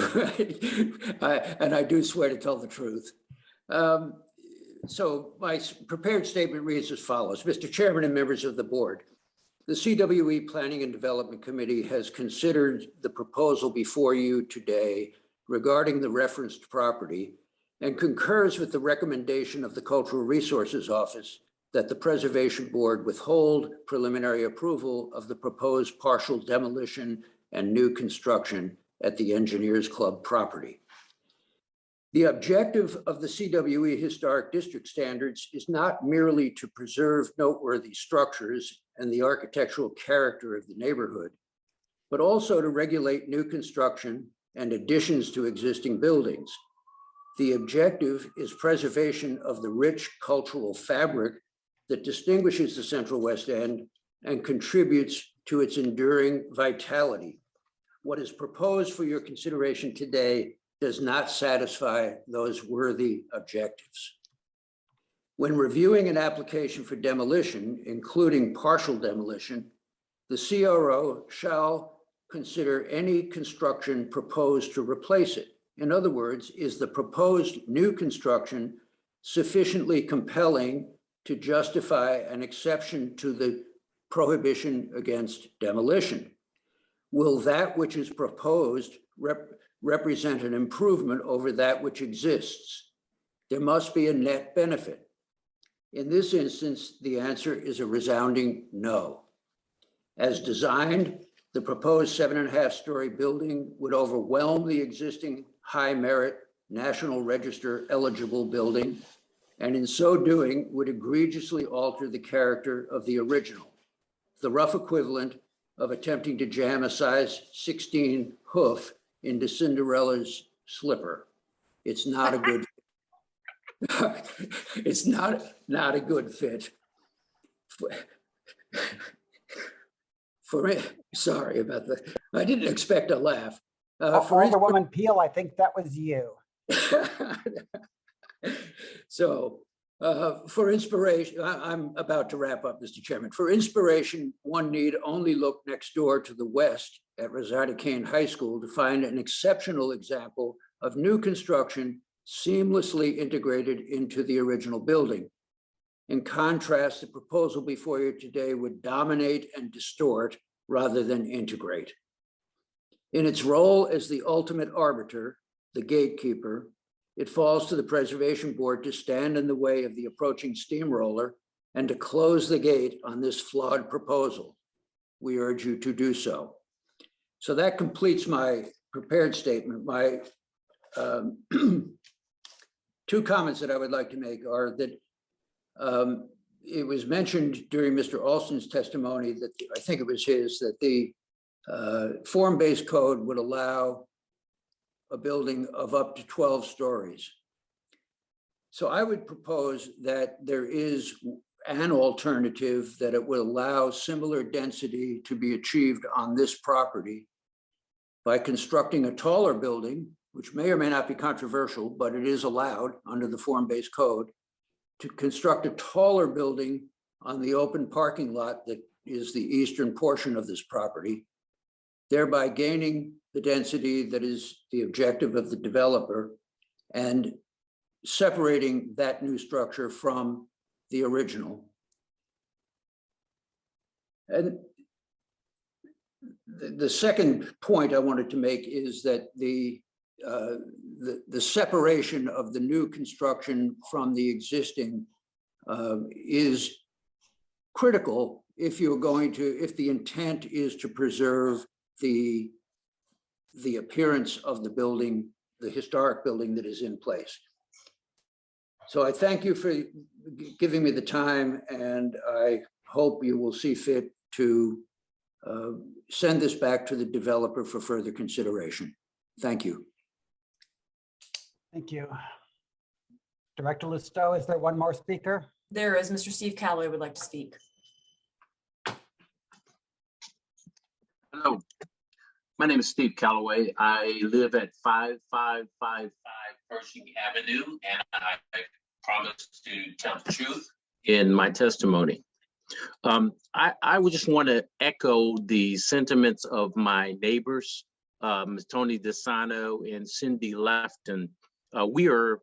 And I do swear to tell the truth. So my prepared statement reads as follows. Mr. Chairman and members of the board, the CWE Planning and Development Committee has considered the proposal before you today regarding the referenced property and concurs with the recommendation of the Cultural Resources Office that the Preservation Board withhold preliminary approval of the proposed partial demolition and new construction at the Engineers Club property. The objective of the CWE Historic District Standards is not merely to preserve noteworthy structures and the architectural character of the neighborhood, but also to regulate new construction and additions to existing buildings. The objective is preservation of the rich cultural fabric that distinguishes the Central West End and contributes to its enduring vitality. What is proposed for your consideration today does not satisfy those worthy objectives. When reviewing an application for demolition, including partial demolition, the CRO shall consider any construction proposed to replace it. In other words, is the proposed new construction sufficiently compelling to justify an exception to the prohibition against demolition? Will that which is proposed represent an improvement over that which exists? There must be a net benefit. In this instance, the answer is a resounding no. As designed, the proposed 7.5-story building would overwhelm the existing high-merit National Register eligible building, and in so doing would egregiously alter the character of the original, the rough equivalent of attempting to jam a size 16 hoof into Cinderella's slipper. It's not a good, it's not a good fit. Sorry about that. I didn't expect a laugh. Alderwoman Peel, I think that was you. So for inspiration, I'm about to wrap up, Mr. Chairman. For inspiration, one need only look next door to the west at Rosetta Kane High School to find an exceptional example of new construction seamlessly integrated into the original building. In contrast, the proposal before you today would dominate and distort rather than integrate. In its role as the ultimate arbiter, the gatekeeper, it falls to the Preservation Board to stand in the way of the approaching steamroller and to close the gate on this flawed proposal. We urge you to do so. So that completes my prepared statement. My two comments that I would like to make are that it was mentioned during Mr. Alston's testimony that, I think it was his, that the form-based code would allow a building of up to 12 stories. So I would propose that there is an alternative that it will allow similar density to be achieved on this property by constructing a taller building, which may or may not be controversial, but it is allowed under the form-based code, to construct a taller building on the open parking lot that is the eastern portion of this property, thereby gaining the density that is the objective of the developer and separating that new structure from the original. And the second point I wanted to make is that the separation of the new construction from the existing is critical if you're going to, if the intent is to preserve the appearance of the building, the historic building that is in place. So I thank you for giving me the time, and I hope you will see fit to send this back to the developer for further consideration. Thank you. Thank you. Director Lusteau, is there one more speaker? There is. Mr. Steve Calloway would like to speak. Hello, my name is Steve Calloway. I live at 5555 Pershing Avenue, and I promise to tell the truth in my testimony. I would just want to echo the sentiments of my neighbors, Ms. Tony DeSano and Cindy Leftham. We are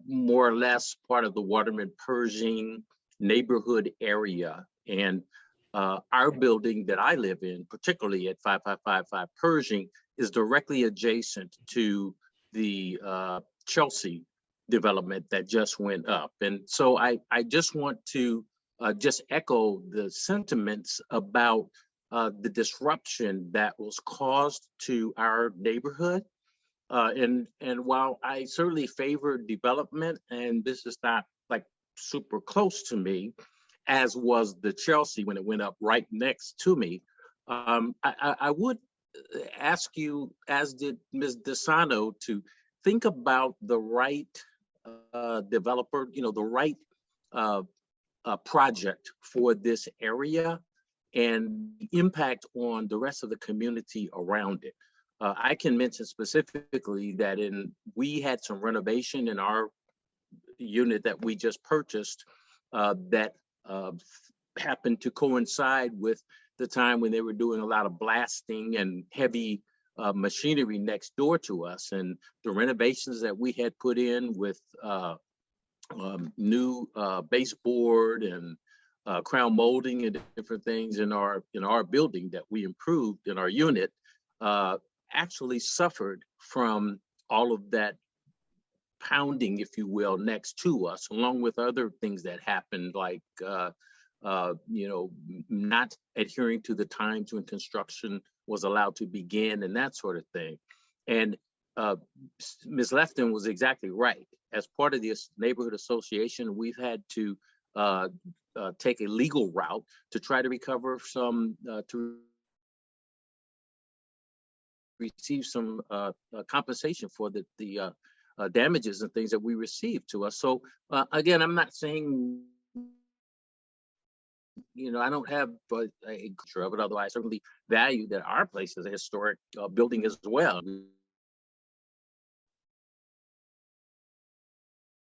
more or less part of the Waterman Pershing neighborhood area, and our building that I live in, particularly at 5555 Pershing, is directly adjacent to the Chelsea development that just went up. And so I just want to just echo the sentiments about the disruption that was caused to our neighborhood. And while I certainly favor development, and this is not like super close to me, as was the Chelsea when it went up right next to me, I would ask you, as did Ms. DeSano, to think about the right developer, the right project for this area and the impact on the rest of the community around it. I can mention specifically that we had some renovation in our unit that we just purchased that happened to coincide with the time when they were doing a lot of blasting and heavy machinery next door to us. And the renovations that we had put in with new baseboard and crown molding and different things in our building that we improved in our unit actually suffered from all of that pounding, if you will, next to us, along with other things that happened, like not adhering to the times when construction was allowed to begin and that sort of thing. And Ms. Leftham was exactly right. As part of this neighborhood association, we've had to take a legal route to try to recover some, to receive some compensation for the damages and things that we received to us. So again, I'm not saying, I don't have a picture of it, although I certainly value that our place is a historic building as well.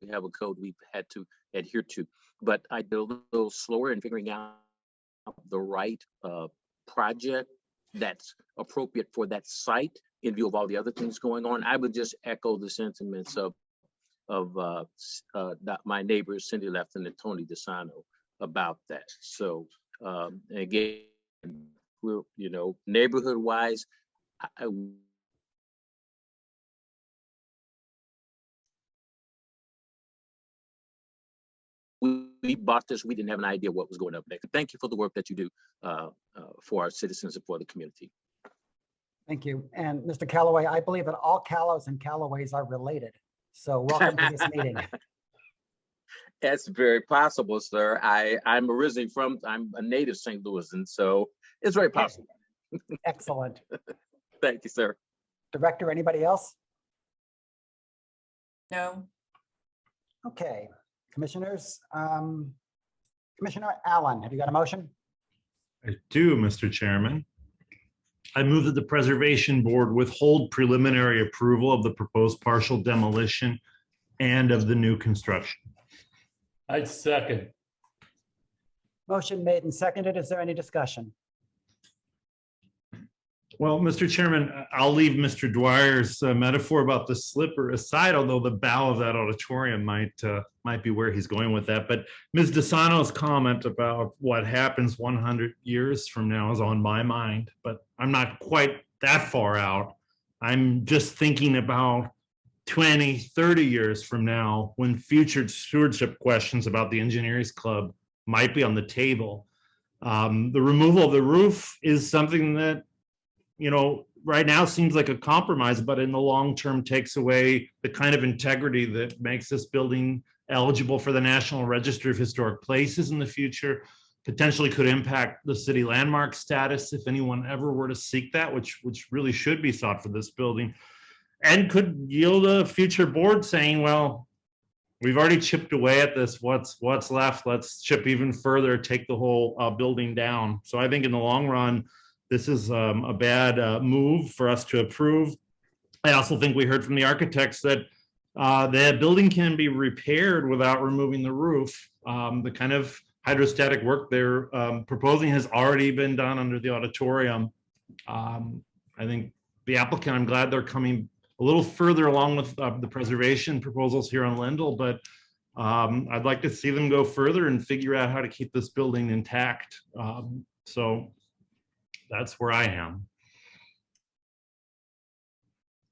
We have a code we've had to adhere to, but I did a little slower in figuring out the right project that's appropriate for that site in view of all the other things going on. I would just echo the sentiments of my neighbors, Cindy Leftham and Tony DeSano, about that. So again, we're, neighborhood wise, we bought this, we didn't have an idea what was going up next. Thank you for the work that you do for our citizens and for the community. Thank you. And Mr. Callaway, I believe that all Callows and Callaways are related. So welcome to this meeting. That's very possible, sir. I'm originally I'm a native St. Louis, and so it's very possible. Excellent. Thank you, sir. Director, anybody else? No. Okay, commissioners. Commissioner Allen, have you got a motion? I do, Mr. Chairman. I move that the Preservation Board withhold preliminary approval of the proposed partial demolition and of the new construction. I'd second. Motion made and seconded. Is there any discussion? Well, Mr. Chairman, I'll leave Mr. Dwyer's metaphor about the slipper aside, although the bow of that auditorium might be where he's going with that. But Ms. DeSano's comment about what happens 100 years from now is on my mind, but I'm not quite that far out. I'm just thinking about 20, 30 years from now when future stewardship questions about the Engineers Club might be on the table. The removal of the roof is something that, right now seems like a compromise, but in the long term takes away the kind of integrity that makes this building eligible for the National Register of Historic Places in the future, potentially could impact the city landmark status if anyone ever were to seek that, which really should be sought for this building, and could yield a future board saying, well, we've already chipped away at this. What's left? Let's chip even further, take the whole building down. So I think in the long run, this is a bad move for us to approve. I also think we heard from the architects that the building can be repaired without removing the roof. The kind of hydrostatic work they're proposing has already been done under the auditorium. I think the applicant, I'm glad they're coming a little further along with the preservation proposals here on Lindell, but I'd like to see them go further and figure out how to keep this building intact. So that's where I am.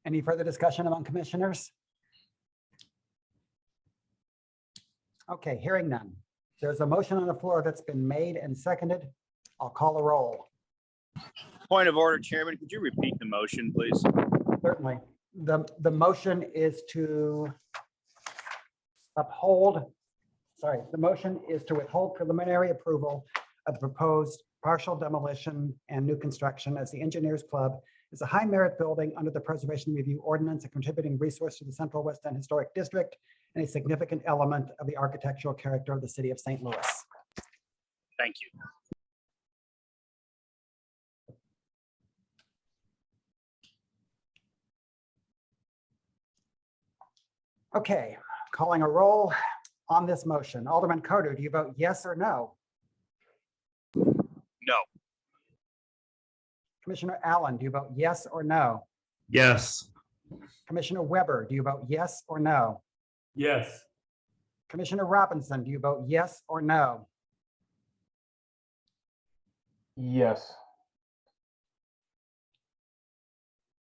Any further discussion among commissioners? Okay, hearing none. There's a motion on the floor that's been made and seconded. I'll call a roll. Point of order, Chairman. Could you repeat the motion, please? Certainly. The motion is to uphold, the motion is to withhold preliminary approval of the proposed partial demolition and new construction as the Engineers Club is a high merit building under the Preservation Review Ordinance, a contributing resource to the Central West End Historic District, and a significant element of the architectural character of the city of St. Louis. Thank you. Okay, calling a roll on this motion. Alderman Carter, do you vote yes or no? No. Commissioner Allen, do you vote yes or no? Yes. Commissioner Weber, do you vote yes or no? Yes. Commissioner Robinson, do you vote yes or no? Yes.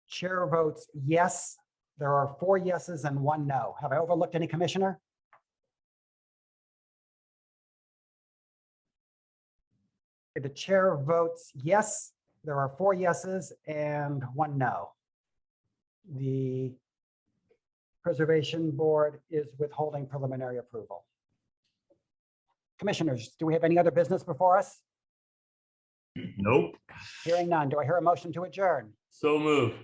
Chair votes yes. There are 4 yeses and 1 no. Have I overlooked any commissioner? The chair votes yes. There are 4 yeses and 1 no. The Preservation Board is withholding preliminary approval. Commissioners, do we have any other business before us? Nope. Hearing none. Do I hear a motion to adjourn? So moved.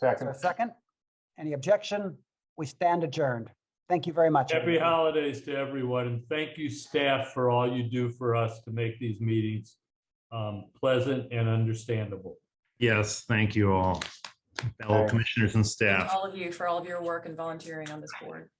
Is there a second? Any objection? We stand adjourned. Thank you very much. Happy everyone. holidays to everyone, and thank you, staff, for all you do for us to make these meetings pleasant and understandable. Yes, thank you all, fellow commissioners and Thank staff. all of you for all of your work and volunteering on this board.